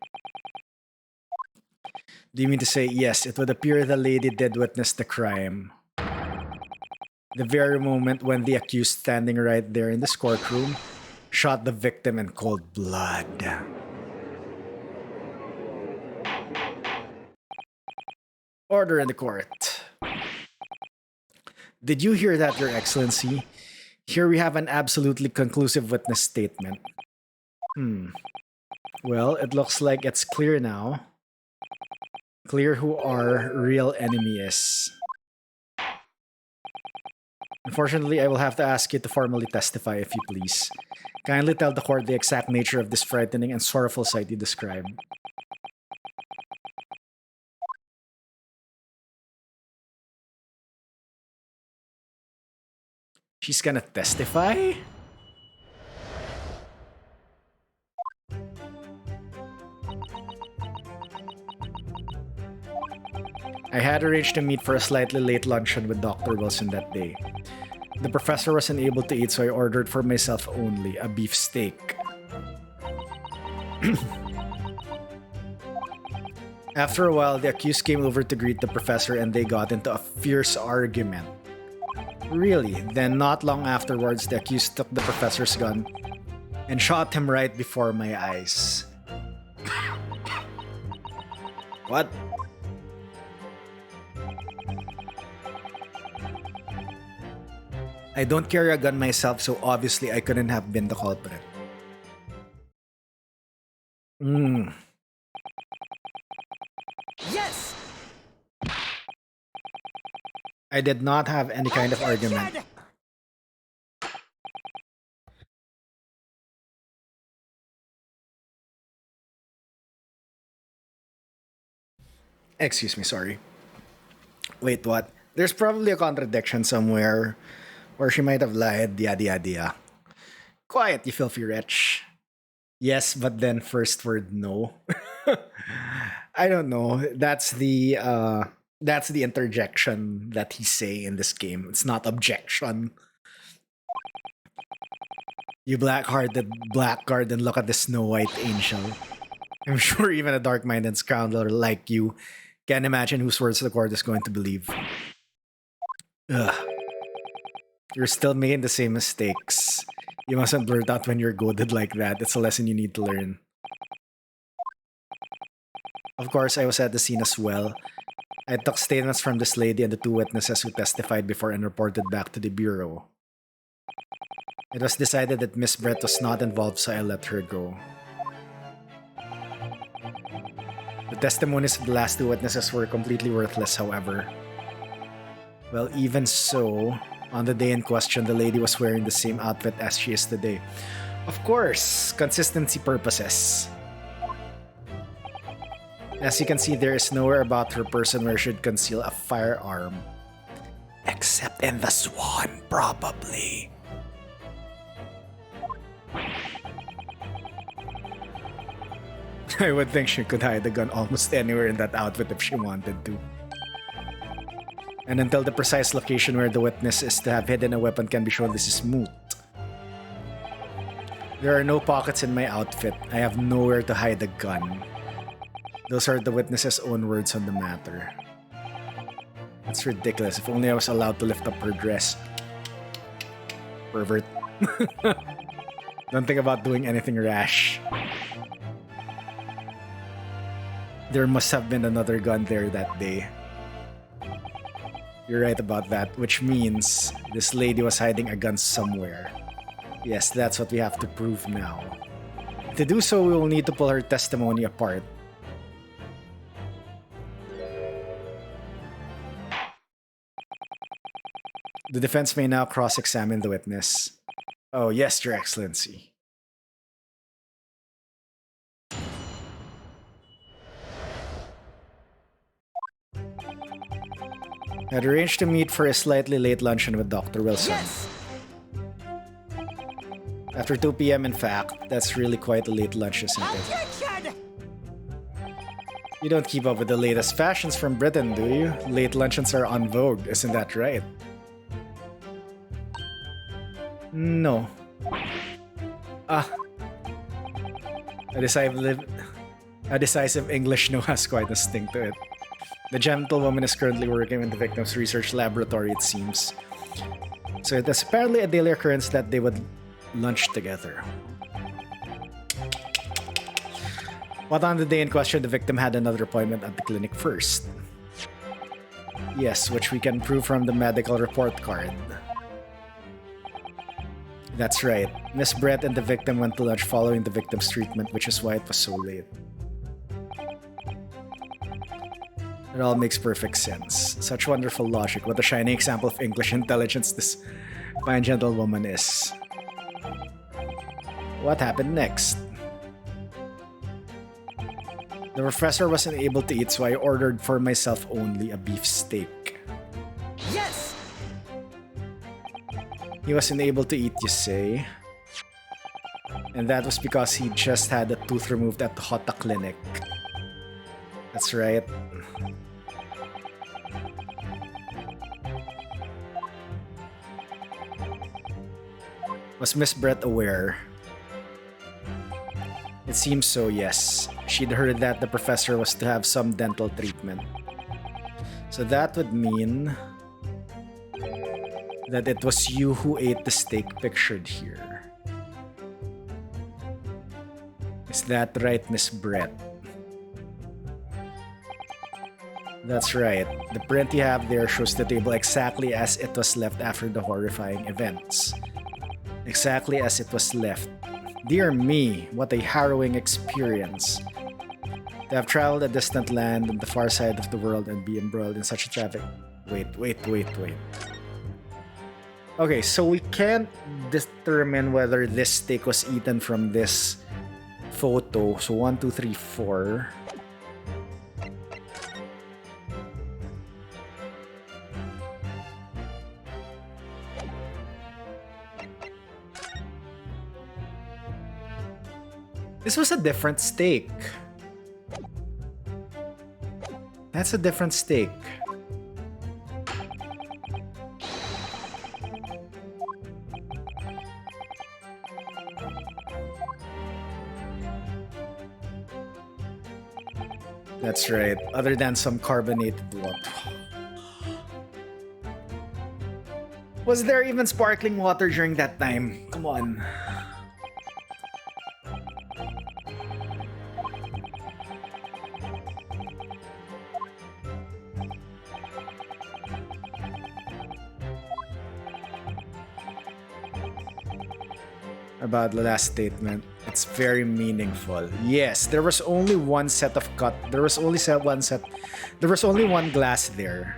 Do you mean to say, yes, it would appear the lady did witness the crime? The very moment when the accused, standing right there in this courtroom, shot the victim in cold blood. Order in the court. Did you hear that, Your Excellency? Here we have an absolutely conclusive witness statement. Well, it looks like it's clear now. Clear who our real enemy is. Unfortunately, I will have to ask you to formally testify, if you please. Kindly tell the court the exact nature of this frightening and sorrowful sight you described. She's gonna testify? I had arranged to meet for a slightly late luncheon with Dr. Wilson that day. The professor wasn't able to eat, so I ordered for myself only a beef steak. After a while, the accused came over to greet the professor and they got into a fierce argument. Really? Then not long afterwards, the accused took the professor's gun and shot him right before my eyes. What? I don't carry a gun myself, so obviously I couldn't have been the culprit. Yes! I did not have any kind of argument. Excuse me, sorry. Wait, what? There's probably a contradiction somewhere, or she might have lied, yada yada yada. Quiet, you filthy wretch. Yes, but then first word no. I don't know. That's the interjection that he's saying in this game. It's not objection. You black-hearted blackguard and look at the Snow White angel. I'm sure even a dark-minded scoundrel like you can't imagine whose words the court is going to believe. Ugh. You're still making the same mistakes. You mustn't blurt out when you're goaded like that. It's a lesson you need to learn. Of course, I was at the scene as well. I took statements from this lady and the two witnesses who testified before and reported back to the bureau. It was decided that Miss Brett was not involved, so I let her go. The testimonies of the last two witnesses were completely worthless, however. Well, even so, on the day in question, the lady was wearing the same outfit as she is today. Of course, consistency purposes. As you can see, there is nowhere about her person where she should conceal a firearm. Except in the swan, probably. I would think she could hide the gun almost anywhere in that outfit if she wanted to. And until the precise location where the witness is to have hidden a weapon can be shown, this is moot. There are no pockets in my outfit. I have nowhere to hide the gun. Those are the witness's own words on the matter. That's ridiculous. If only I was allowed to lift up her dress. Pervert. Don't think about doing anything rash. There must have been another gun there that day. You're right about that, which means this lady was hiding a gun somewhere. Yes, that's what we have to prove now. To do so, we will need to pull her testimony apart. The defense may now cross-examine the witness. Oh, yes, Your Excellency. I'd arranged to meet for a slightly late luncheon with Dr. Wilson. Yes! After 2 p.m. in fact, that's really quite a late lunch, isn't it? Objection! You don't keep up with the latest fashions from Britain, do you? Late luncheons are en vogue, isn't that right? No. A decisive English no has quite a sting to it. The gentlewoman is currently working in the victim's research laboratory, it seems. So it is apparently a daily occurrence that they would lunch together. But on the day in question, the victim had another appointment at the clinic first. Yes, which we can prove from the medical report card. That's right. Miss Brett and the victim went to lunch following the victim's treatment, which is why it was so late. It all makes perfect sense. Such wonderful logic. What a shining example of English intelligence this fine gentlewoman is. What happened next? The professor wasn't able to eat, so I ordered for myself only a beef steak. Yes! He wasn't able to eat, you say? And that was because he just had a tooth removed at the Hota Clinic. That's right. Was Miss Brett aware? It seems so, yes. She'd heard that the professor was to have some dental treatment. So that would mean that it was you who ate the steak pictured here. Is that right, Miss Brett? That's right. The print you have there shows the table exactly as it was left after the horrifying events. Exactly as it was left. Dear me, what a harrowing experience. To have traveled a distant land on the far side of the world and be embroiled in such a traffic. Wait. Okay, so we can't determine whether this steak was eaten from this photo. So 1, 2, 3, 4. This was a different steak. That's a different steak. That's right. Other than some carbonated water. Was there even sparkling water during that time? Come on. About the last statement, it's very meaningful. Yes, there was only one set of cut. There was only one glass there.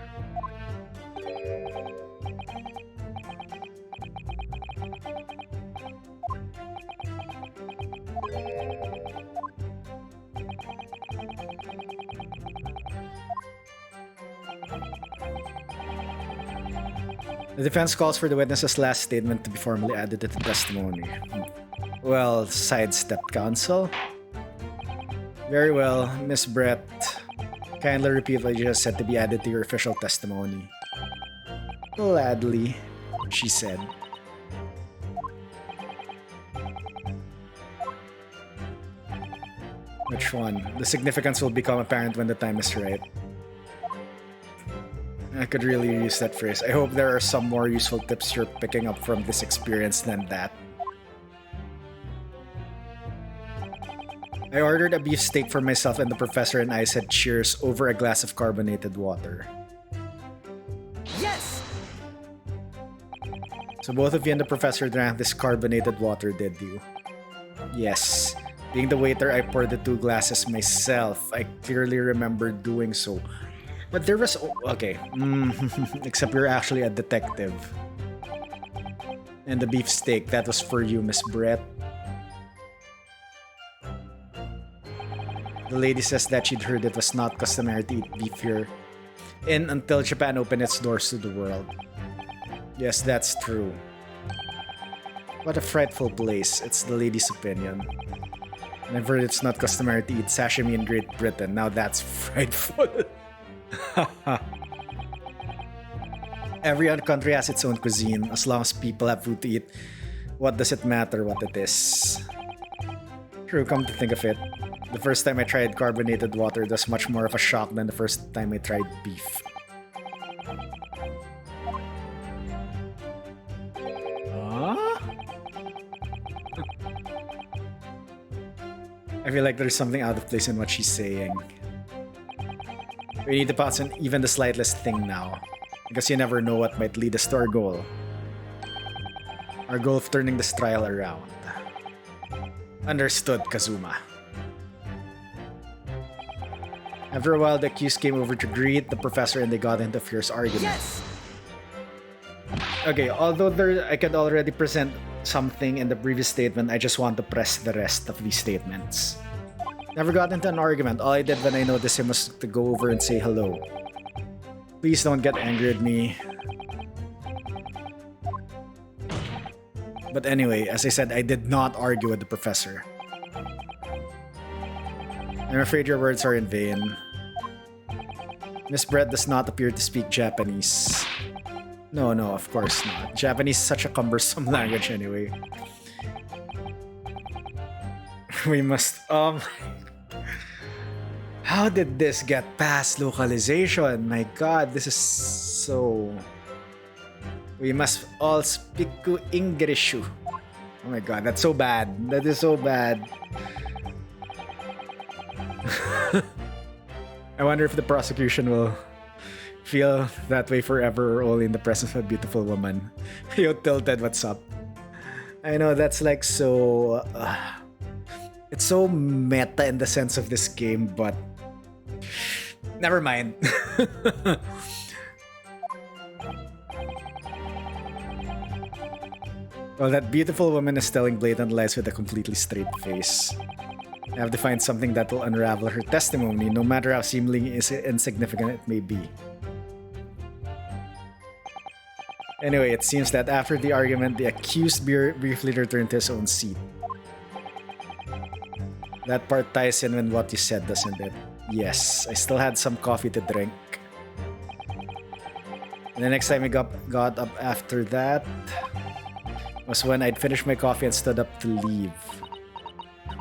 The defense calls for the witness's last statement to be formally added to the testimony. Well, sidestepped counsel. Very well, Miss Brett. Kindly repeat what you just said to be added to your official testimony. Gladly, she said. Which one? The significance will become apparent when the time is right. I could really use that phrase. I hope there are some more useful tips you're picking up from this experience than that. I ordered a beef steak for myself and the professor and I said cheers over a glass of carbonated water. Yes! So both of you and the professor drank this carbonated water, did you? Yes. Being the waiter, I poured the 2 glasses myself. I clearly remember doing so. But there was... Okay. Except you're actually a detective. And the beef steak, that was for you, Miss Brett. The lady says that she'd heard it was not customary to eat beef here until Japan opened its doors to the world. Yes, that's true. What a frightful place. It's the lady's opinion. And I've heard it's not customary to eat sashimi in Great Britain. Now that's frightful. Every other country has its own cuisine. As long as people have food to eat, what does it matter what it is? True, come to think of it. The first time I tried carbonated water was much more of a shock than the first time I tried beef. Huh? I feel like there's something out of place in what she's saying. We need to pass on even the slightest thing now, because you never know what might lead us to our goal. Our goal of turning this trial around. Understood, Kazuma. After a while, the accused came over to greet the professor and they got into a fierce argument. Yes! Okay, although I could already present something in the previous statement, I just want to press the rest of these statements. Never got into an argument. All I did when I noticed him was to go over and say hello. Please don't get angry at me. But anyway, as I said, I did not argue with the professor. I'm afraid your words are in vain. Miss Brett does not appear to speak Japanese. No, of course not. Japanese is such a cumbersome language anyway. We must, how did this get past localization? My god, this is so... We must all speak English. Oh my god, that's so bad. That is so bad. I wonder if the prosecution will feel that way forever or only in the presence of a beautiful woman. Yo, Tilted, what's up? I know that's like so... it's so meta in the sense of this game, but... Never mind. Well, that beautiful woman is telling blatant lies with a completely straight face. I have to find something that will unravel her testimony, no matter how seemingly insignificant it may be. Anyway, it seems that after the argument, the accused briefly returned to his own seat. That part ties in with what you said, doesn't it? Yes, I still had some coffee to drink. And the next time I got up after that was when I'd finished my coffee and stood up to leave.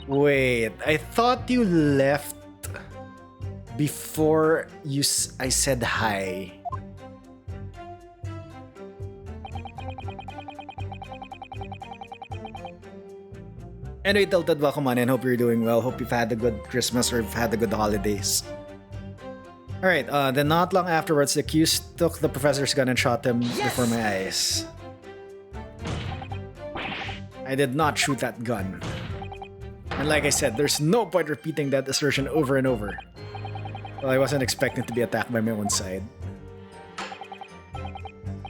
Wait, I thought you left before I said hi. Anyway, Tilted, welcome on in. Hope you're doing well. Hope you've had a good Christmas or you've had a good holidays. Alright, then not long afterwards, the accused took the professor's gun and shot him before my eyes. I did not shoot that gun. And like I said, there's no point repeating that assertion over and over. Well, I wasn't expecting to be attacked by my own side.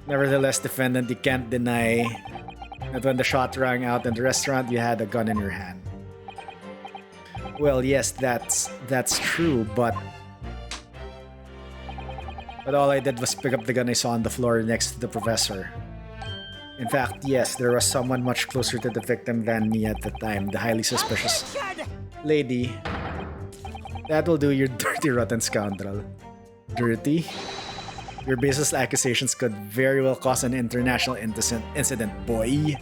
Nevertheless, defendant, you can't deny that when the shot rang out in the restaurant, you had a gun in your hand. Well, yes, that's true, but all I did was pick up the gun I saw on the floor next to the professor. In fact, yes, there was someone much closer to the victim than me at the time, the highly suspicious lady. That will do, you dirty, rotten scoundrel. Dirty? Your baseless accusations could very well cause an international incident, boy.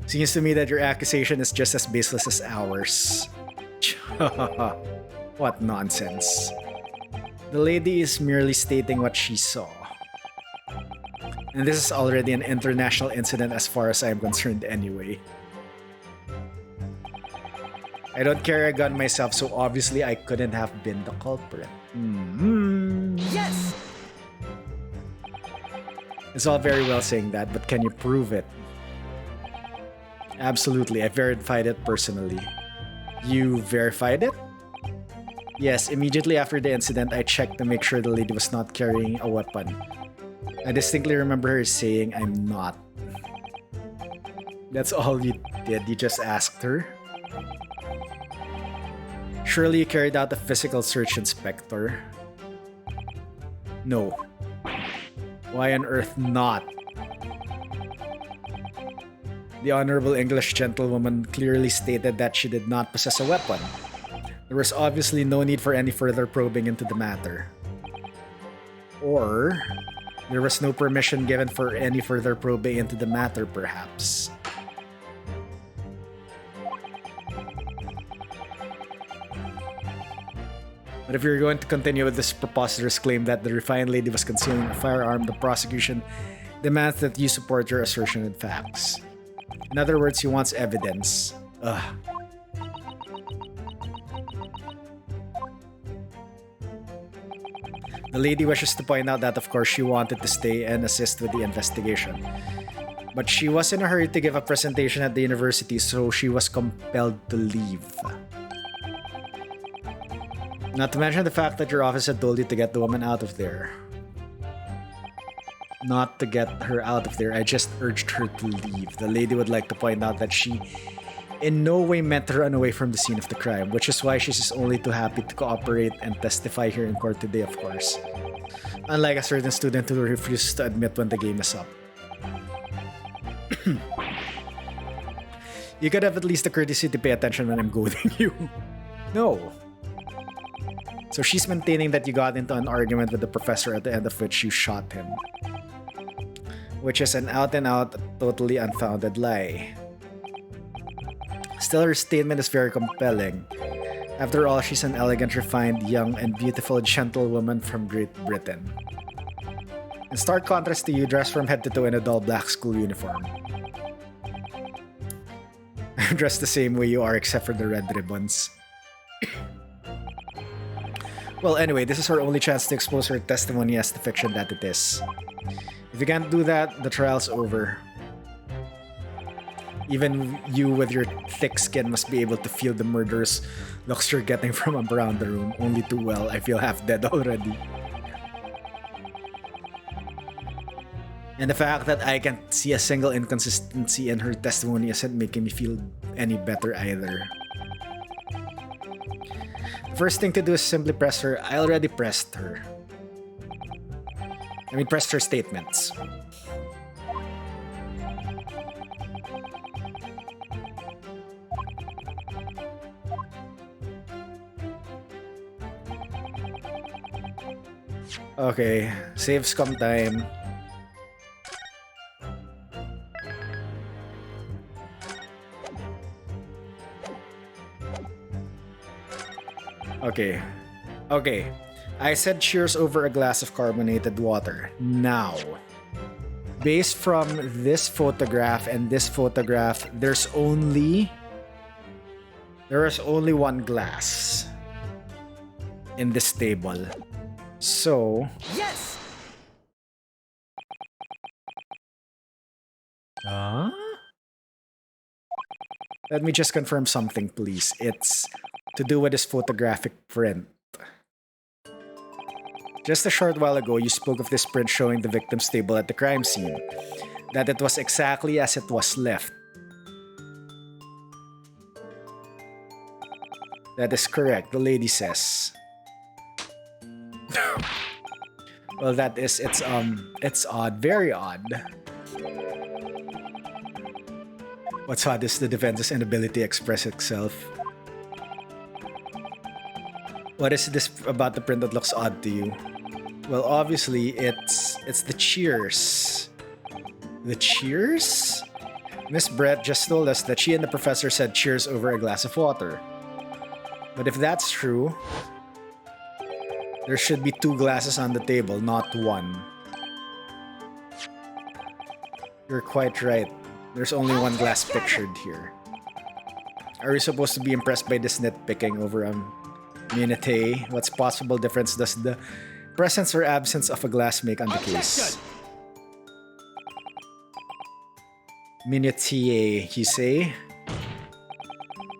Seems to me that your accusation is just as baseless as ours. What nonsense. The lady is merely stating what she saw. And this is already an international incident as far as I'm concerned anyway. I don't carry a gun myself, so obviously I couldn't have been the culprit. Yes! It's all very well saying that, but can you prove it? Absolutely, I verified it personally. You verified it? Yes, immediately after the incident, I checked to make sure the lady was not carrying a weapon. I distinctly remember her saying, I'm not. That's all you did, you just asked her? Surely you carried out a physical search, Inspector. No. Why on earth not? The Honorable English Gentlewoman clearly stated that she did not possess a weapon. There was obviously no need for any further probing into the matter. Or there was no permission given for any further probing into the matter, perhaps. But if you're going to continue with this preposterous claim that the refined lady was concealing a firearm, the prosecution demands that you support your assertion with facts. In other words, he wants evidence. Ugh. The lady wishes to point out that, of course, she wanted to stay and assist with the investigation. But she was in a hurry to give a presentation at the university, so she was compelled to leave. Not to mention the fact that your office had told you to get the woman out of there. Not to get her out of there, I just urged her to leave. The lady would like to point out that she in no way meant to run away from the scene of the crime, which is why she's only too happy to cooperate and testify here in court today, of course. Unlike a certain student who refuses to admit when the game is up. You could have at least the courtesy to pay attention when I'm goading you. No. So she's maintaining that you got into an argument with the professor at the end of which you shot him. Which is an out and out, totally unfounded lie. Still, her statement is very compelling. After all, she's an elegant, refined, young, and beautiful gentlewoman from Great Britain. In stark contrast to you, dressed from head to toe in a dull black school uniform. I'm dressed the same way you are, except for the red ribbons. Well, anyway, this is her only chance to expose her testimony as the fiction that it is. If you can't do that, the trial's over. Even you with your thick skin must be able to feel the murderous looks you're getting from around the room. Only too well, I feel half dead already. And the fact that I can't see a single inconsistency in her testimony isn't making me feel any better either. The first thing to do is simply press her. I already pressed her. Pressed her statements. Okay, save scum time. Okay. I said cheers over a glass of carbonated water. Now, based from this photograph and this photograph, there is only one glass in this table. So, Yes! let me just confirm something, please. It's to do with this photographic print. Just a short while ago, you spoke of this print showing the victim's table at the crime scene. That it was exactly as it was left. That is correct, the lady says. Well, it's odd, very odd. What's odd is the defense's inability to express itself. What is this about the print that looks odd to you? Well, obviously, it's the cheers. The cheers? Miss Brett just told us that she and the professor said cheers over a glass of water. But if that's true, there should be 2 glasses on the table, not 1. You're quite right. There's only 1 glass pictured here. Are we supposed to be impressed by this nitpicking over immunity? What possible difference does the presence or absence of a glass make on the case? Minutiae, you say?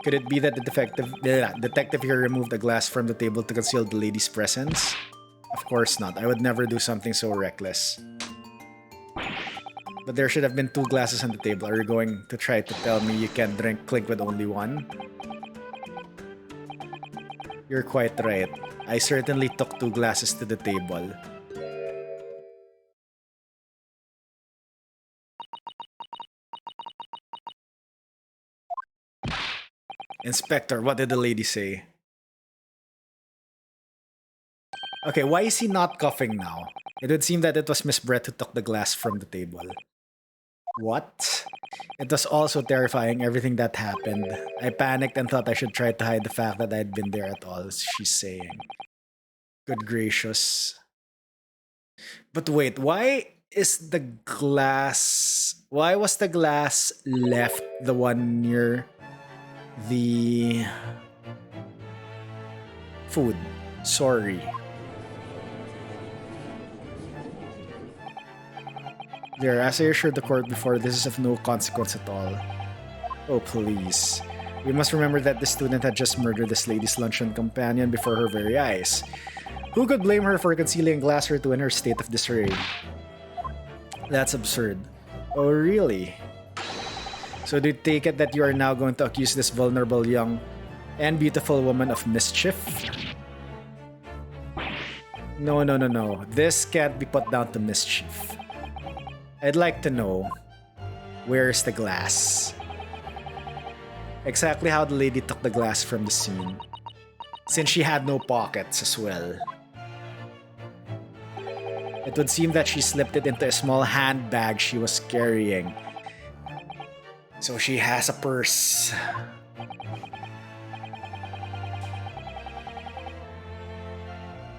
Could it be that the detective here removed a glass from the table to conceal the lady's presence? Of course not. I would never do something so reckless. But there should have been 2 glasses on the table. Are you going to try to tell me you can drink clink with only 1? You're quite right. I certainly took 2 glasses to the table. Inspector, what did the lady say? Okay, why is he not coughing now? It would seem that it was Miss Brett who took the glass from the table. What? It was also terrifying, everything that happened. I panicked and thought I should try to hide the fact that I had been there at all, she's saying. Good gracious. But wait, why was the glass left, the one near the food? Sorry. There, as I assured the court before, this is of no consequence at all. Oh, please. We must remember that the student had just murdered this lady's luncheon companion before her very eyes. Who could blame her for concealing a glass or two in her state of disarray? That's absurd. Oh, really? So do you take it that you are now going to accuse this vulnerable young and beautiful woman of mischief? No. This can't be put down to mischief. I'd like to know, where's the glass? Exactly how the lady took the glass from the scene. since she had no pockets as well. It would seem that she slipped it into a small handbag she was carrying. So she has a purse.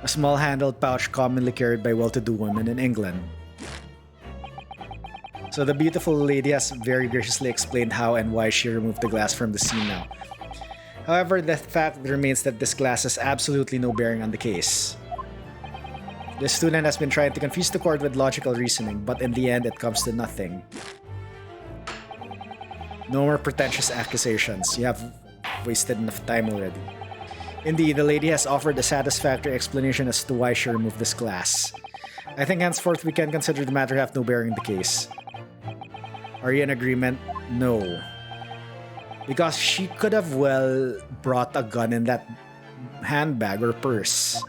A small handled pouch commonly carried by well-to-do women in England. So the beautiful lady has very graciously explained how and why she removed the glass from the scene now. However, the fact remains that this glass has absolutely no bearing on the case. The student has been trying to confuse the court with logical reasoning, but in the end it comes to nothing. No more pretentious accusations. You have wasted enough time already. Indeed, the lady has offered a satisfactory explanation as to why she removed this glass. I think henceforth we can consider the matter have no bearing in the case. Are you in agreement? No. Because she could have well brought a gun in that handbag or purse.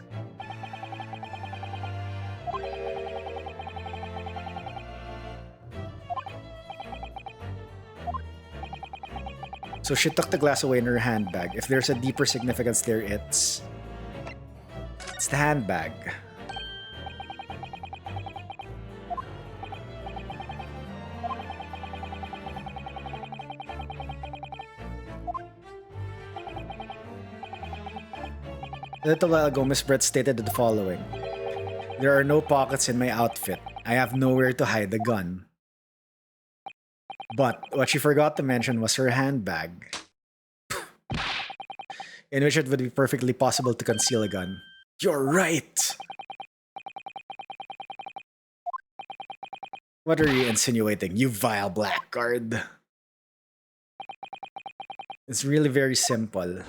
So she took the glass away in her handbag. If there's a deeper significance there, it's the handbag. A little while ago, Miss Brett stated the following. There are no pockets in my outfit. I have nowhere to hide the gun. But what she forgot to mention was her handbag, in which it would be perfectly possible to conceal a gun. You're right! What are you insinuating, you vile blackguard? It's really very simple.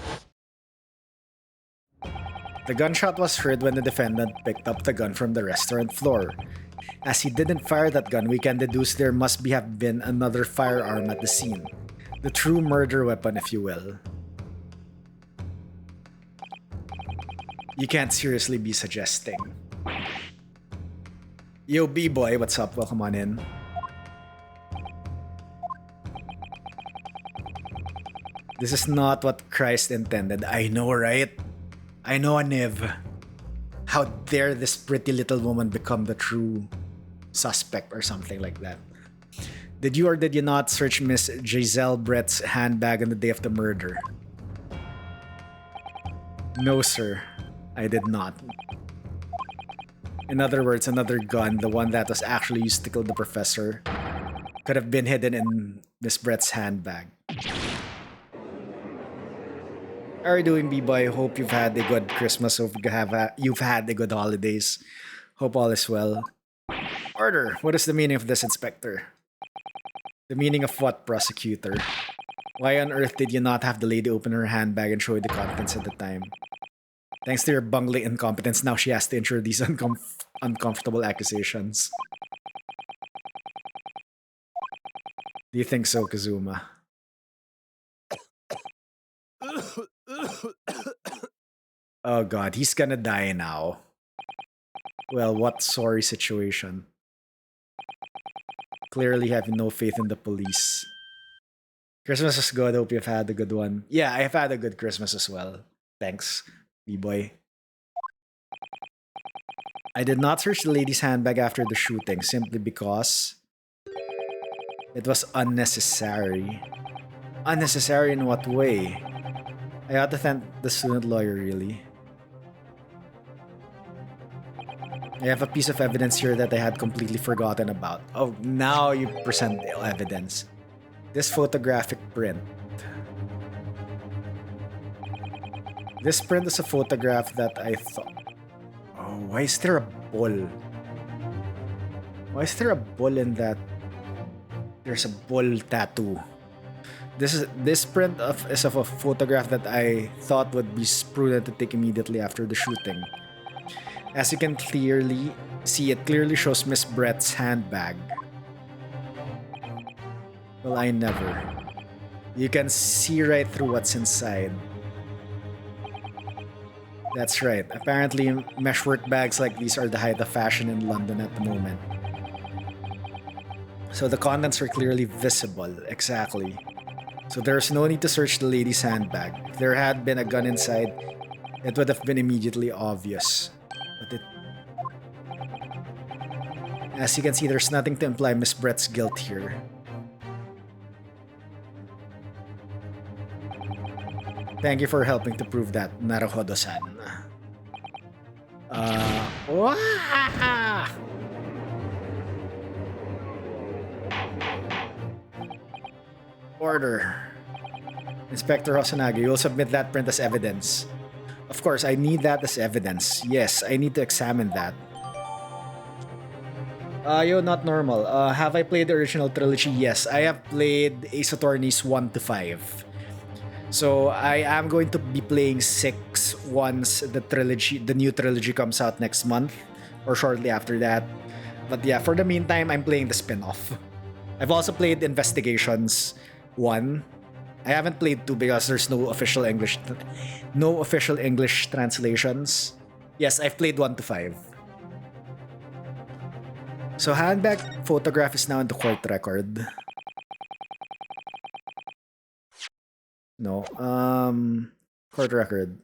The gunshot was heard when the defendant picked up the gun from the restaurant floor. As he didn't fire that gun, we can deduce there must have been another firearm at the scene. The true murder weapon, if you will. You can't seriously be suggesting. Yo, B-boy, what's up? Welcome on in. This is not what Christ intended. I know, right? I know, Aniv. How dare this pretty little woman become the true suspect or something like that. Did you or did you not search Miss Giselle Brett's handbag on the day of the murder? No, sir. I did not. In other words, another gun, the one that was actually used to kill the professor, could have been hidden in Miss Brett's handbag. How are you doing, B-boy? Hope you've had a good Christmas. Hope you've had a good holidays. Hope all is well. Order. What is the meaning of this, Inspector? The meaning of what, Prosecutor? Why on earth did you not have the lady open her handbag and show you the contents at the time? Thanks to your bungling incompetence, now she has to endure these uncomfortable accusations. Do you think so, Kazuma? Oh god, he's gonna die now. Well, what sorry situation. Clearly having no faith in the police. Christmas is good, hope you've had a good one. Yeah, I've had a good Christmas as well. Thanks, B-boy. I did not search the lady's handbag after the shooting simply because it was unnecessary. Unnecessary in what way? I ought to thank the student lawyer, really. I have a piece of evidence here that I had completely forgotten about. Oh, now you present the evidence. This photographic print. This print is a photograph that I thought... Oh, why is there a bull? Why is there a bull in that? There's a bull tattoo. This print is of a photograph that I thought would be prudent to take immediately after the shooting. As you can clearly see, it clearly shows Miss Brett's handbag. Well, I never. You can see right through what's inside. That's right. Apparently, meshwork bags like these are the height of fashion in London at the moment. So the contents are clearly visible. Exactly. So there's no need to search the lady's handbag. If there had been a gun inside, It would have been immediately obvious. But it... As you can see, there's nothing to imply Miss Brett's guilt here. Thank you for helping to prove that, Naruhodo-san. Wah! Order. Inspector Hosanagi, you'll submit that print as evidence. Of course, I need that as evidence. Yes, I need to examine that. Yo, not normal. Have I played the original trilogy? Yes, I have played Ace Attorneys 1 to 5. So I am going to be playing 6 once the new trilogy comes out next month or shortly after that. But yeah, for the meantime, I'm playing the spin-off. I've also played Investigations 1. I haven't played 2 because there's no official English translations. Yes, I've played 1 to 5. So handbag photograph is now in the court record. No, court record.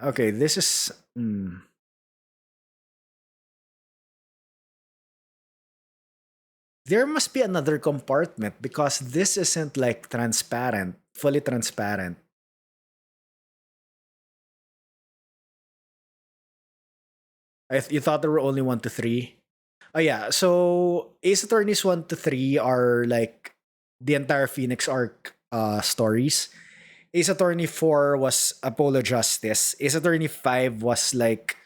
Okay, this is There must be another compartment because this isn't like transparent, fully transparent. You thought there were only 1 to 3? Oh yeah, so Ace Attorneys 1 to 3 are like the entire Phoenix arc stories. Ace Attorney 4 was Apollo Justice. Ace Attorney 5 was like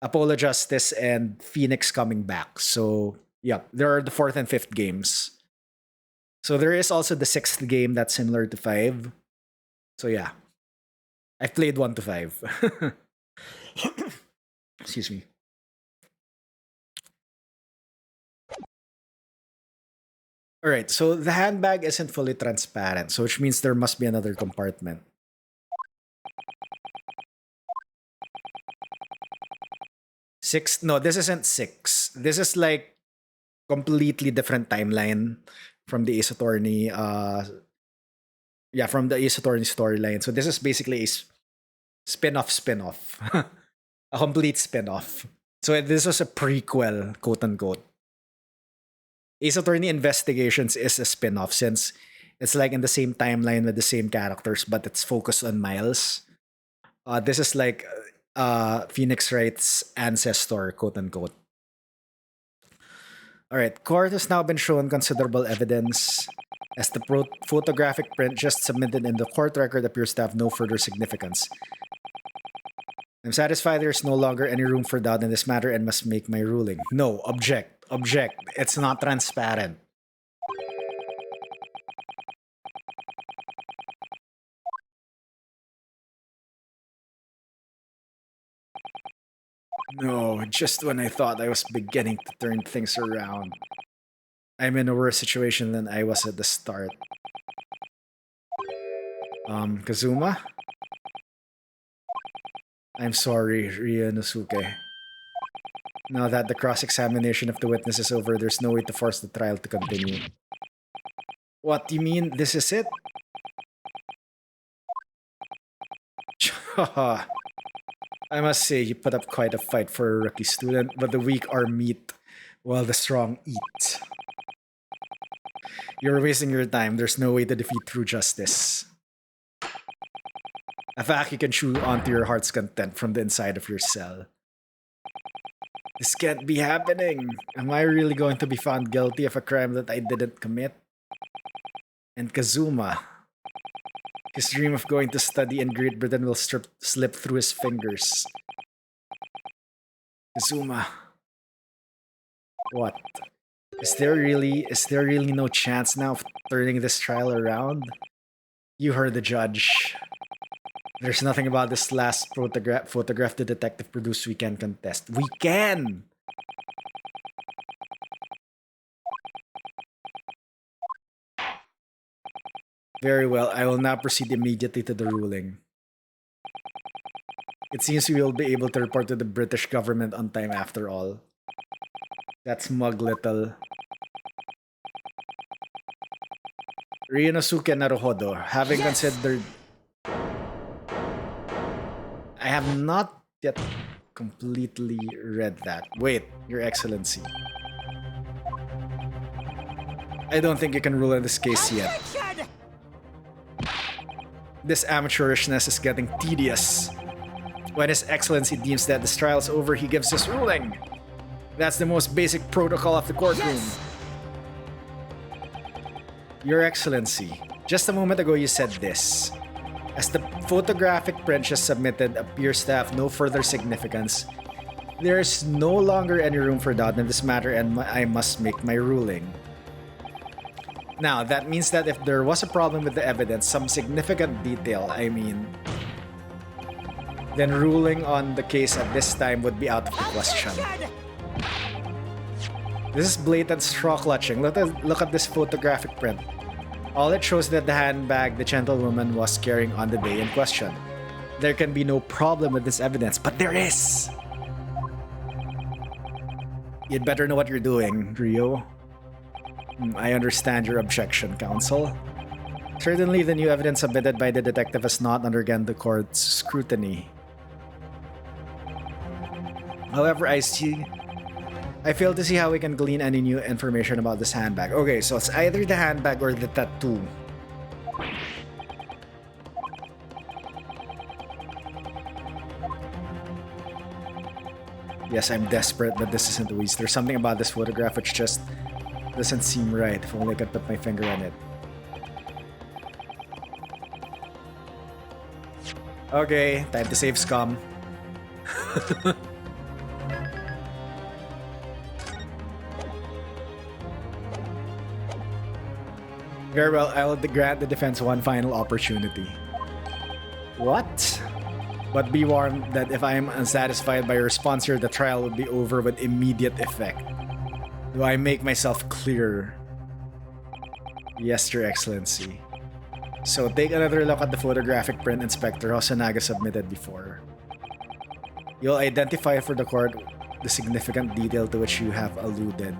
Apollo Justice and Phoenix coming back. So yeah, there are the 4th and 5th games. So there is also the 6th game that's similar to 5. So yeah, I've played 1 to 5. Excuse me. All right, so the handbag isn't fully transparent, so which means there must be another compartment. Six? No, this isn't 6. This is like completely different timeline from the Ace Attorney. From the Ace Attorney storyline. So this is basically a spin-off, a complete spin-off. So this was a prequel, quote unquote. Ace Attorney Investigations is a spin-off since it's like in the same timeline with the same characters, but it's focused on Miles. This is like Phoenix Wright's ancestor, quote unquote. All right, court has now been shown considerable evidence as the photographic print just submitted in the court record appears to have no further significance. I'm satisfied there's no longer any room for doubt in this matter and must make my ruling. No, object. It's not transparent. No, just when I thought I was beginning to turn things around. I'm in a worse situation than I was at the start. Kazuma? I'm sorry, Ryunosuke. Now that the cross-examination of the witness is over, there's no way to force the trial to continue. What, you mean this is it? I must say, you put up quite a fight for a rookie student, but the weak are meat while the strong eat. You're wasting your time. There's no way to defeat true justice. A fact you can chew onto your heart's content from the inside of your cell. This can't be happening. Am I really going to be found guilty of a crime that I didn't commit? And Kazuma. His dream of going to study in Great Britain will slip through his fingers. Kazuma. What? Is there really no chance now of turning this trial around? You heard the judge. There's nothing about this last photograph the detective produced we can contest. We can! Very well, I will now proceed immediately to the ruling. It seems we will be able to report to the British government on time after all. That smug little... Ryunosuke Naruhodo, having Yes! considered... I have not yet completely read that. Wait, Your Excellency. I don't think you can rule in this case yet. Attention! This amateurishness is getting tedious. When His Excellency deems that this trial is over, he gives his ruling. That's the most basic protocol of the courtroom. Yes! Your Excellency, just a moment ago you said this. As the photographic print just submitted appears to have no further significance, there is no longer any room for doubt in this matter and I must make my ruling. Now, that means that if there was a problem with the evidence, some significant detail, then ruling on the case at this time would be out of the question. Attention! This is blatant straw clutching. Look at this photographic print. All it shows that the handbag the gentlewoman was carrying on the day in question. There can be no problem with this evidence, but there is! You'd better know what you're doing, Rio. I understand your objection, counsel. Certainly, the new evidence submitted by the detective has not undergone the court's scrutiny. However, I fail to see how we can glean any new information about this handbag. Okay, so it's either the handbag or the tattoo. Yes, I'm desperate, but this isn't Louise. There's something about this photograph which just doesn't seem right. If only I could put my finger on it. Okay, time to save scum. Very well, I will grant the defense one final opportunity. What? But be warned that if I am unsatisfied by your response here, the trial will be over with immediate effect. Do I make myself clear? Yes, Your Excellency. So take another look at the photographic print Inspector Hosonaga submitted before. You'll identify for the court the significant detail to which you have alluded.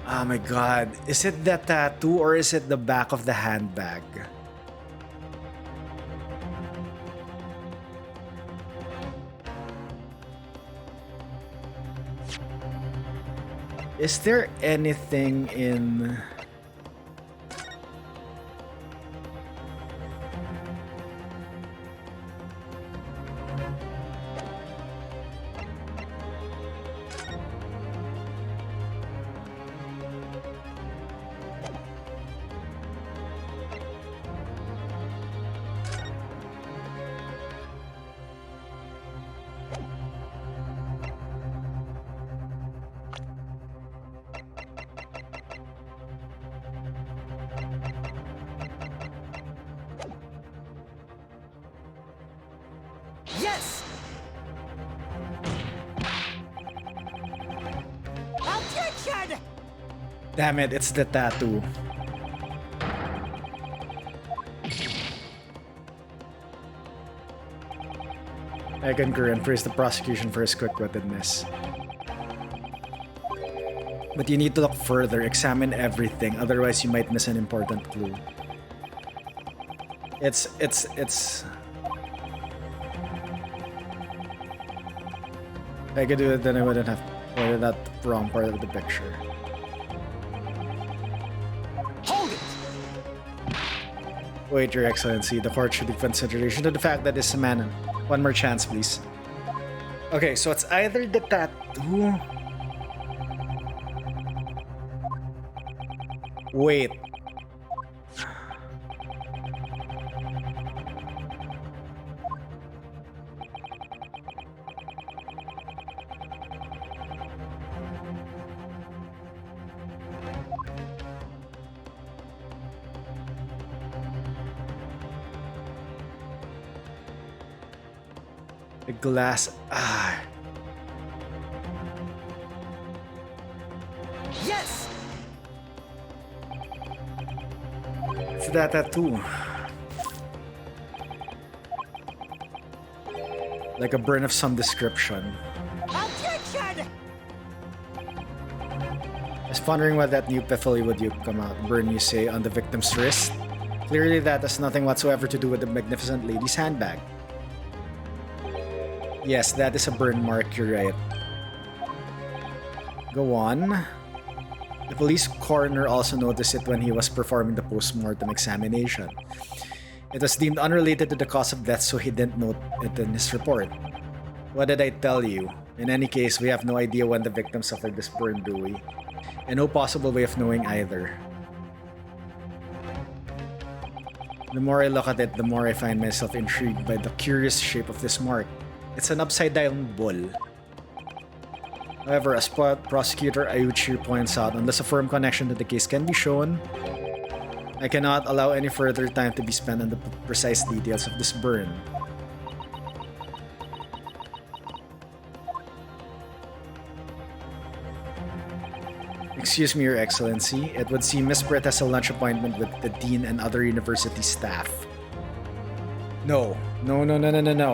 Oh my god, is it the tattoo or is it the back of the handbag? Is there anything in... Yes! Attention! Damn it, it's the tattoo. I concur and praise the prosecution for his quick-wittedness. But you need to look further, examine everything, otherwise you might miss an important clue. It's... If I could do it, then I wouldn't have pointed that wrong part of the picture. Hold it! Wait, Your Excellency, the court should give consideration to the fact that this is a man. One more chance, please. Okay, so it's either the tattoo... Wait. The glass... Yes! It's that tattoo. Like a burn of some description. Attention! I was pondering what that new piffle would you come out burn, you say, on the victim's wrist. Clearly that has nothing whatsoever to do with the magnificent lady's handbag. Yes, that is a burn mark, you're right. Go on. The police coroner also noticed it when he was performing the post-mortem examination. It was deemed unrelated to the cause of death, so he didn't note it in his report. What did I tell you? In any case, we have no idea when the victim suffered this burn, do we? And no possible way of knowing either. The more I look at it, the more I find myself intrigued by the curious shape of this mark. It's an upside-down bull. However, as Prosecutor Ayuchi points out, unless a firm connection to the case can be shown, I cannot allow any further time to be spent on the precise details of this burn. Excuse me, Your Excellency. It would seem Miss Britt has a lunch appointment with the Dean and other university staff. No. No.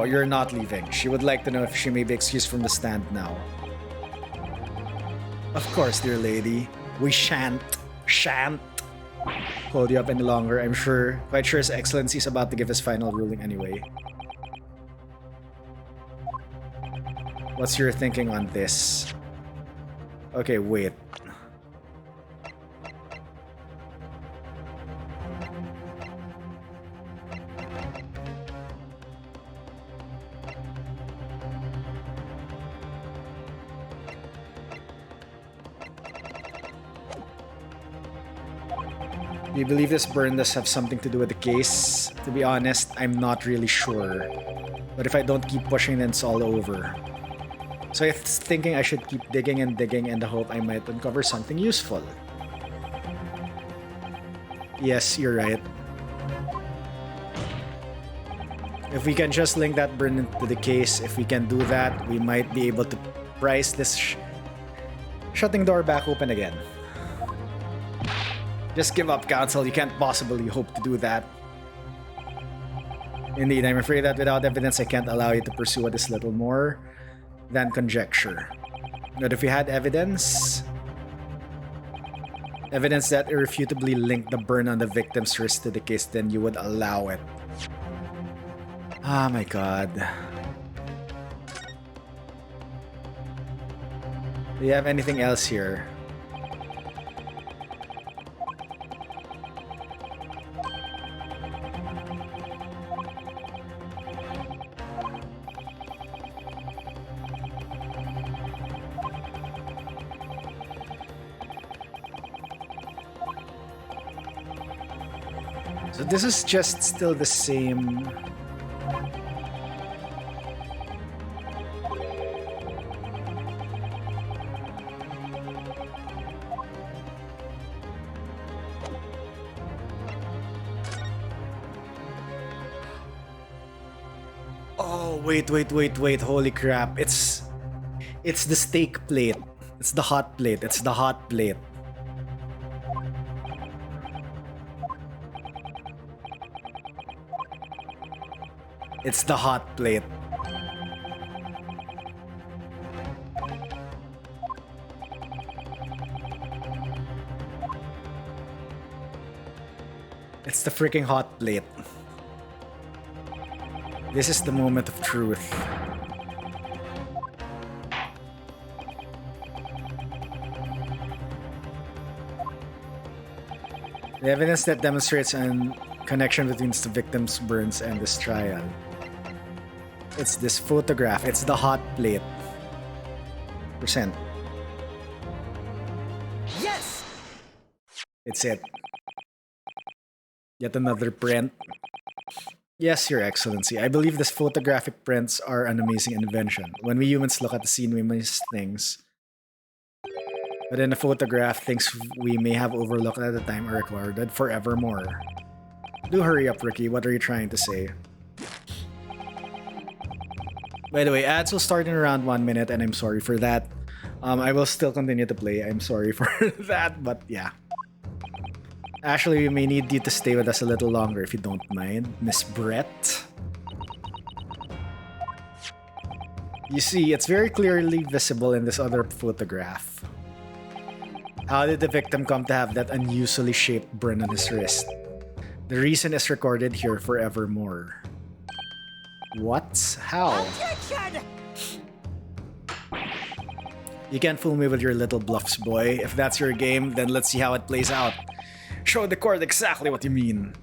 You're not leaving. She would like to know if she may be excused from the stand now. Of course, dear lady. We shan't hold you up any longer. Quite sure His Excellency is about to give his final ruling anyway. What's your thinking on this? Okay, wait. Do you believe this burn does have something to do with the case? To be honest, I'm not really sure. But if I don't keep pushing, then it's all over. So I was thinking I should keep digging and digging in the hope I might uncover something useful. Yes, you're right. If we can just link that burn to the case, if we can do that, we might be able to prise this shutting door back open again. Just give up, Counsel. You can't possibly hope to do that. Indeed, I'm afraid that without evidence, I can't allow you to pursue what is little more than conjecture. But if we had evidence that irrefutably linked the burn on the victim's wrist to the case, then you would allow it. Oh my god. Do you have anything else here? So this is just still the same. Oh, wait, holy crap. It's the steak plate. It's the hot plate. It's the hot plate. It's the hot plate. It's the freaking hot plate. This is the moment of truth. The evidence that demonstrates a connection between the victim's burns and this trial. It's this photograph. It's the hot plate. Percent. Yes! It's it. Yet another print. Yes, Your Excellency. I believe these photographic prints are an amazing invention. When we humans look at the scene, we miss things. But in a photograph, things we may have overlooked at the time are recorded forevermore. Do hurry up, Ricky. What are you trying to say? By the way, ads will start in around 1 minute, and I'm sorry for that. I will still continue to play. I'm sorry for that, but yeah. Actually, we may need you to stay with us a little longer if you don't mind, Miss Brett. You see, it's very clearly visible in this other photograph. How did the victim come to have that unusually shaped burn on his wrist? The reason is recorded here forevermore. What? How? Objection! You can't fool me with your little bluffs, boy. If that's your game, then let's see how it plays out. Show the court exactly what you mean.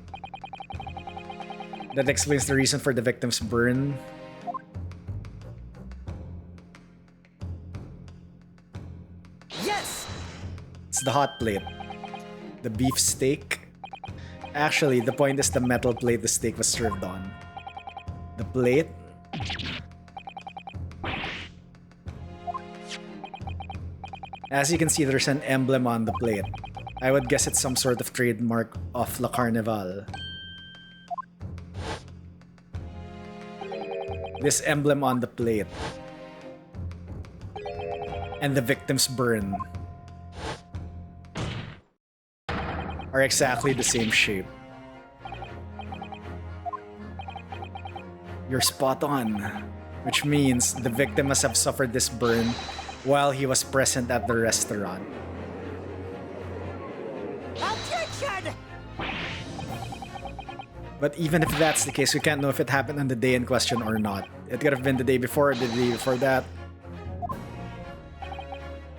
That explains the reason for the victim's burn. Yes! It's the hot plate. The beef steak. Actually, the point is the metal plate the steak was served on. The plate. As you can see, there's an emblem on the plate. I would guess it's some sort of trademark of La Carnival. This emblem on the plate and the victim's burn are exactly the same shape. You're spot on, which means the victim must have suffered this burn while he was present at the restaurant. Objection! But even if that's the case, we can't know if it happened on the day in question or not. It could have been the day before or the day before that.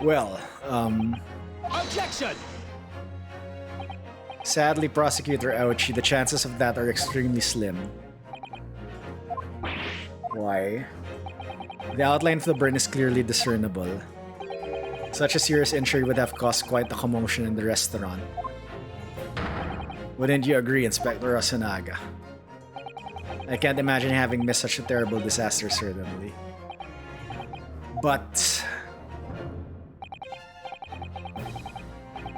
Well, Objection! sadly, Prosecutor Ouchie, the chances of that are extremely slim. Why? The outline of the burn is clearly discernible. Such a serious injury would have caused quite a commotion in the restaurant. Wouldn't you agree, Inspector Osanaga? I can't imagine having missed such a terrible disaster, certainly. But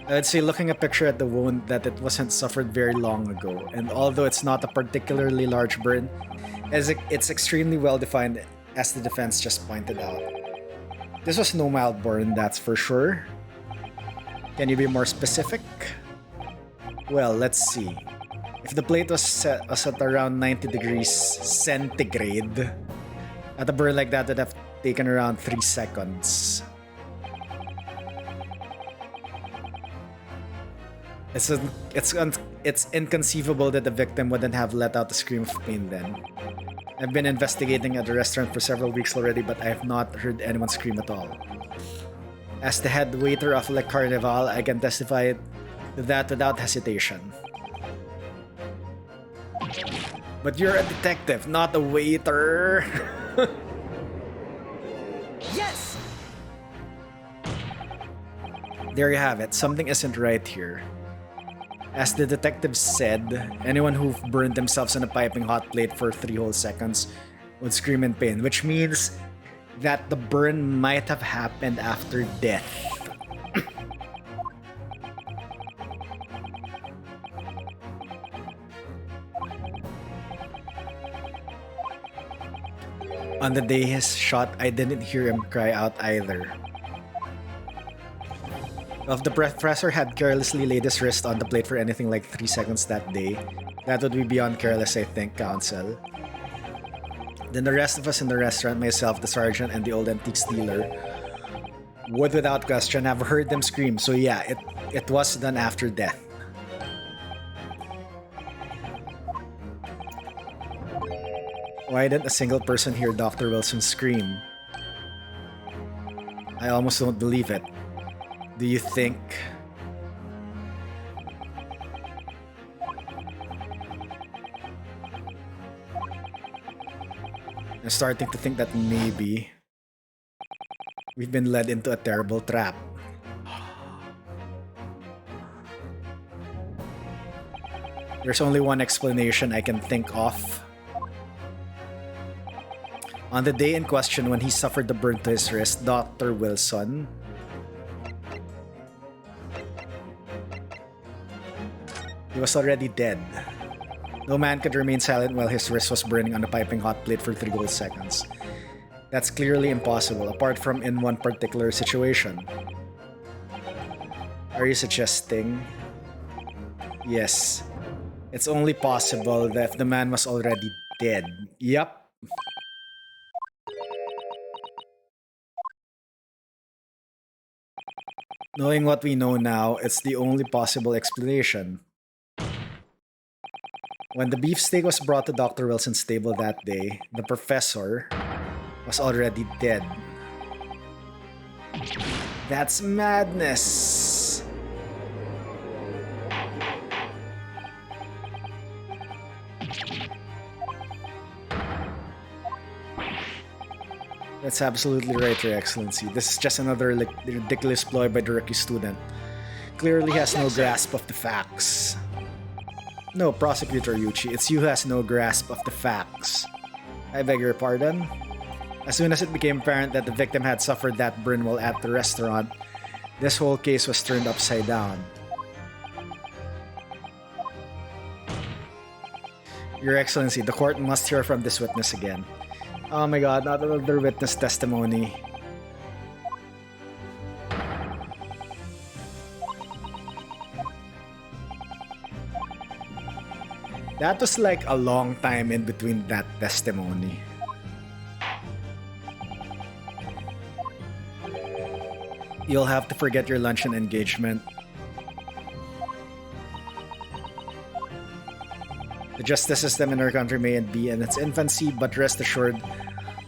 I'd say looking a picture at the wound that it wasn't suffered very long ago, and although it's not a particularly large burn, it's extremely well defined, as the defense just pointed out. This was no mild burn, that's for sure. Can you be more specific? Well, let's see. If the plate was set at around 90 degrees centigrade, at a burn like that would have taken around 3 seconds. It's inconceivable that the victim wouldn't have let out a scream of pain then. I've been investigating at the restaurant for several weeks already, but I have not heard anyone scream at all. As the head waiter of Le Carnival, I can testify to that without hesitation. But you're a detective, not a waiter. Yes! There you have it. Something isn't right here. As the detective said, anyone who burned themselves on a piping hot plate for 3 whole seconds would scream in pain, which means that the burn might have happened after death. On the day he's shot, I didn't hear him cry out either. If the professor had carelessly laid his wrist on the plate for anything like 3 seconds that day, that would be beyond careless, I think, counsel. Then the rest of us in the restaurant, myself, the sergeant, and the old antique dealer, would without question have heard them scream. So yeah, it was done after death. Why didn't a single person hear Dr. Wilson scream? I almost don't believe it. Do you think... I'm starting to think that maybe we've been led into a terrible trap. There's only one explanation I can think of. On the day in question when he suffered the burn to his wrist, Dr. Wilson he was already dead. No man could remain silent while his wrist was burning on a piping hot plate for 3 whole seconds. That's clearly impossible, apart from in one particular situation. Are you suggesting? Yes. It's only possible that if the man was already dead. Yup. Knowing what we know now, it's the only possible explanation. When the beefsteak was brought to Dr. Wilson's table that day, the professor was already dead. That's madness. That's absolutely right, Your Excellency. This is just another ridiculous ploy by the rookie student. Clearly has no grasp of the facts. No, Prosecutor Yuchi, it's you who has no grasp of the facts. I beg your pardon? As soon as it became apparent that the victim had suffered that burn while at the restaurant, this whole case was turned upside down. Your Excellency, the court must hear from this witness again. Oh my god, not another witness testimony. That was like a long time in between that testimony. You'll have to forget your luncheon engagement. The justice system in our country may be in its infancy, but rest assured,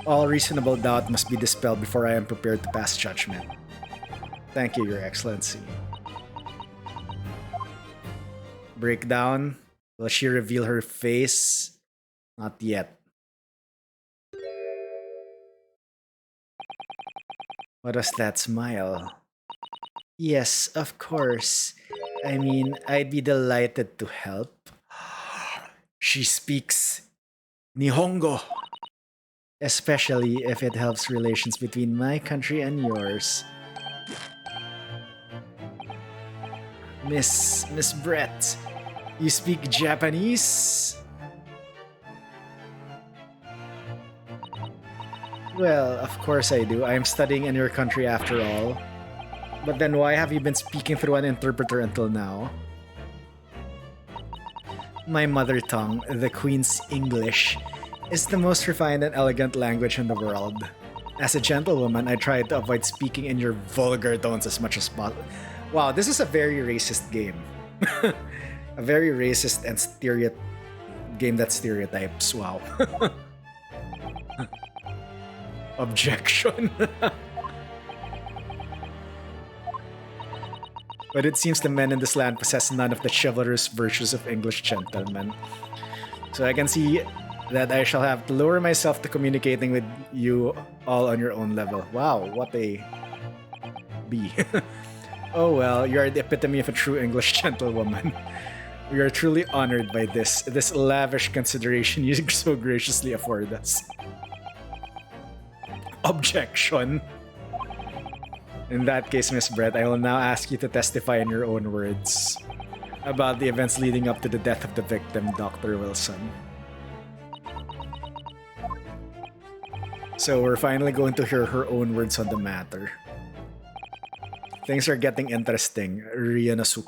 all reasonable doubt must be dispelled before I am prepared to pass judgment. Thank you, Your Excellency. Breakdown. Will she reveal her face? Not yet. What was that smile? Yes, of course. I mean, I'd be delighted to help. She speaks Nihongo. Especially if it helps relations between my country and yours. Miss Brett, you speak Japanese? Well, of course I do. I am studying in your country after all. But then why have you been speaking through an interpreter until now? My mother tongue, the Queen's English, is the most refined and elegant language in the world. As a gentlewoman, I try to avoid speaking in your vulgar tones as much as possible. Wow, this is a very racist game. A very racist and game that stereotypes. Wow. Objection. But it seems the men in this land possess none of the chivalrous virtues of English gentlemen. So I can see that I shall have to lower myself to communicating with you all on your own level. Wow, what a B. Oh well, you are the epitome of a true English gentlewoman. We are truly honored by this lavish consideration you so graciously afford us. Objection. In that case, Miss Brett, I will now ask you to testify in your own words about the events leading up to the death of the victim, Dr. Wilson. So we're finally going to hear her own words on the matter. Things are getting interesting, Ryunosuke.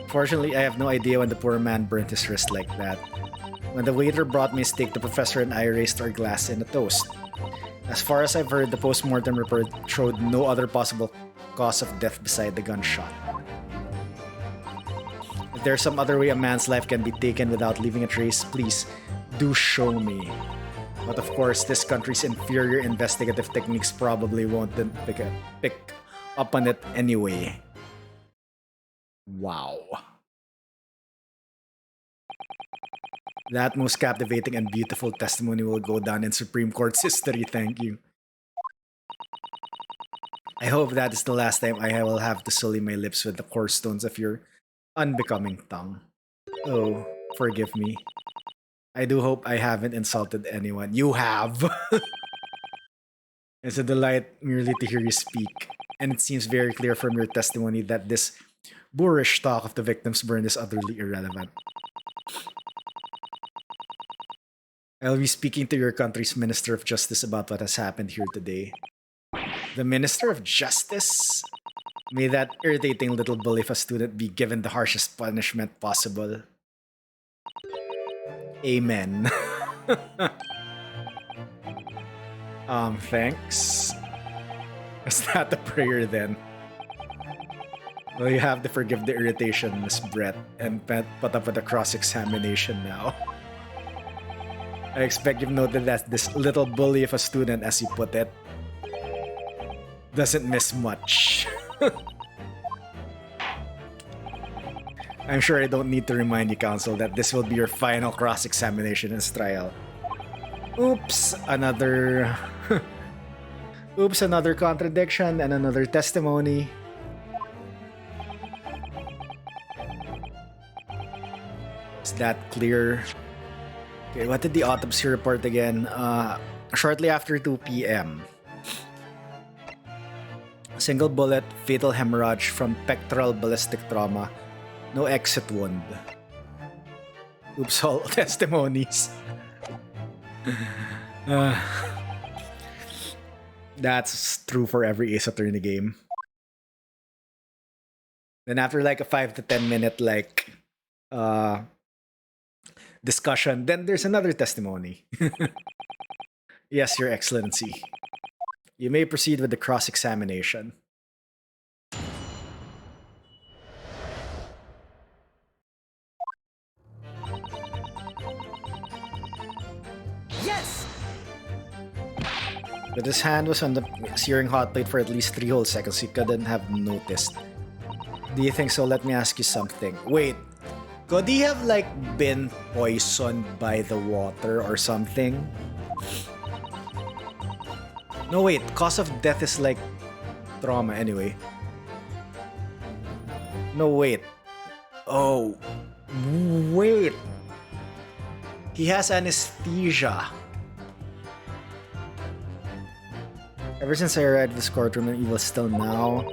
Fortunately, I have no idea when the poor man burnt his wrist like that. When the waiter brought me steak, the professor and I raised our glass in a toast. As far as I've heard, the post-mortem report showed no other possible cause of death beside the gunshot. If there's some other way a man's life can be taken without leaving a trace, please do show me. But of course, this country's inferior investigative techniques probably won't pick up on it anyway. Wow. That most captivating and beautiful testimony will go down in Supreme Court's history, thank you. I hope that is the last time I will have to sully my lips with the coarse stones of your unbecoming tongue. Oh, forgive me. I do hope I haven't insulted anyone. You have! It's a delight merely to hear you speak, and it seems very clear from your testimony that this boorish talk of the victim's burn is utterly irrelevant. I'll be speaking to your country's Minister of Justice about what has happened here today. The Minister of Justice? May that irritating little bully of a student be given the harshest punishment possible. Amen. Thanks. Is that the prayer then? Well, you have to forgive the irritation, Miss Brett, and put up with the cross-examination now. I expect you've noted that this little bully of a student, as you put it, doesn't miss much. I'm sure I don't need to remind you, Counsel, that this will be your final cross-examination in this trial. Oops, another... Oops, another contradiction and another testimony. Is that clear? Okay, what did the autopsy report again? Shortly after 2 p.m. Single bullet, fatal hemorrhage from pectoral ballistic trauma. No exit wound. Oops, all testimonies. That's true for every Ace Attorney game. Then after like a 5 to 10 minute like discussion, then there's another testimony. Yes, Your Excellency. You may proceed with the cross-examination. Yes! But his hand was on the searing hot plate for at least 3 whole seconds. He couldn't have noticed. Do you think so? Let me ask you something. Wait, could he have like been poisoned by the water or something? No, wait. Cause of death is like trauma anyway. No, wait. Oh, wait. He has anesthesia. Ever since I arrived at this courtroom, and evil still now.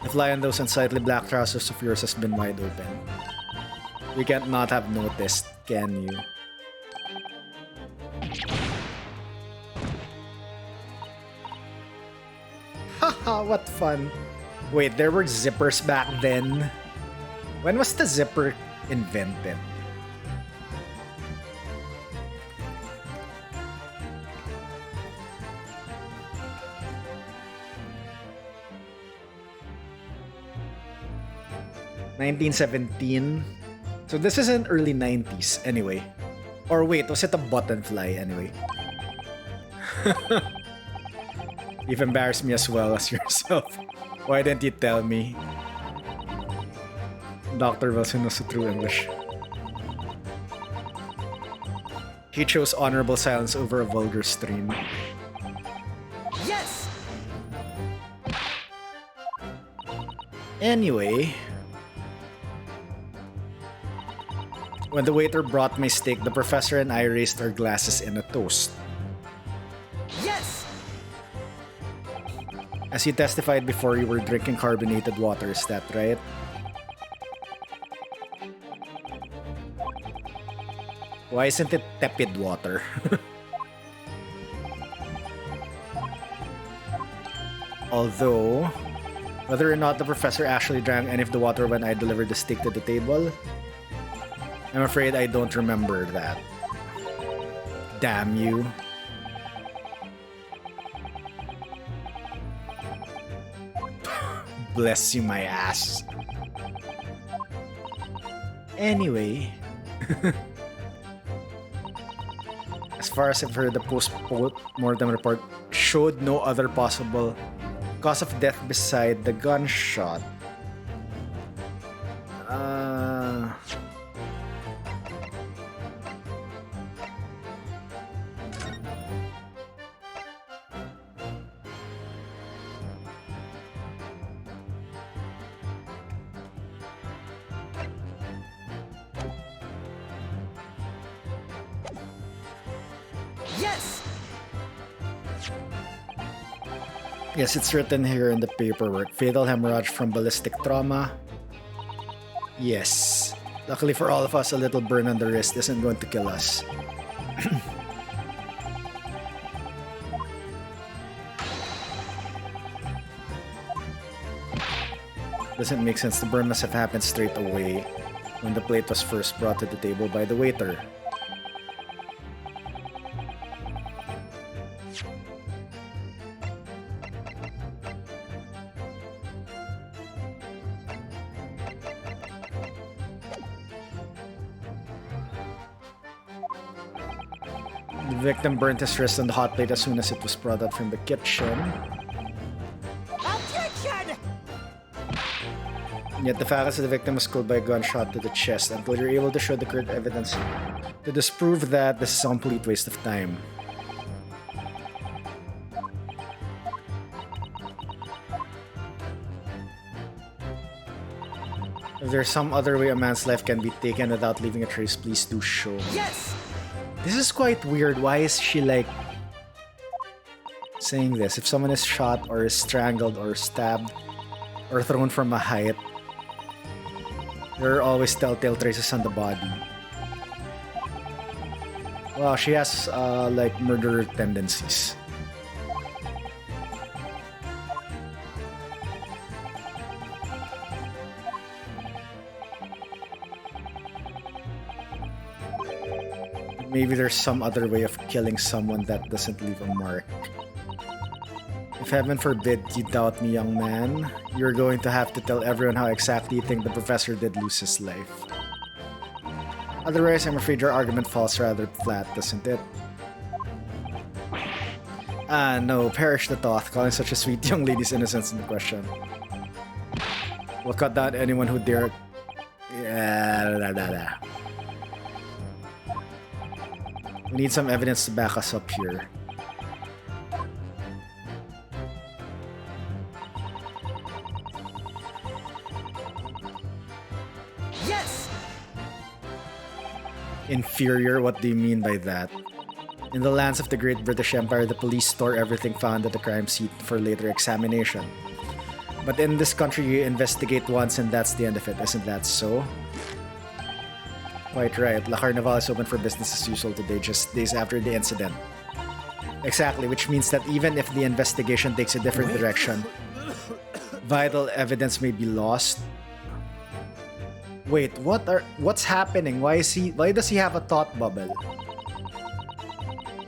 The fly on those unsightly black trousers of yours has been wide open. You can't not have noticed, can you? Haha, what fun. Wait, there were zippers back then? When was the zipper invented? (1917). So this is in early 90s anyway. Or wait, was it a button fly anyway? You've embarrassed me as well as yourself. Why didn't you tell me? Dr. Wilson knows the true English. He chose honorable silence over a vulgar stream. Yes! Anyway, when the waiter brought my steak, the professor and I raised our glasses in a toast. Yes! As you testified before, you were drinking carbonated water, is that right? Why isn't it tepid water? Although, whether or not the professor actually drank any of the water when I delivered the steak to the table, I'm afraid I don't remember that. Damn you. Bless you, my ass. Anyway, as far as I've heard, the post-mortem report showed no other possible cause of death beside the gunshot. Yes! Yes, it's written here in the paperwork. Fatal hemorrhage from ballistic trauma. Yes. Luckily for all of us, a little burn on the wrist isn't going to kill us. Doesn't make sense. The burn must have happened straight away when the plate was first brought to the table by the waiter. The victim burnt his wrist on the hot plate as soon as it was brought out from the kitchen. Objection! Yet the fact is that the victim was killed by a gunshot to the chest. Until you're able to show the correct evidence to disprove that, this is a complete waste of time. If there's some other way a man's life can be taken without leaving a trace, please do show me. Yes! This is quite weird. Why is she like saying this? If someone is shot or is strangled or stabbed or thrown from a height, there are always telltale traces on the body. Wow, she has like murderer tendencies. Maybe there's some other way of killing someone that doesn't leave a mark. If heaven forbid you doubt me, young man, you're going to have to tell everyone how exactly you think the professor did lose his life. Otherwise, I'm afraid your argument falls rather flat, doesn't it? Ah, no, perish the thought, calling such a sweet young lady's innocence into question. We'll cut down anyone who dare... We need some evidence to back us up here. Yes! Inferior? What do you mean by that? In the lands of the Great British Empire, the police store everything found at the crime scene for later examination. But in this country, you investigate once and that's the end of it, isn't that so? Quite right. La Carnival is open for business as usual today, just days after the incident. Exactly, which means that even if the investigation takes a different direction, vital evidence may be lost. Wait, what's happening? Why does he have a thought bubble?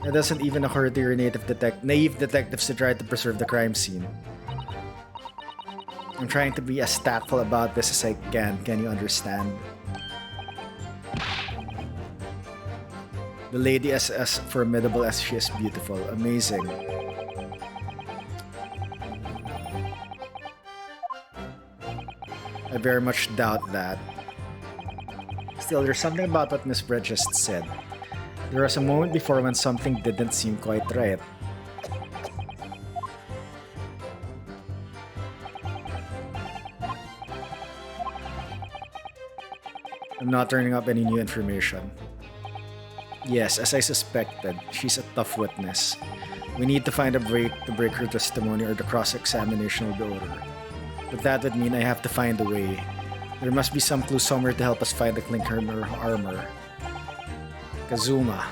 It doesn't even occur to your naive detectives to try to preserve the crime scene. I'm trying to be as tactful about this as I can. Can you understand? The lady is as formidable as she is beautiful. Amazing. I very much doubt that. Still, there's something about what Miss Brett just said. There was a moment before when something didn't seem quite right. I'm not turning up any new information. Yes, as I suspected, she's a tough witness. We need to find a break to break her testimony or the cross-examination will be over. But that would mean I have to find a way. There must be some clue somewhere to help us find the clinker in her armor. Kazuma.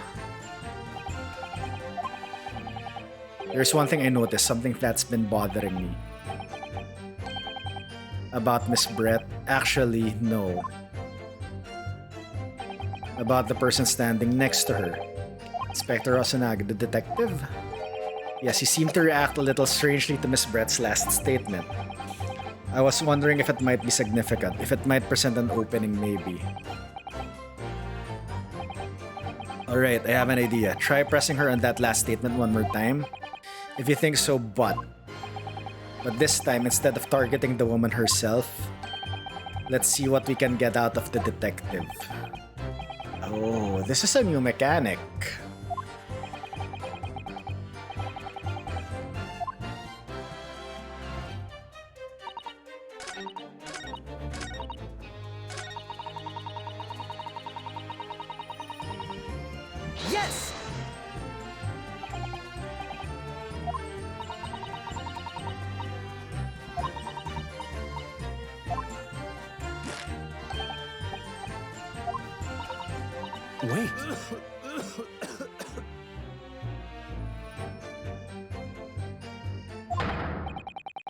There's one thing I noticed, something that's been bothering me. About Miss Brett? Actually, no. About the person standing next to her. Inspector Rosanagi, the detective? Yes, he seemed to react a little strangely to Miss Brett's last statement. I was wondering if it might be significant, if it might present an opening maybe. Alright, I have an idea. Try pressing her on that last statement one more time. If you think so, but this time, instead of targeting the woman herself, let's see what we can get out of the detective. Oh, this is a new mechanic. Yes! Wait.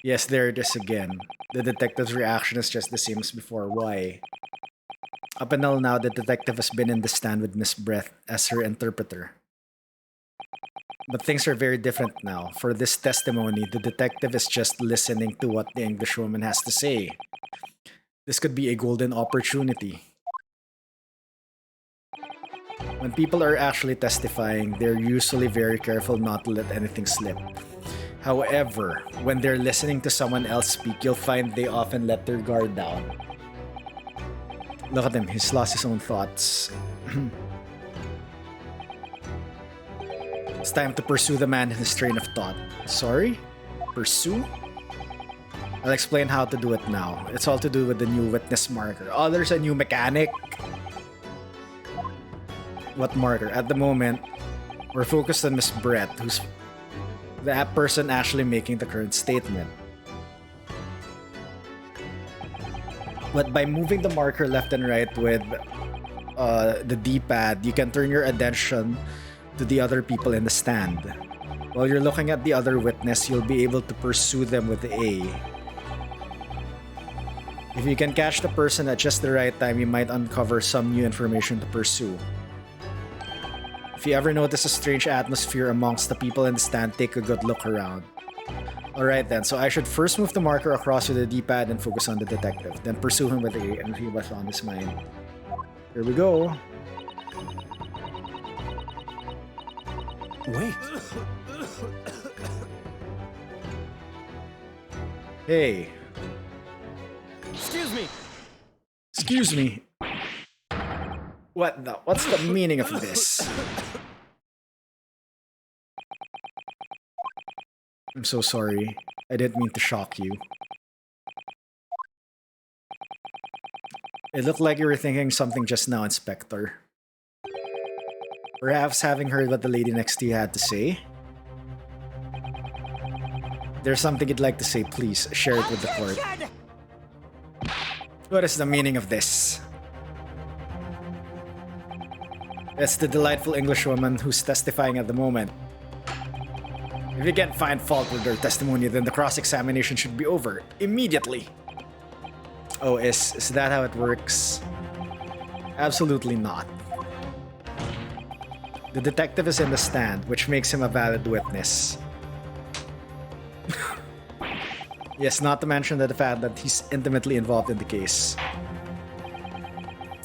Yes, there it is again. The detective's reaction is just the same as before. Why? Up until now, the detective has been in the stand with Miss Brett as her interpreter. But things are very different now. For this testimony, the detective is just listening to what the Englishwoman has to say. This could be a golden opportunity. When people are actually testifying, they're usually very careful not to let anything slip. However, when they're listening to someone else speak, you'll find they often let their guard down. Look at him, he's lost his own thoughts. It's time to pursue the man in his train of thought. Sorry? Pursue? I'll explain how to do it now. It's all to do with the new witness marker. Oh, there's a new mechanic? What marker? At the moment, we're focused on Miss Brett, who's the person actually making the current statement. But by moving the marker left and right with the D-pad, you can turn your attention to the other people in the stand. While you're looking at the other witness, you'll be able to pursue them with the A. If you can catch the person at just the right time, you might uncover some new information to pursue. If you ever notice a strange atmosphere amongst the people in the stand, take a good look around. Alright then, so I should first move the marker across with the D-pad and focus on the detective, then pursue him with A and see what's on his mind. Here we go. Wait. Hey. Excuse me. Excuse me. What's the meaning of this? I'm so sorry. I didn't mean to shock you. It looked like you were thinking something just now, Inspector. Perhaps having heard what the lady next to you had to say? There's something you'd like to say, please share it with the court. What is the meaning of this? It's the delightful Englishwoman who's testifying at the moment. If you can't find fault with her testimony, then the cross-examination should be over immediately. Oh, is that how it works? Absolutely not. The detective is in the stand, which makes him a valid witness. Yes, not to mention the fact that he's intimately involved in the case.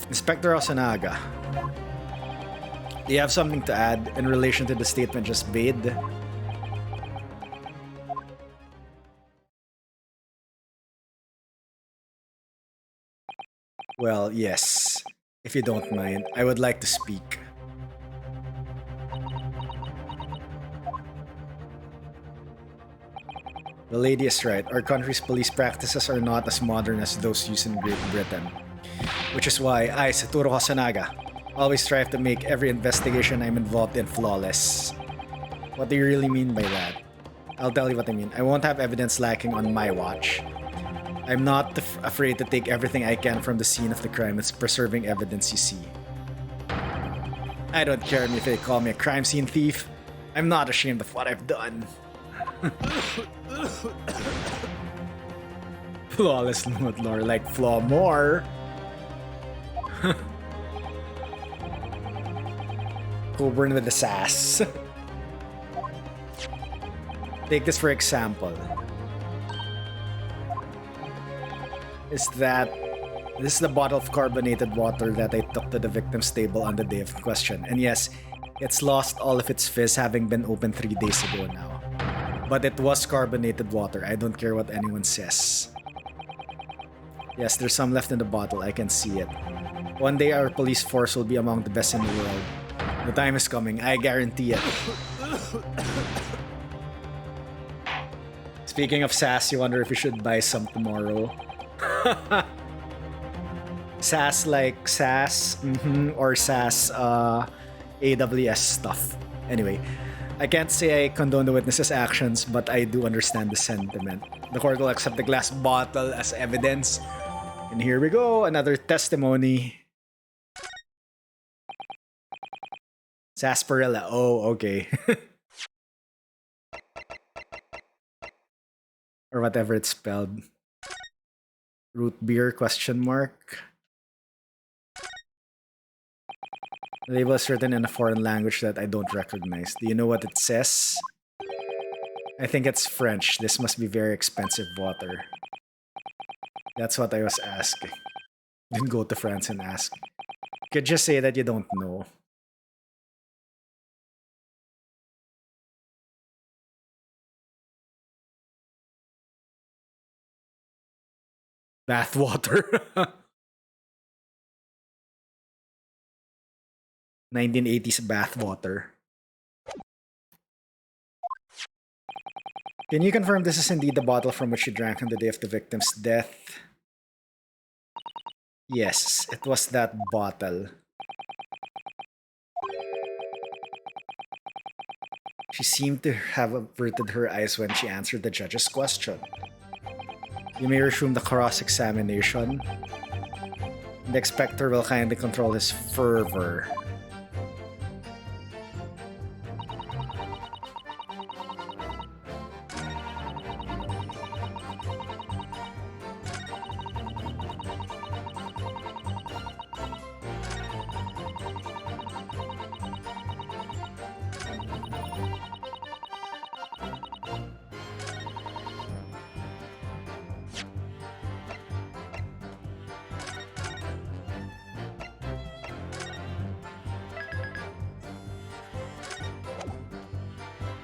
Inspector Osanaga, do you have something to add in relation to the statement just made? Well, yes. If you don't mind, I would like to speak. The lady is right. Our country's police practices are not as modern as those used in Great Britain. Which is why I, Satoru Hasanaga, always strive to make every investigation I'm involved in flawless. What do you really mean by that? I'll tell you what I mean. I won't have evidence lacking on my watch. I'm not afraid to take everything I can from the scene of the crime. It's preserving evidence, you see. I don't care if they call me a crime scene thief. I'm not ashamed of what I've done. Flawless mode lore, like flaw more. Coburn with the sass. Take this for example. This is the bottle of carbonated water that I took to the victim's table on the day of question. And yes, it's lost all of its fizz having been opened 3 days ago now. But it was carbonated water. I don't care what anyone says. Yes, there's some left in the bottle. I can see it. One day our police force will be among the best in the world. The time is coming. I guarantee it. Speaking of sass, you wonder if you should buy some tomorrow. Sass like sass, or sass AWS stuff. Anyway, I can't say I condone the witness's actions, but I do understand the sentiment. The court will accept the glass bottle as evidence. And here we go, another testimony. Sarsaparilla. Oh, okay. Or whatever it's spelled. Root beer, question mark. The label is written in a foreign language that I don't recognize. Do you know what it says? I think it's French. This must be very expensive water. That's what I was asking. Didn't go to France and ask. You could just say that you don't know. Bathwater. 1980s bathwater. Can you confirm this is indeed the bottle from which you drank on the day of the victim's death? Yes, it was that bottle. She seemed to have averted her eyes when she answered the judge's question. You may resume the cross-examination. The inspector will kindly control his fervor.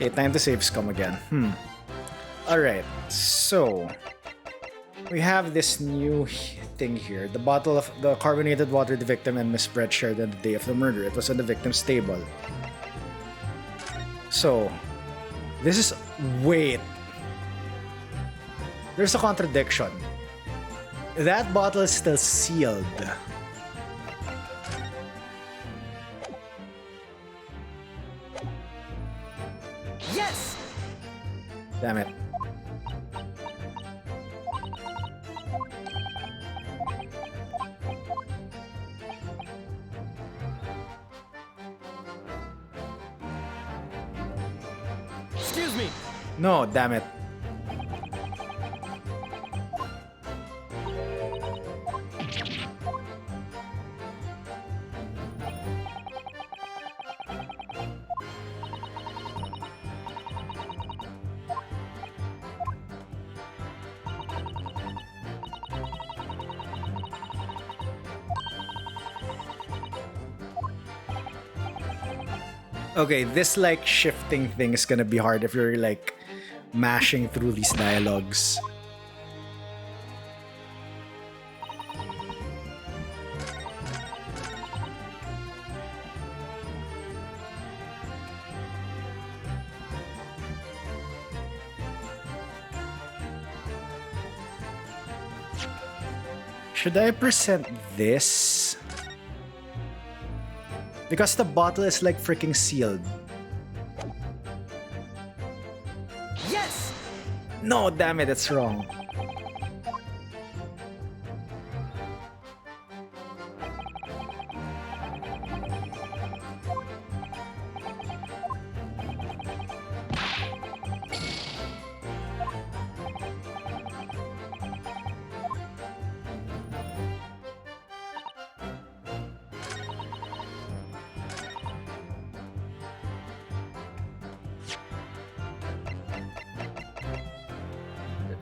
Okay, time to save scum again. Alright, so we have this new thing here. The bottle of the carbonated water the victim and Miss Brett shared on the day of the murder. It was on the victim's table. So, this is... Wait. There's a contradiction. That bottle is still sealed. Yes! Damn it. Excuse me! No, damn it. Okay, this like shifting thing is gonna be hard if you're like mashing through these dialogues. Should I present this? Because the bottle is like freaking sealed. Yes! No, damn it, it's wrong.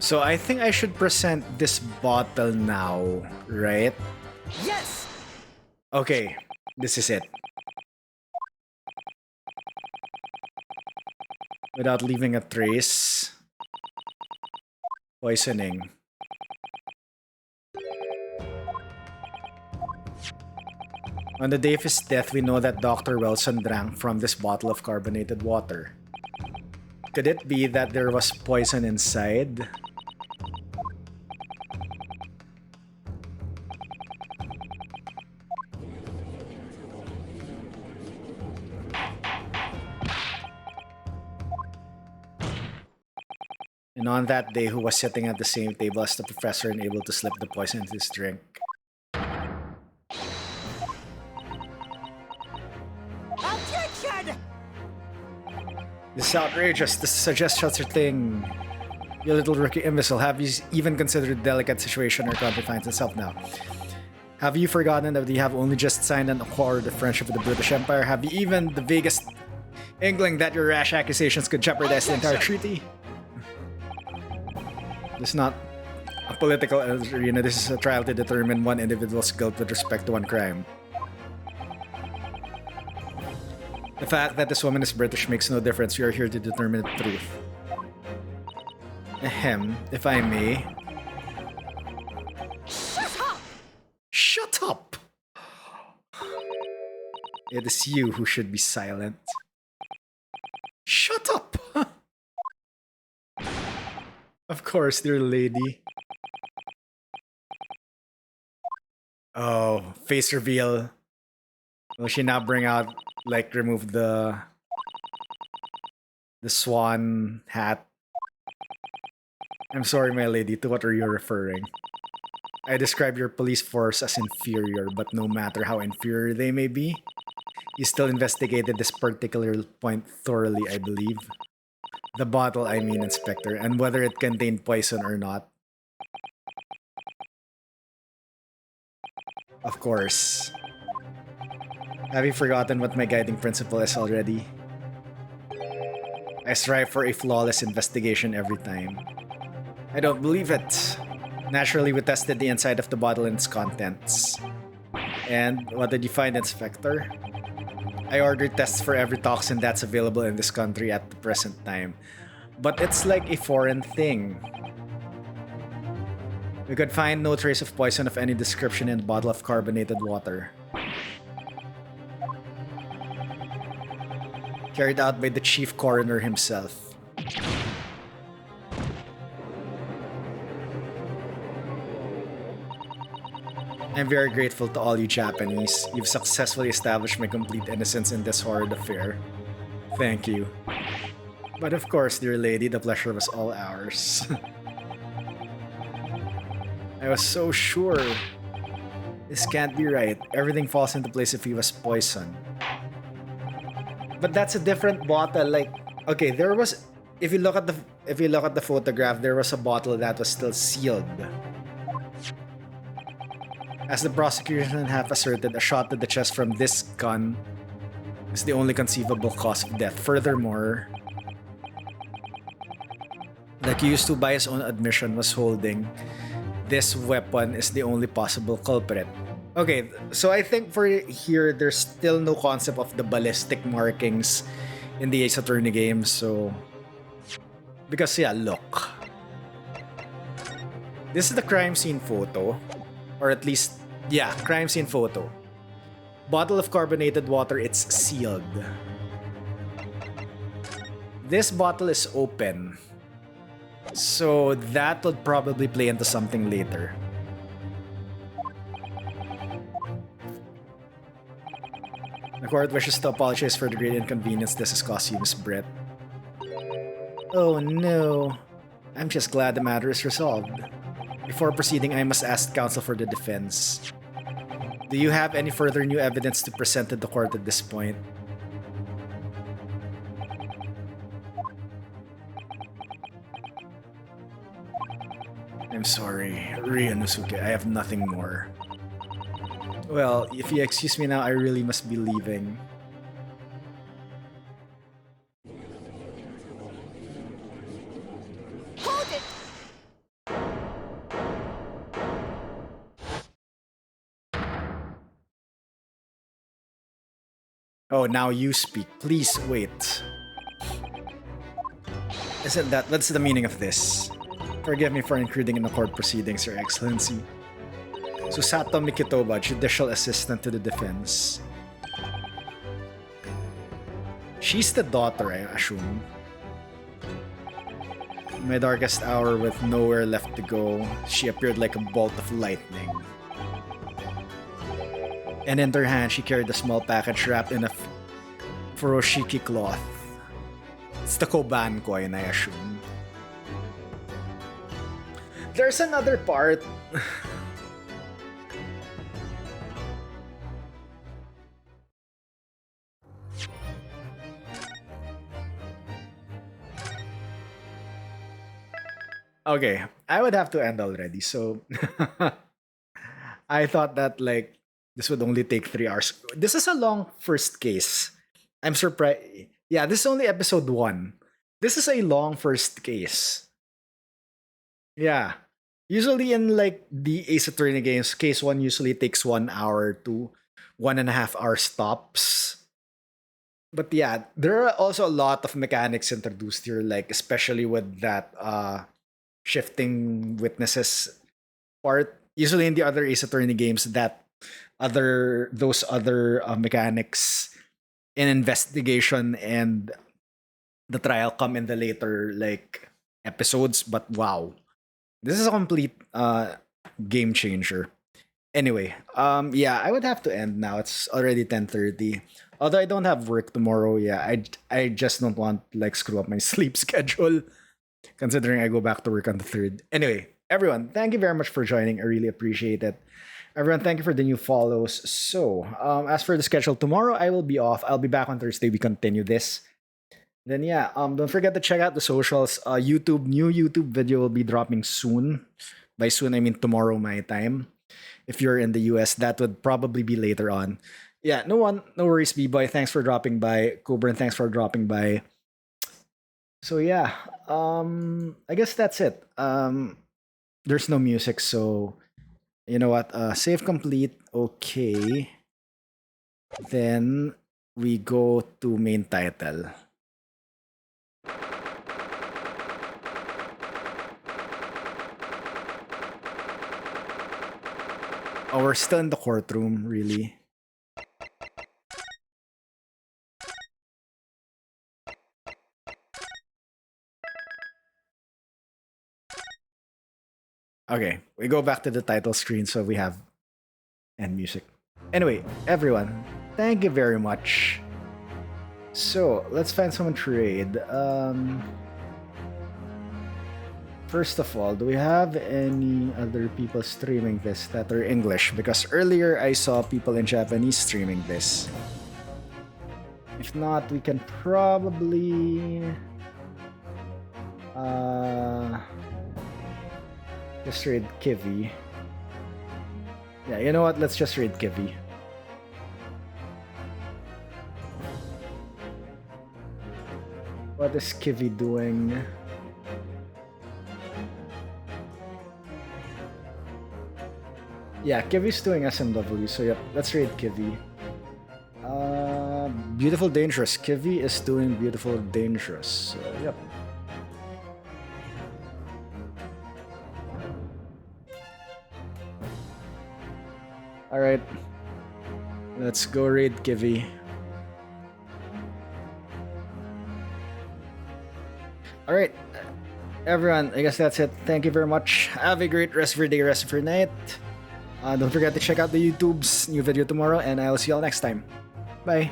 So I think I should present this bottle now, right? Yes! Okay, this is it. Without leaving a trace. Poisoning. On the day of his death, we know that Dr. Wilson drank from this bottle of carbonated water. Could it be that there was poison inside? And on that day, who was sitting at the same table as the professor and able to slip the poison into his drink? Objection! This is outrageous. This suggests such a thing. You little rookie imbecile. Have you even considered the delicate situation our country finds itself now? Have you forgotten that we have only just signed and acquired the friendship of the British Empire? Have you even the vaguest inkling that your rash accusations could jeopardize the entire treaty? This is not a political arena. This is a trial to determine one individual's guilt with respect to one crime. The fact that this woman is British makes no difference. We are here to determine the truth. Ahem, if I may. It is you who should be silent. Shut up! Of course, dear lady. Oh, face reveal. Will she now bring out, like, remove the swan hat? I'm sorry, my lady, to what are you referring? I describe your police force as inferior, but no matter how inferior they may be, you still investigated this particular point thoroughly, I believe. The bottle, I mean, Inspector, and whether it contained poison or not. Of course. Have you forgotten what my guiding principle is already? I strive for a flawless investigation every time. I don't believe it. Naturally, we tested the inside of the bottle and its contents. And what did you find, Inspector? I ordered tests for every toxin that's available in this country at the present time. But it's like a foreign thing. We could find no trace of poison of any description in the bottle of carbonated water. Carried out by the chief coroner himself. I'm very grateful to all you Japanese. You've successfully established my complete innocence in this horrid affair. Thank you. But of course, dear lady, the pleasure was all ours. I was so sure. This can't be right. Everything falls into place if he was poisoned. But that's a different bottle. Like, okay, there was. If you look at the photograph, there was a bottle that was still sealed. As the prosecution have asserted, a shot to the chest from this gun is the only conceivable cause of death. Furthermore, the accused, who by his own admission was holding this weapon, is the only possible culprit. Okay, so I think for here, there's still no concept of the ballistic markings in the Ace Attorney games, so... Because yeah, look. This is the crime scene photo. Or at least, yeah, crime scene photo. Bottle of carbonated water, it's sealed. This bottle is open. So that would probably play into something later. The court wishes to apologize for the great inconvenience this has caused you, Miss Brett. Oh no. I'm just glad the matter is resolved. Before proceeding, I must ask counsel for the defense. Do you have any further new evidence to present to the court at this point? I'm sorry, Ryunosuke, I have nothing more. Well, if you excuse me now, I really must be leaving. Hold it! Oh, now you speak. Please wait. Isn't that... What's the meaning of this? Forgive me for intruding in the court proceedings, Your Excellency. Susato Mikitoba, Judicial Assistant to the Defense. She's the daughter, I assume. In my darkest hour, with nowhere left to go, she appeared like a bolt of lightning. And in her hand, she carried a small package wrapped in a furoshiki cloth. It's the Koban coin, I assume. There's another part. Okay, I would have to end already, so I thought that like this would only take 3 hours. This is a long first case. I'm surprised. Yeah, this is only episode 1. This is a long first case. Yeah. Usually in like the Ace Attorney games, case 1 usually takes 1 hour to 1.5 hour stops. But yeah, there are also a lot of mechanics introduced here, like especially with that shifting witnesses part. Usually in the other Ace Attorney games, that those other mechanics in investigation and the trial come in the later like episodes. But wow, this is a complete game changer. Anyway, yeah, I would have to end now. It's already 10:30. Although I don't have work tomorrow, yeah, I just don't want to like screw up my sleep schedule considering I go back to work on the 3rd. Anyway, everyone, thank you very much for joining. I really appreciate it. Everyone, thank you for the new follows. So, as for the schedule, tomorrow I will be off. I'll be back on Thursday. We continue this. Then yeah, don't forget to check out the socials. New YouTube video will be dropping soon. By soon, I mean tomorrow my time. If you're in the US, that would probably be later on. Yeah, no worries, B-Boy. Thanks for dropping by. Cobra, thanks for dropping by. So yeah, I guess that's it. There's no music, so you know what? Save complete. Okay. Then we go to main title. Oh, we're still in the courtroom, really. Okay, we go back to the title screen so we have end music. Anyway, everyone, thank you very much. So let's find someone to trade. First of all, do we have any other people streaming this that are English? Because earlier I saw people in Japanese streaming this. If not, we can probably just raid Kivi. Yeah, you know what? Let's just raid Kivi. What is Kivi doing? Yeah, Kivi's doing SMW, so yep, let's raid Kivi. Beautiful Dangerous. Kivi is doing Beautiful Dangerous, so yep. Alright. Let's go raid Kivi. Alright. Everyone, I guess that's it. Thank you very much. Have a great rest of your day, rest of your night. Don't forget to check out the YouTube's new video tomorrow, and I'll see you all next time. Bye.